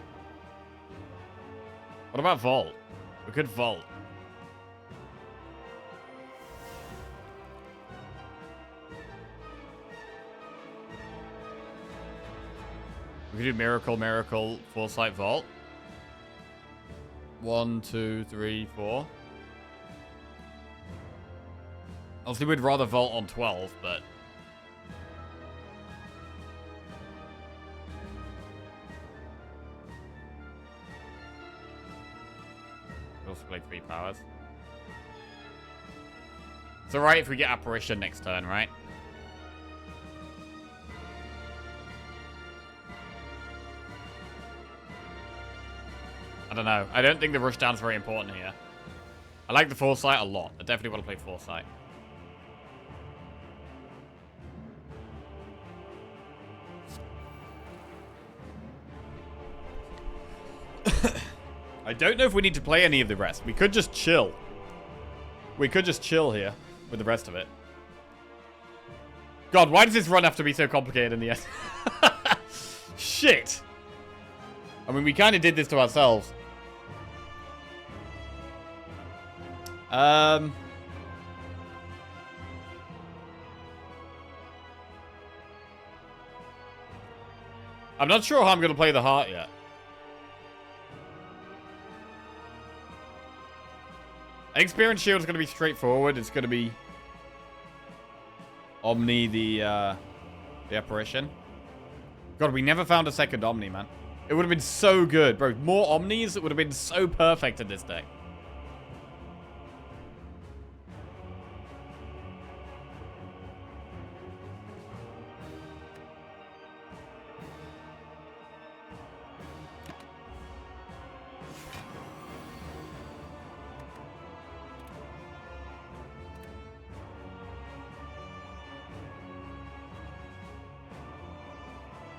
What about Vault? We could Vault. We could do Miracle, Miracle, Foresight, Vault. 1, 2, 3, 4. Obviously, we'd rather Vault on 12, but... also play 3 powers. It's alright if we get Apparition next turn, right? I don't know. I don't think the rushdown's very important here. I like the Foresight a lot. I definitely want to play Foresight. I don't know if we need to play any of the rest. We could just chill. We could just chill here with the rest of it. God, why does this run have to be so complicated in the end? Shit. I mean, we kind of did this to ourselves. I'm not sure how I'm going to play the heart yet. I think Spear and Shield is going to be straightforward. It's going to be Omni the Apparition. God, we never found a second Omni, man. It would have been so good, bro. More Omnis, it would have been so perfect in this deck.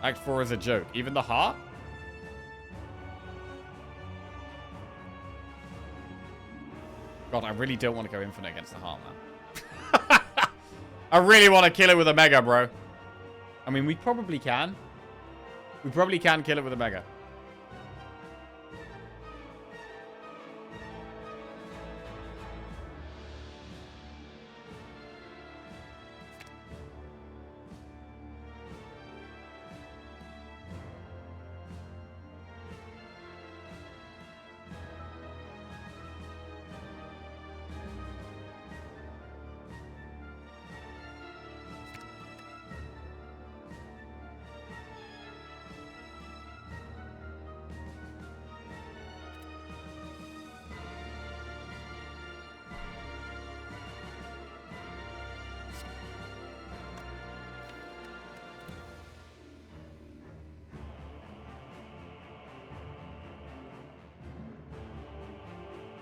Act 4 is a joke. Even the heart? God, I really don't want to go infinite against the heart, man. I really want to kill it with a mega, bro. I mean, we probably can. We probably can kill it with a mega.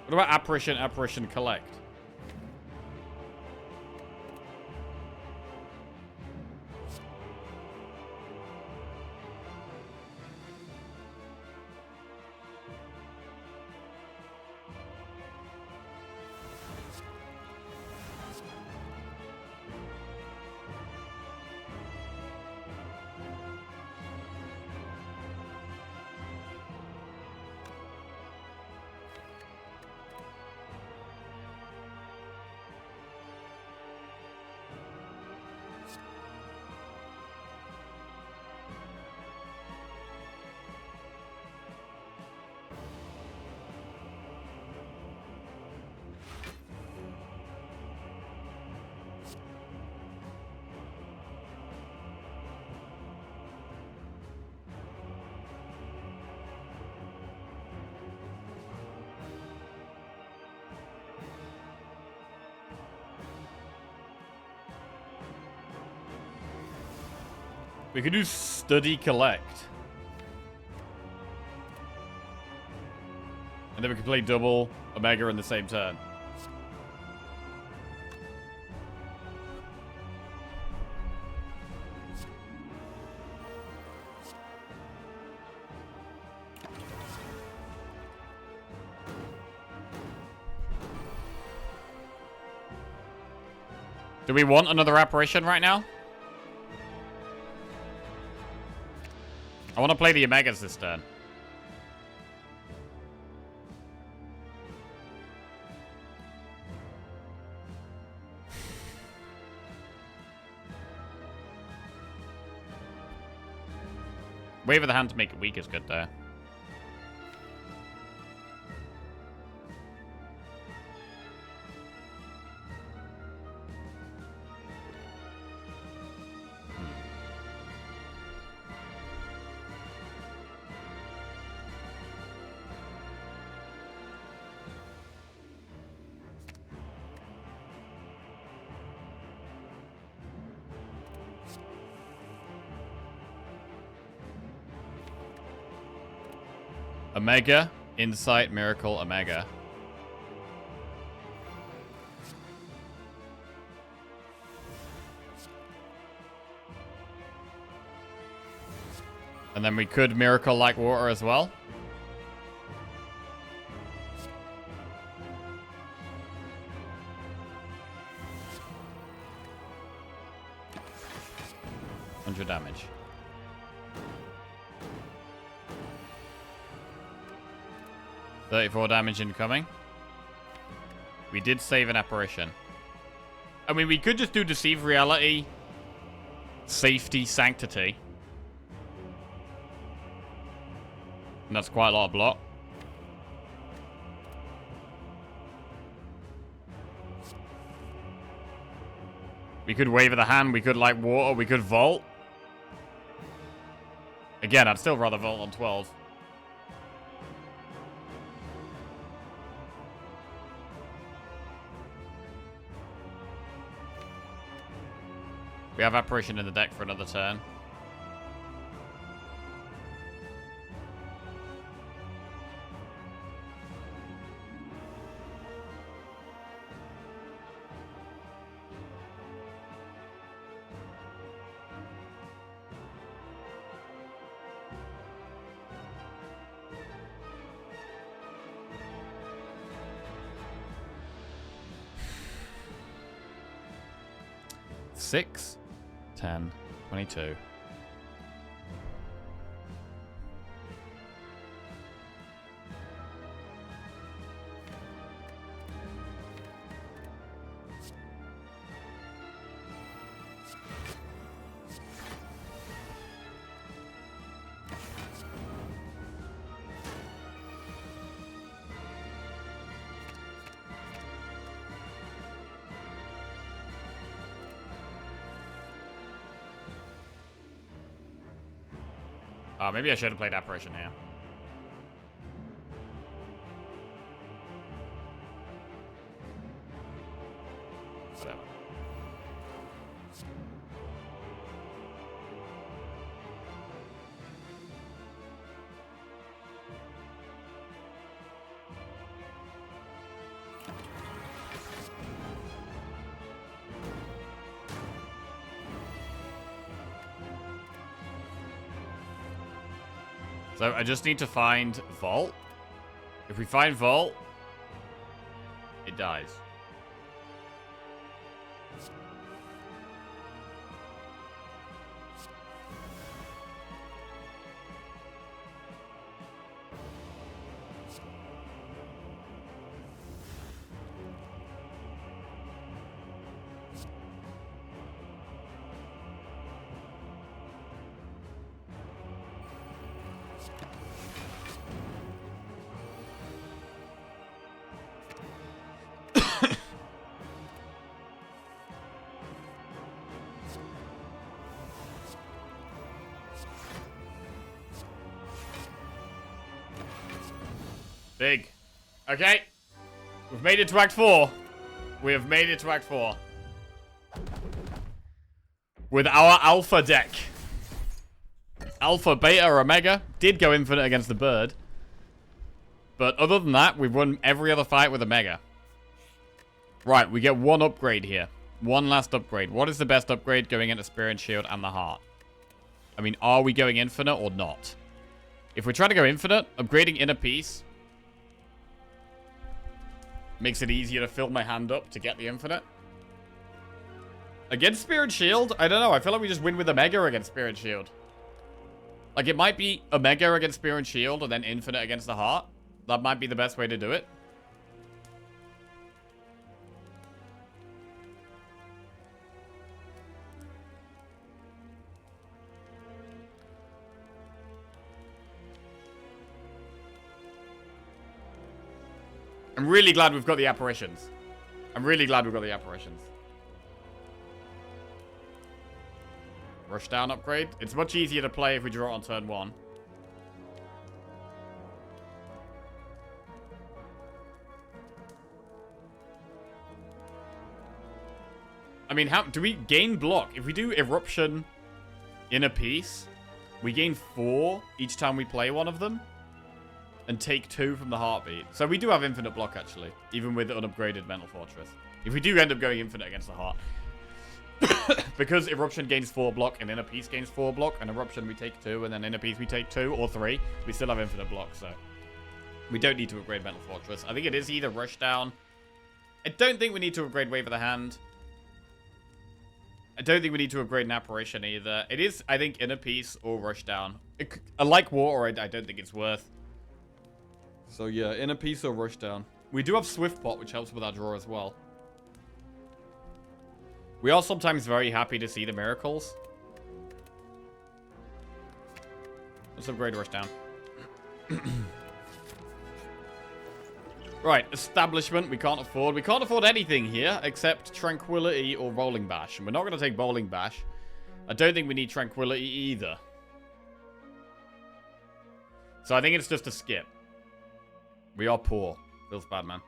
What about Apparition, Apparition, Collect? We could do study collect. And then we could play double Omega in the same turn. Do we want another apparition right now? I want to play the Omegas this turn. Wave of the hand to make it weak is good there. Omega, Insight, Miracle, Omega. And then we could Miracle like water as well. Damage. $34 damage incoming. We did save an apparition. I mean, we could just do Deceive Reality, Safety, Sanctity. And that's quite a lot of block. We could Wave of the Hand, we could like water, we could Vault. Again, I'd still rather Vault on 12. We have Apparition in the deck for another turn. Six, 10, 22. Oh, maybe I should have played Apparition here. Whatever. So I just need to find Vault. If we find Vault, it dies. Big. Okay. We've made it to Act 4. We have made it to Act 4. With our alpha deck. Alpha, Beta, or Omega. Did go infinite against the bird. But other than that, we've won every other fight with Omega. Right, we get one upgrade here. One last upgrade. What is the best upgrade going into Spear and Shield and the Heart? I mean, are we going infinite or not? If we're trying to go infinite, upgrading Inner Peace makes it easier to fill my hand up to get the infinite. Against Spear and Shield? I don't know. I feel like we just win with Omega against Spear and Shield. Like, it might be Omega against Spear and Shield and then infinite against the Heart. That might be the best way to do it. I'm really glad we've got the apparitions. I'm really glad we've got the apparitions. Rushdown upgrade. It's much easier to play if we draw it on turn 1. I mean, how do we gain block? If we do Eruption Inner Peace, we gain 4 each time we play one of them. And take 2 from the Heartbeat. So we do have infinite block, actually. Even with unupgraded Mental Fortress. If we do end up going infinite against the Heart. Because Eruption gains 4 block and Inner Peace gains 4 block. And Eruption we take 2 and then Inner Peace we take 2 or 3. We still have infinite block, so. We don't need to upgrade Mental Fortress. I think it is either Rushdown. I don't think we need to upgrade Wave of the Hand. I don't think we need to upgrade an Apparition either. It is, I think, Inner Peace or Rushdown. I like Water, I don't think it's worth. So yeah, Inner Peace or Rushdown. We do have Swift Pot, which helps with our draw as well. We are sometimes very happy to see the miracles. Let's upgrade Rushdown. Right, Establishment we can't afford. We can't afford anything here except Tranquility or Rolling Bash. And we're not going to take Bowling Bash. I don't think we need Tranquility either. So I think it's just a skip. We are poor. Feels bad, man.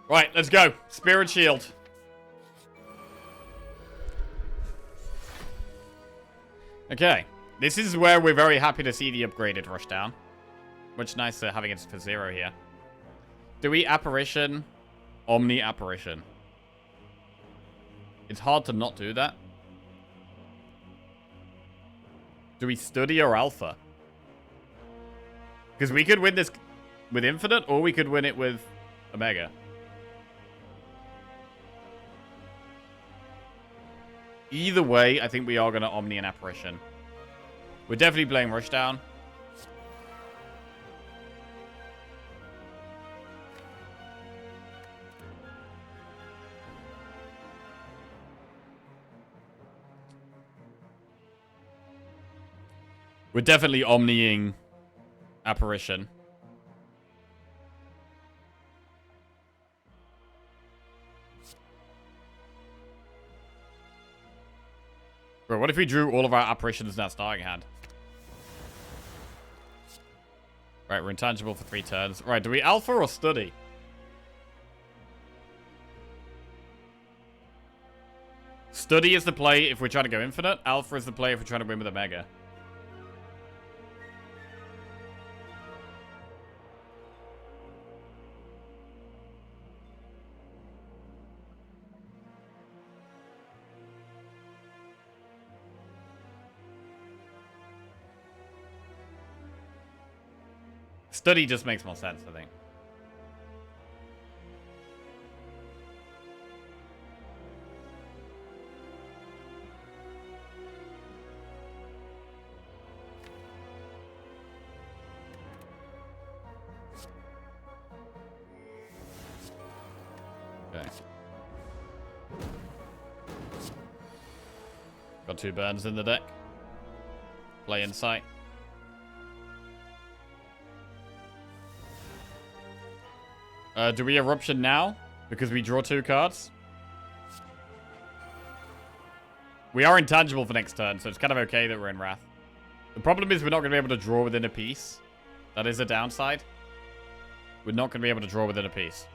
Right, let's go. Spear and Shield. Okay. This is where we're very happy to see the upgraded Rushdown. Much nicer having it for 0 here. Do we Apparition? Omni Apparition. It's hard to not do that. Do we Study or Alpha? Because we could win this with Infinite, or we could win it with Omega. Either way, I think we are going to Omni and Apparition. We're definitely playing Rushdown. We're definitely Omniing Apparition. Bro, what if we drew all of our apparitions in that starting hand? Right, we're intangible for 3 turns. Right, do we Alpha or Study? Study is the play if we're trying to go infinite. Alpha is the play if we're trying to win with Omega. Study just makes more sense, I think. Okay. Got 2 burns in the deck. Play Insight. Do we Eruption now? Because we draw 2 cards? We are intangible for next turn, so it's kind of okay that we're in Wrath. The problem is we're not going to be able to draw within a piece. That is a downside. We're not going to be able to draw within a piece.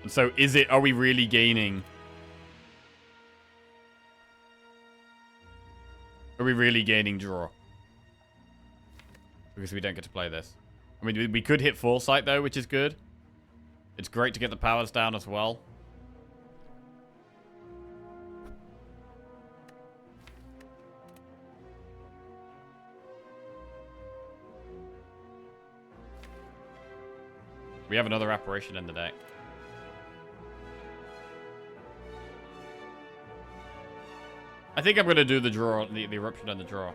And so are we really gaining? Are we really gaining draw? Because we don't get to play this. I mean, we could hit Foresight, though, which is good. It's great to get the powers down as well. We have another apparition in the deck. I think I'm going to do the draw, the eruption and the draw.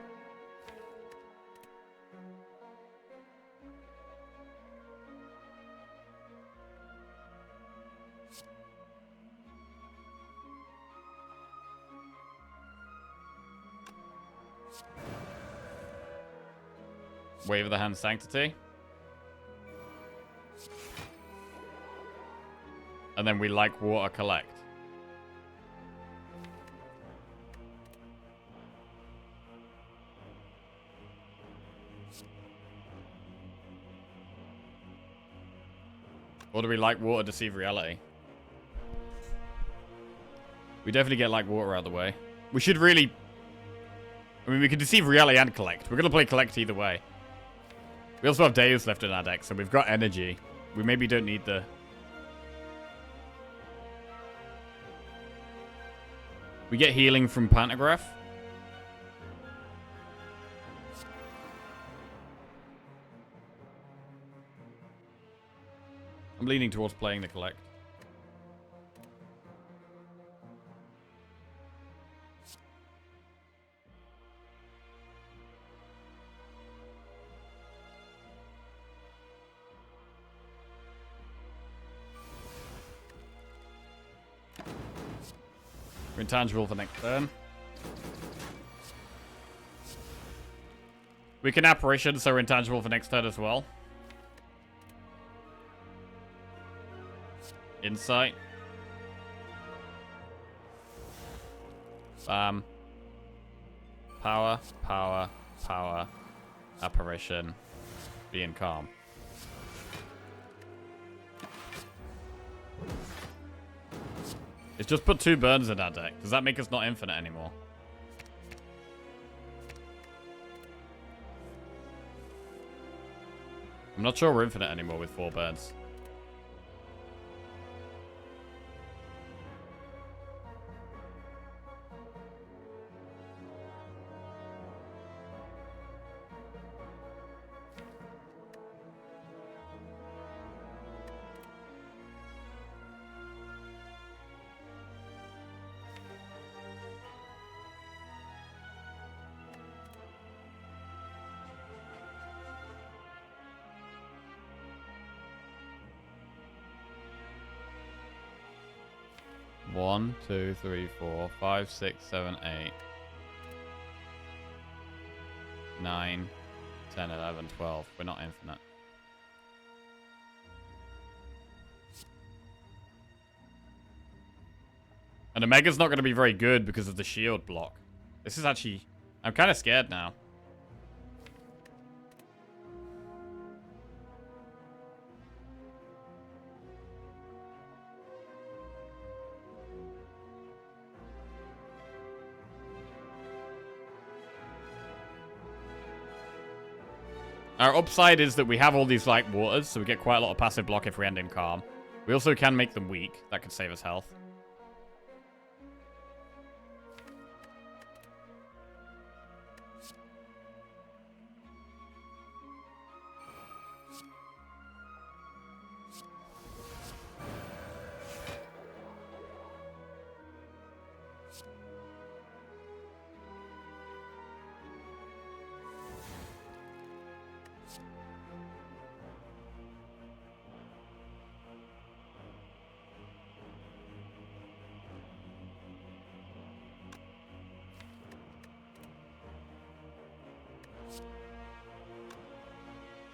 Wave of the Hand Sanctity. And then we like water collect. Or do we like water deceive reality? We definitely get like water out of the way. We should really... I mean, we can deceive reality and collect. We're going to play collect either way. We also have Deus left in our deck, so we've got energy. We maybe don't need the... We get healing from Pantograph. I'm leaning towards playing the collect. We're intangible for next turn. We can apparition, so we're intangible for next turn as well. Insight. Power, power, power. Apparition. Being calm. It's just put 2 burns in our deck. Does that make us not infinite anymore? I'm not sure we're infinite anymore with 4 burns. One, 2, 3, 4, 5, 6, 7, 8, 9, 10, 11, 12. We're not infinite. And Omega's not going to be very good because of the shield block. This is actually... I'm kind of scared now. Our upside is that we have all these light waters, so we get quite a lot of passive block if we end in calm. We also can make them weak. That could save us health.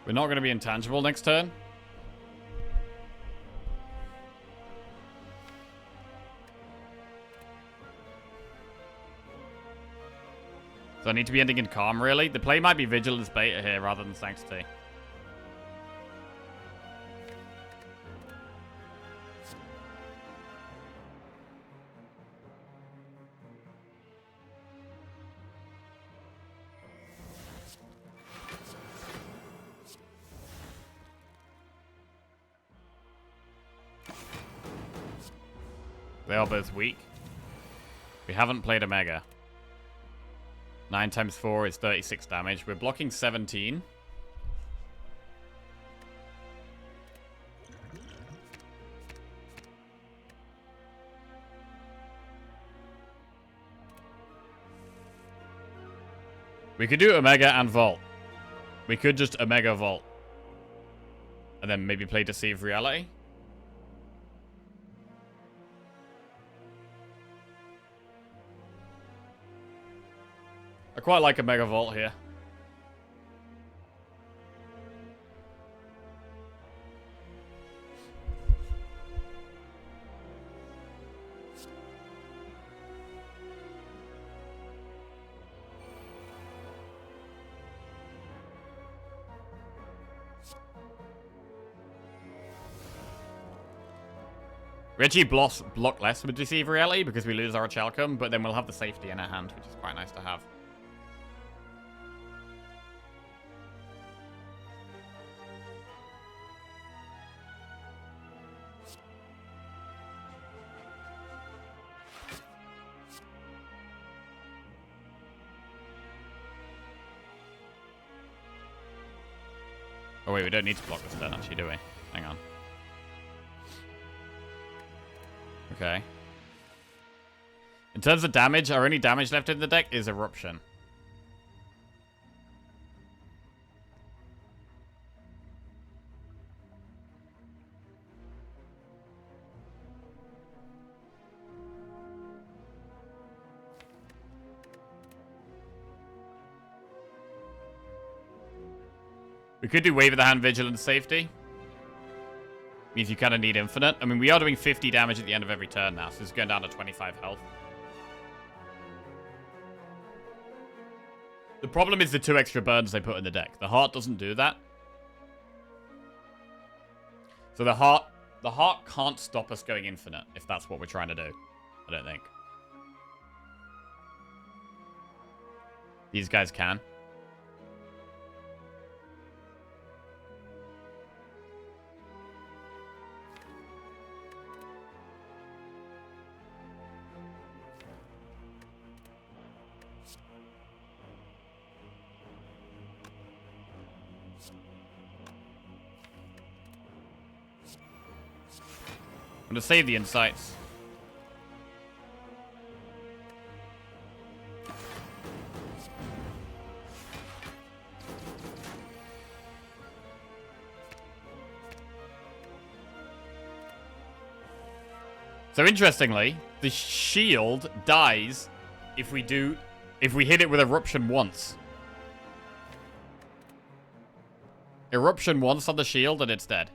We're not going to be intangible next turn. So I need to be ending in calm, really. The play might be Vigilance Beta here rather than Sanctity. They are both weak. We haven't played a Mega. 9 times 4 is 36 damage. We're blocking 17. We could do Omega and Vault. We could just Omega Vault. And then maybe play Deceive Reality. I quite like Omega Vault here. We actually block less with Deceive Reality because we lose our Chalcum, but then we'll have the safety in our hand, which is quite nice to have. Oh wait, we don't need to block this turn actually, do we? Hang on. Okay. In terms of damage, our only damage left in the deck is Eruption. We could do Wave of the Hand, Vigilance, Safety. Means you kind of need infinite. I mean, we are doing 50 damage at the end of every turn now, so it's going down to 25 health. The problem is the 2 extra burns they put in the deck. The Heart doesn't do that. So the Heart can't stop us going infinite, if that's what we're trying to do. I don't think. These guys can. I'm going to save the insights. So interestingly, the shield dies if we hit it with Eruption once. Eruption once on the shield and it's dead.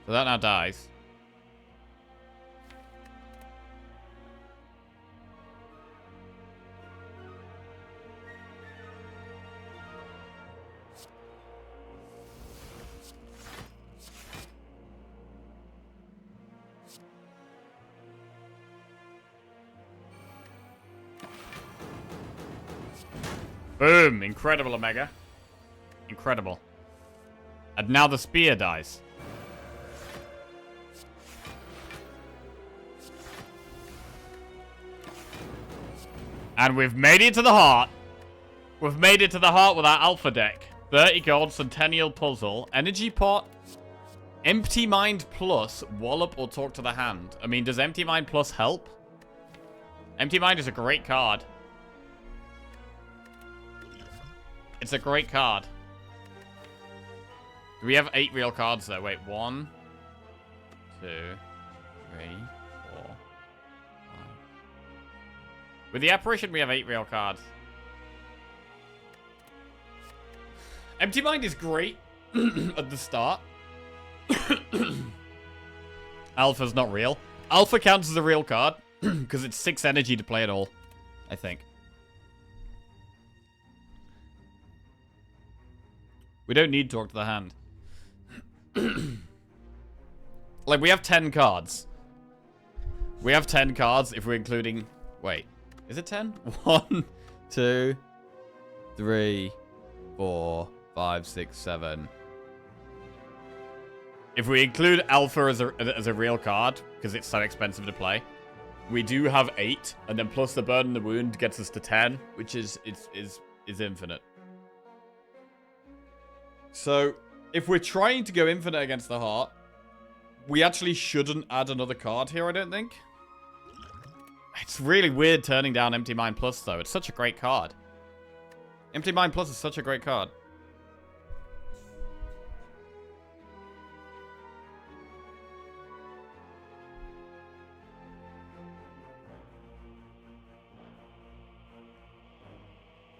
So that now dies. Boom! Incredible, Omega. Incredible. And now the spear dies. And we've made it to the heart. We've made it to the heart with our alpha deck. 30 gold, Centennial Puzzle, Energy Pot, Empty Mind Plus, Wallop or Talk to the Hand. I mean, does Empty Mind Plus help? Empty Mind is a great card. It's a great card. Do we have 8 real cards though? Wait, 1, 2, 3, 4, 5. With the apparition, we have 8 real cards. Empty Mind is great at the start. Alpha's not real. Alpha counts as a real card because it's 6 energy to play it all, I think. We don't need Talk to the Hand. Like, we have 10 cards. We have 10 cards if we're including... Wait. Is it 10? 1, 2, 3, 4, 5, 6, 7. If we include Alpha as a real card, because it's so expensive to play, we do have 8, and then plus the Burden the Wound gets us to 10, which is infinite. So, if we're trying to go infinite against the Heart, we actually shouldn't add another card here, I don't think. It's really weird turning down Empty Mind Plus, though. It's such a great card. Empty Mind Plus is such a great card.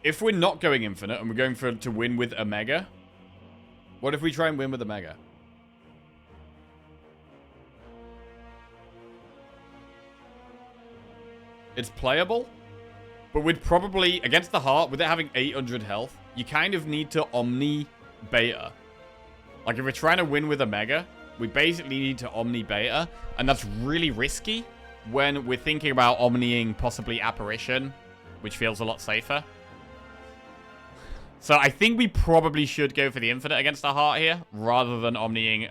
If we're not going infinite and we're going to win with a Mega, what if we try and win with a Mega? It's playable, but we'd probably, against the Heart, with it having 800 health, you kind of need to Omni Beta. Like, if we're trying to win with a Mega, we basically need to Omni Beta, and that's really risky when we're thinking about Omniing possibly Apparition, which feels a lot safer. So I think we probably should go for the Infinite against the Heart here, rather than Omniing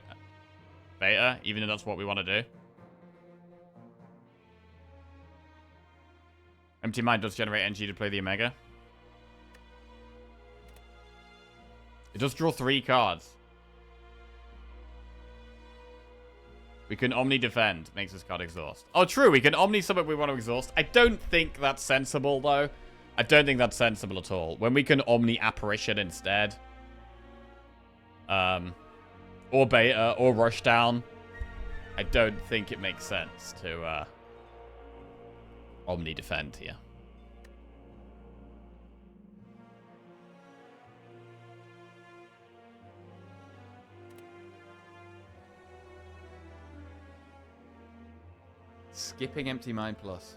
Beta, even if that's what we want to do. Empty Mind does generate energy to play the Omega. It does draw 3 cards. We can Omni Defend. Makes this card exhaust. Oh, true. We can Omni something we want to exhaust. I don't think that's sensible, though. I don't think that's sensible at all. When we can Omni Apparition instead. Or Beta, or Rushdown. I don't think it makes sense to Omni Defend here. Skipping Empty Mind Plus.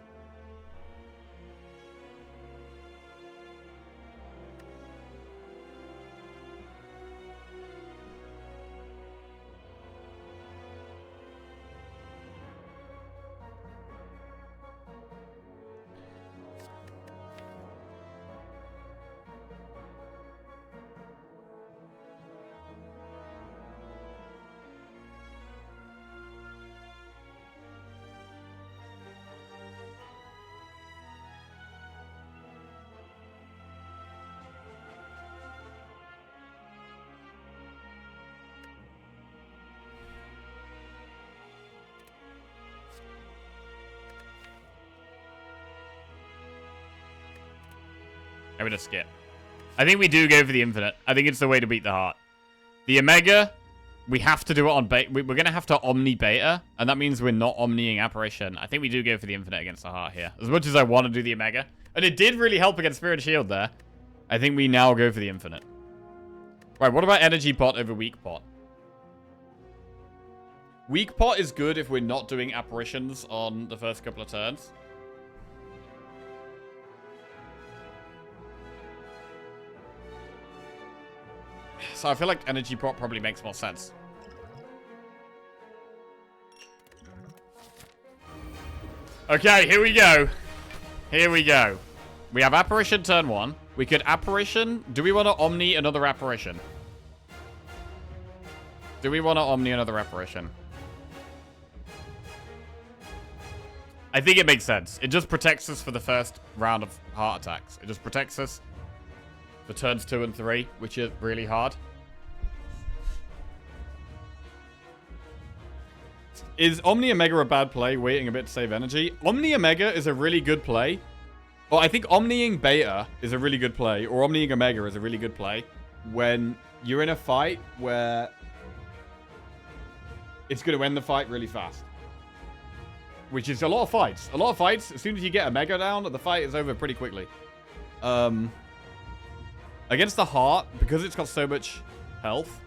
I'm gonna skip. I think we do go for the Infinite. I think it's the way to beat the Heart. The Omega, we have to do it on Beta. We're gonna have to Omni Beta, and that means we're not Omniing Apparition. I think we do go for the Infinite against the Heart here. As much as I want to do the Omega. And it did really help against Spirit Shield there. I think we now go for the Infinite. Right, what about Energy Pot over Weak Pot? Weak Pot is good if we're not doing Apparitions on the first couple of turns. So I feel like Energy Pot probably makes more sense. Okay, here we go. Here we go. We have Apparition turn 1. We could Apparition. Do we want to Omni another Apparition? Do we want to Omni another Apparition? I think it makes sense. It just protects us for the first round of Heart attacks. It just protects us for turns 2 and 3, which are really hard. Is Omni Omega a bad play, waiting a bit to save energy? Omni Omega is a really good play. Well, I think Omniing Beta is a really good play, or Omniing Omega is a really good play when you're in a fight where it's going to end the fight really fast. Which is a lot of fights. A lot of fights, as soon as you get Omega down, the fight is over pretty quickly. Against the Heart, because it's got so much health,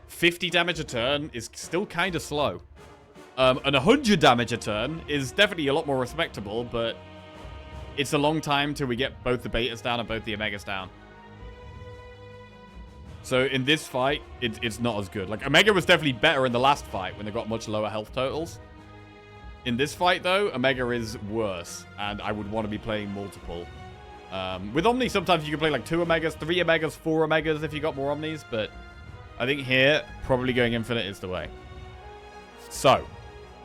50 damage a turn is still kind of slow. And 100 damage a turn is definitely a lot more respectable, but it's a long time till we get both the Betas down and both the Omegas down. So in this fight, it's not as good. Like, Omega was definitely better in the last fight when they got much lower health totals. In this fight, though, Omega is worse, and I would want to be playing multiple. With Omni, sometimes you can play like 2 Omegas, 3 Omegas, 4 Omegas if you got more Omnis, but I think here, probably going Infinite is the way. So,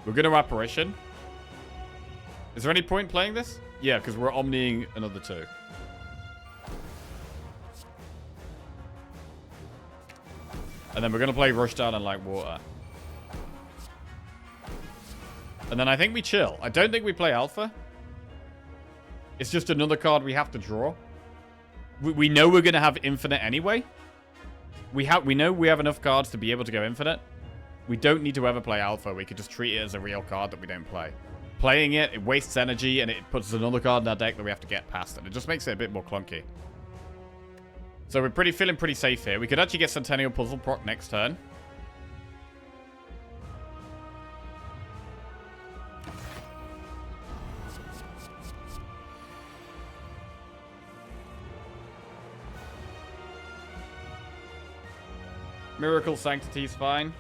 we're going to Apparition. Is there any point playing this? Yeah, because we're Omniing another 2. And then we're going to play Rushdown and Like Water. And then I think we chill. I don't think we play Alpha. It's just another card we have to draw. We know we're going to have Infinite anyway. We know we have enough cards to be able to go Infinite. We don't need to ever play Alpha. We could just treat it as a real card that we don't play. Playing it, it wastes energy, and it puts another card in our deck that we have to get past. And it just makes it a bit more clunky. So we're feeling pretty safe here. We could actually get Centennial Puzzle proc next turn. Miracle Sanctity's fine.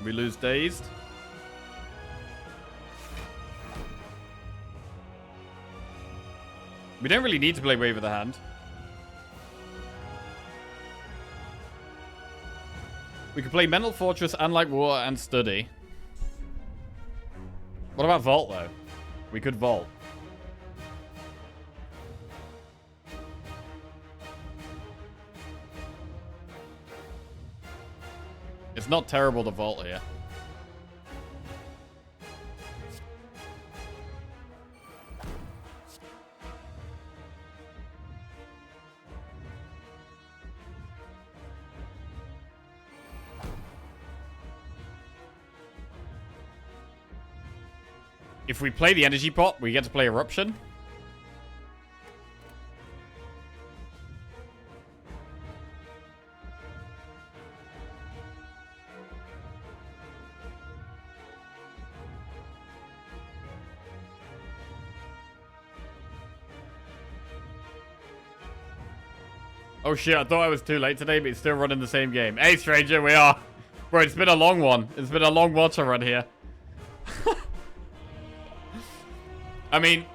We lose Dazed. We don't really need to play Wave of the Hand. We could play Mental Fortress and Like Water and Study. What about Vault, though? We could Vault. It's not terrible to Vault here. If we play the Energy Pot, we get to play Eruption. Oh shit, I thought I was too late today, but it's still running the same game. Hey, stranger, we are. Bro, it's been a long one. It's been a long water run here. I mean,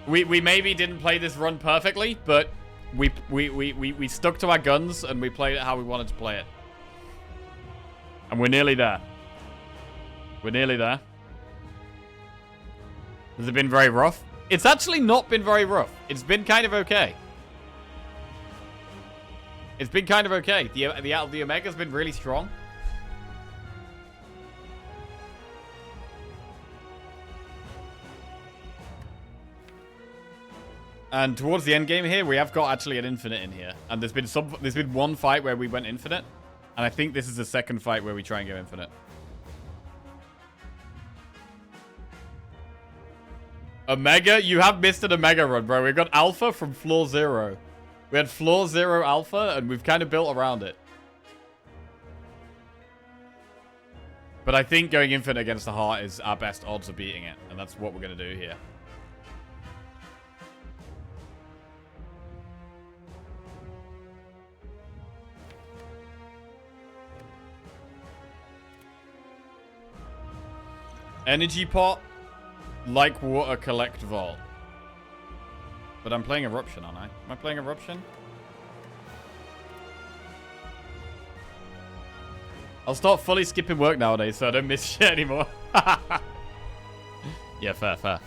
we maybe didn't play this run perfectly, but we stuck to our guns and we played it how we wanted to play it. And we're nearly there. We're nearly there. Has it been very rough? It's actually not been very rough. It's been kind of okay. It's been kind of okay. The Omega's been really strong. And towards the end game here, we have got actually an Infinite in here. And there's been one fight where we went Infinite. And I think this is the second fight where we try and go Infinite. Omega? You have missed an Omega run, bro. We got Alpha from Floor 0. We had Floor 0 Alpha, and we've kind of built around it. But I think going Infinite against the Heart is our best odds of beating it. And that's what we're going to do here. Energy Pot, Like Water, Collect Vault. But I'm playing Eruption, aren't I? Am I playing Eruption? I'll start fully skipping work nowadays so I don't miss shit anymore. Yeah, fair, fair.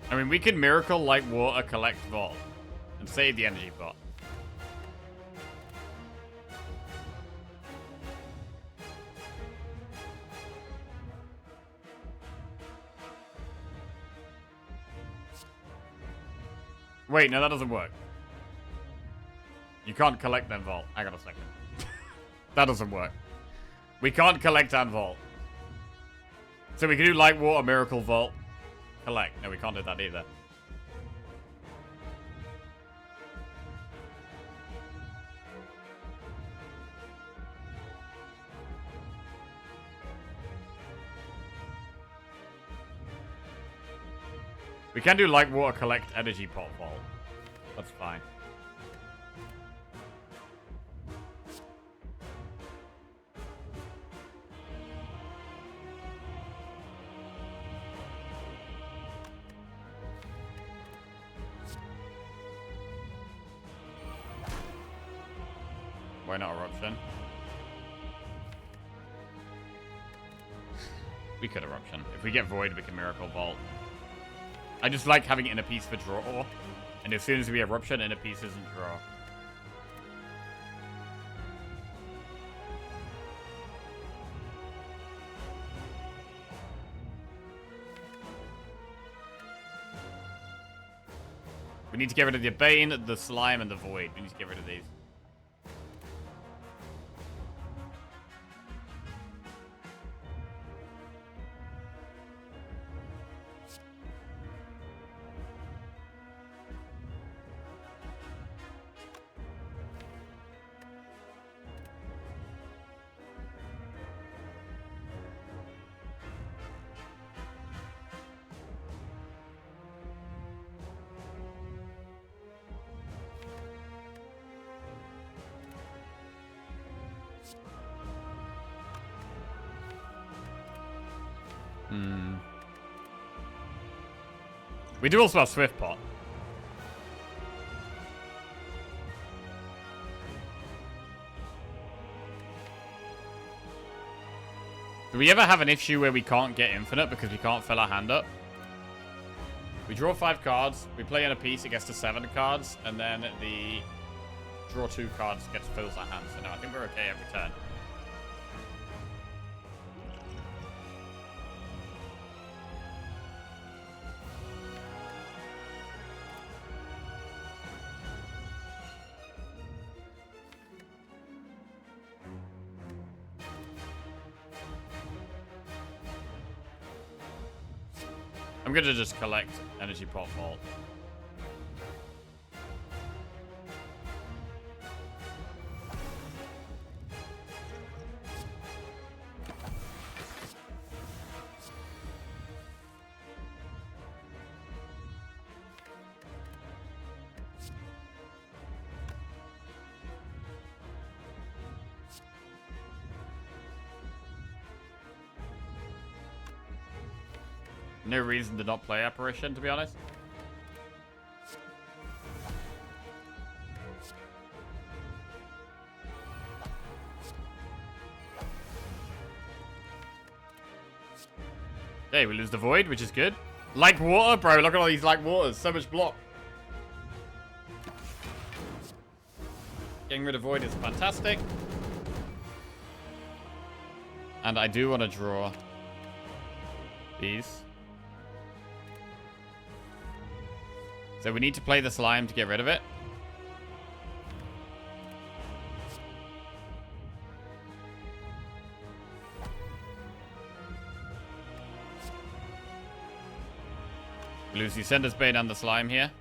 I mean, we can Miracle, Like Water, Collect Vault, and save the Energy Pot. Wait, no, that doesn't work. You can't collect then vault. Hang on a second. That doesn't work. We can't collect and vault. So we can do light water, miracle vault, collect. No, we can't do that either. We can do light water, collect energy pot vault. That's fine. Why not eruption? We could eruption. If we get void, we can miracle vault. I just like having inner piece for draw. And as soon as we eruption, inner piece isn't draw. We need to get rid of the Bane, the Slime, and the Void. We need to get rid of these. We do also have Swift Pot. Do we ever have an issue where we can't get infinite because we can't fill our hand up? We draw 5 cards, we play in a piece, it gets to 7 cards, and then the draw 2 cards fills our hand. So no, I think we're okay every turn. I'm gonna just collect energy pot vault. No reason to not play Apparition, to be honest. Okay, we lose the Void, which is good. Like water, bro. Look at all these like waters. So much block. Getting rid of Void is fantastic. And I do want to draw these. So we need to play the Slime to get rid of it. We lose the Sender's Bane and the Slime here.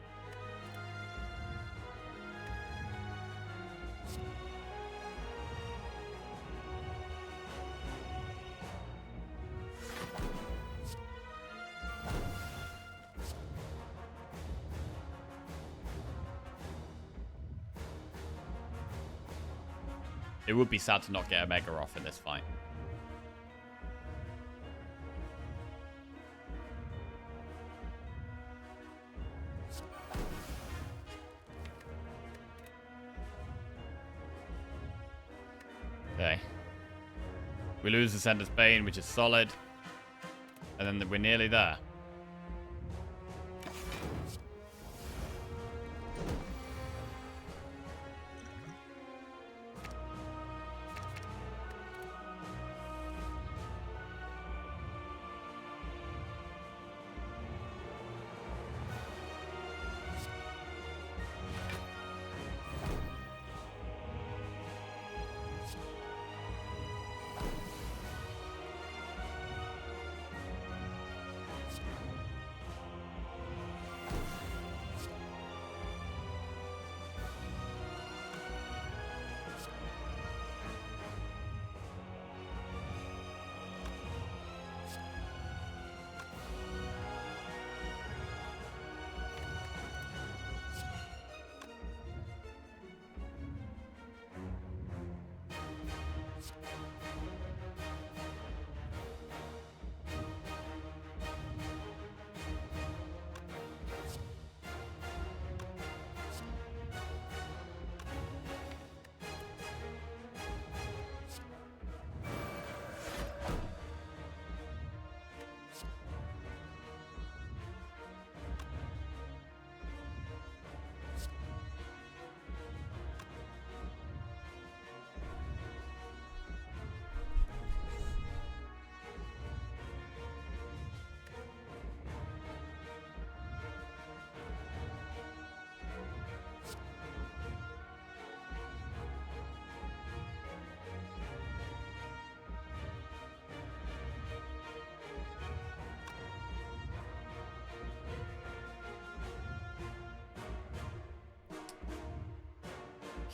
It would be sad to not get a Mega off in this fight. Okay. We lose the Sender's Bane, which is solid. And then we're nearly there.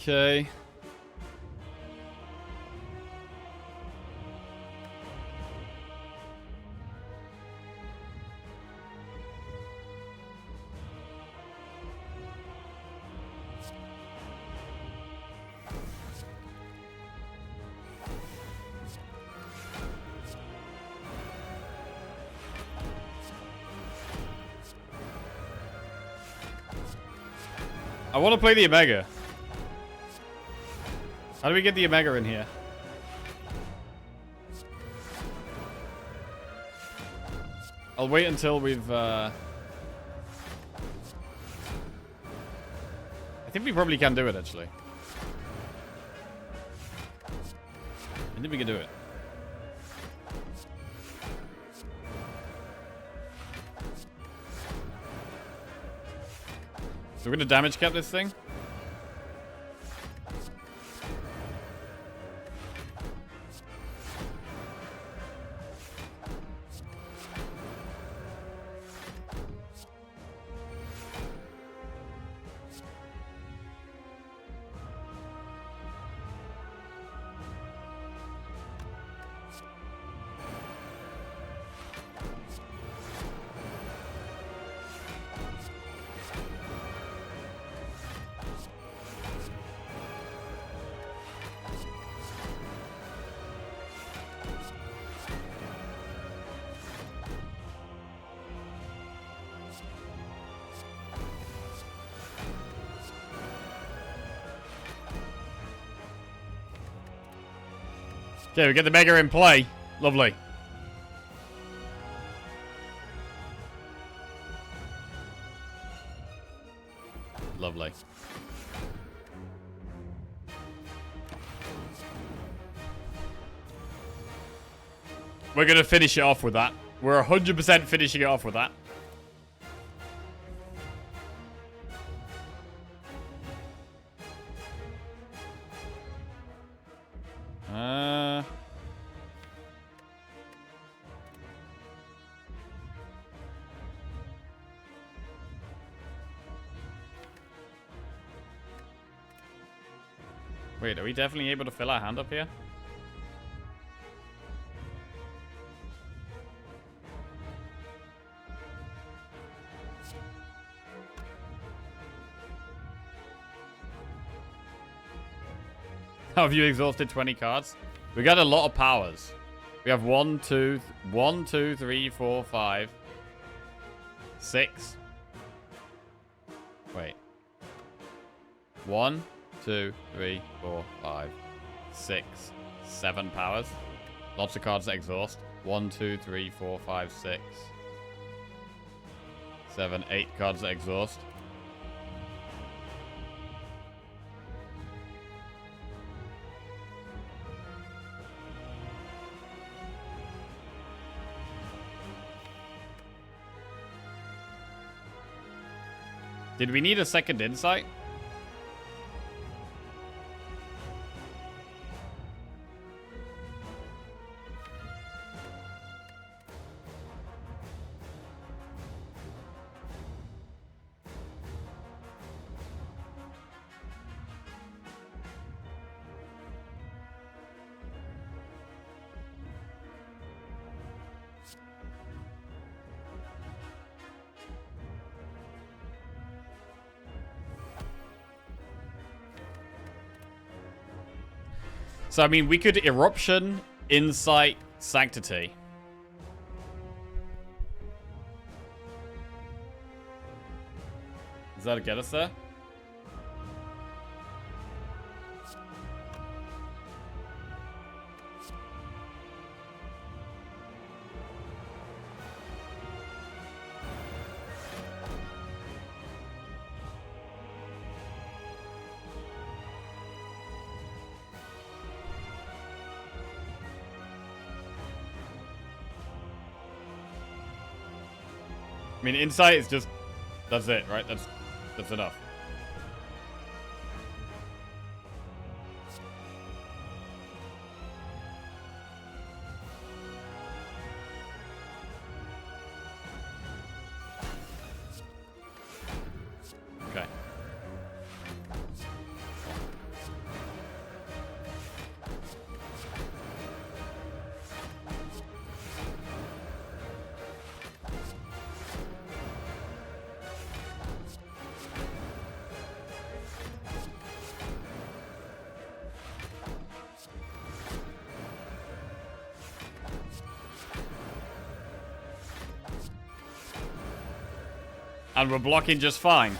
Okay. I want to play the Omega. How do we get the Omega in here? I'll wait until we've, I think we probably can do it, actually. I think we can do it. So we're gonna damage cap this thing. Okay, we get the Mega in play. Lovely. Lovely. We're going to finish it off with that. We're 100% finishing it off with that. Wait, are we definitely able to fill our hand up here? How have you exhausted 20 cards? We got a lot of powers. We have 1, 2, 3, 4, 5, 6. Wait. 1, 2, 3, 4, 5, 6, 7 powers. Lots of cards that exhaust. 1, 2, 3, 4, 5, 6, 7, 8 cards that exhaust. Did we need a second insight? So, I mean, we could Eruption, Insight, Sanctity. Does that get us there? I mean, Insight is just... That's it, right? That's enough. Okay. And we're blocking just fine.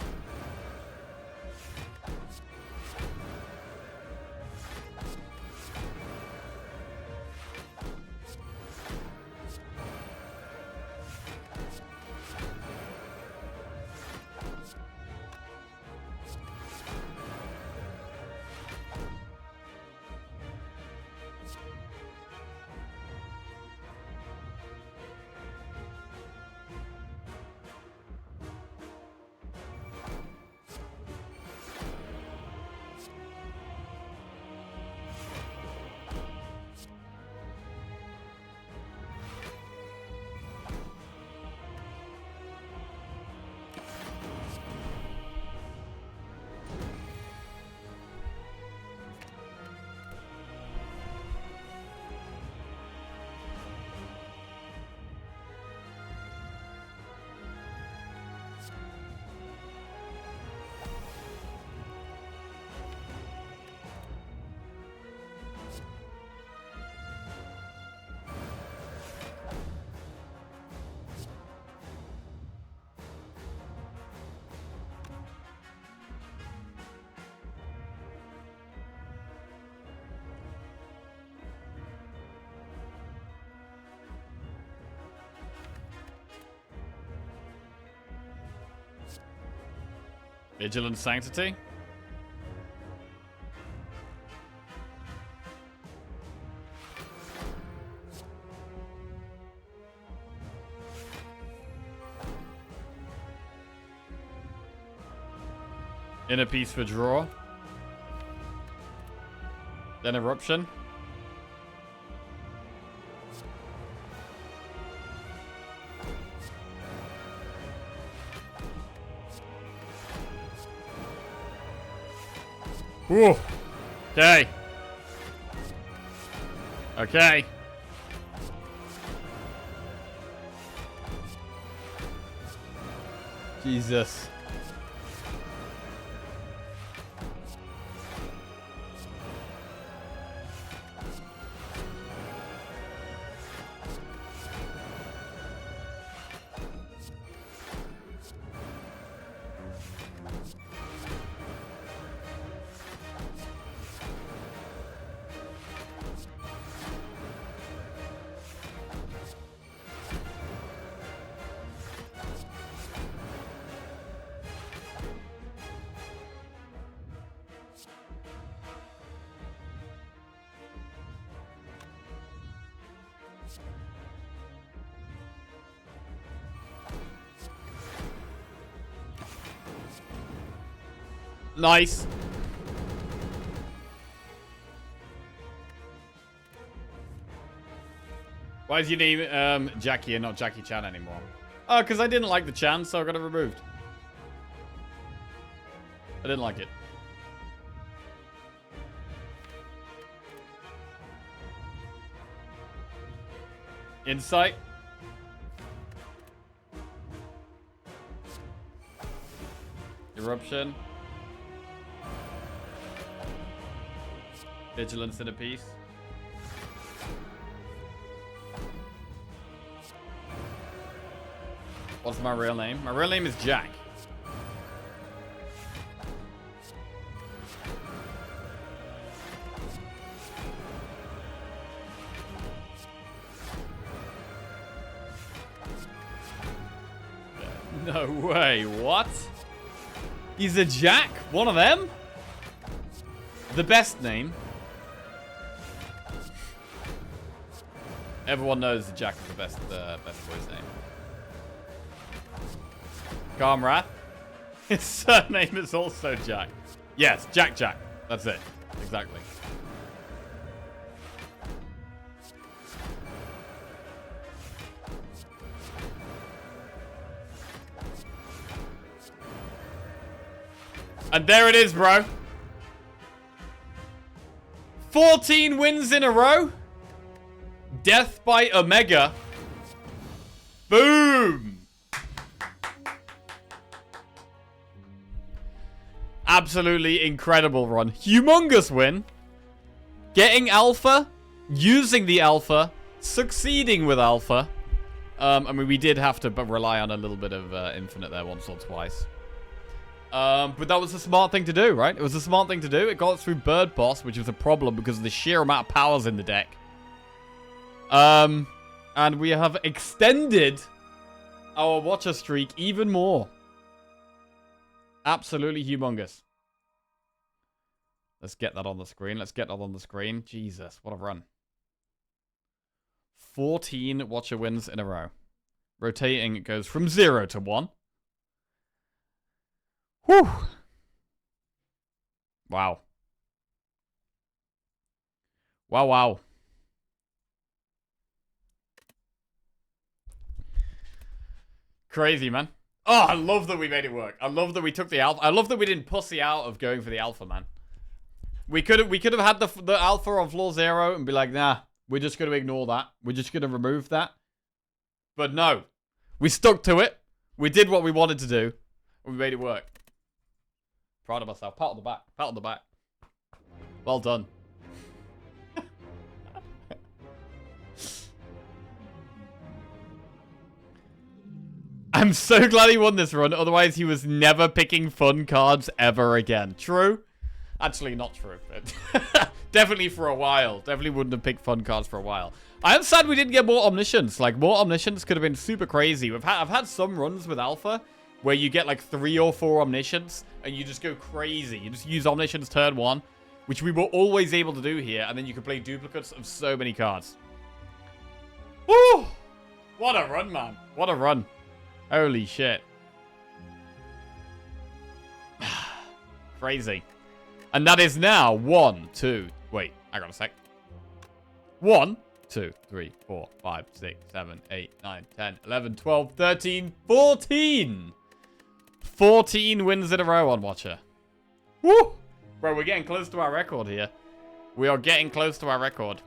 Vigilant Sanctity. Inner Peace for draw. Then Eruption. Ooh. Okay. Okay. Jesus. Nice. Why is your name Jackie and not Jackie Chan anymore? Oh, because I didn't like the Chan, so I got it removed. I didn't like it. Insight. Eruption. Vigilance in a piece. What's my real name? My real name is Jack. No way, what? He's a Jack? One of them? The best name. Everyone knows that Jack is the best boy's name. Garmrath. His surname is also Jack. Yes, Jack Jack. That's it. Exactly. And there it is, bro. 14 wins in a row. Death by Omega. Boom. Absolutely incredible run. Humongous win. Getting alpha. Using the alpha. Succeeding with alpha. I mean, we did have to rely on a little bit of Infinite there once or twice. But that was a smart thing to do, right? It was a smart thing to do. It got us through Bird Boss, which was a problem because of the sheer amount of powers in the deck. And we have extended our Watcher streak even more. Absolutely humongous. Let's get that on the screen. Let's get that on the screen. Jesus, what a run. 14 Watcher wins in a row. Rotating, it goes from 0 to 1. Whew. Wow. Wow, wow. Crazy, man. Oh, I love that we made it work. I love that we took the alpha. I love that we didn't pussy out of going for the alpha, man. We could have had the alpha on floor 0 and be like, nah, we're just going to ignore that. We're just going to remove that. But no. We stuck to it. We did what we wanted to do. And we made it work. Proud of myself. Pat on the back. Pat on the back. Well done. I'm so glad he won this run. Otherwise, he was never picking fun cards ever again. True? Actually, not true. But definitely for a while. Definitely wouldn't have picked fun cards for a while. I am sad we didn't get more Omniscience. Like, more Omniscience could have been super crazy. I've had some runs with Alpha where you get like 3 or 4 Omniscience and you just go crazy. You just use Omniscience turn 1, which we were always able to do here, and then you could play duplicates of so many cards. Woo! What a run, man. What a run. Holy shit. Crazy. And that is now 1, 2... Wait, hang on a sec. 1, 2, 3, 4, 5, 6, 7, 8, 9, 10, 11, 12, 13, 14! 14 wins in a row on Watcher. Woo! Bro, we're getting close to our record here. We are getting close to our record.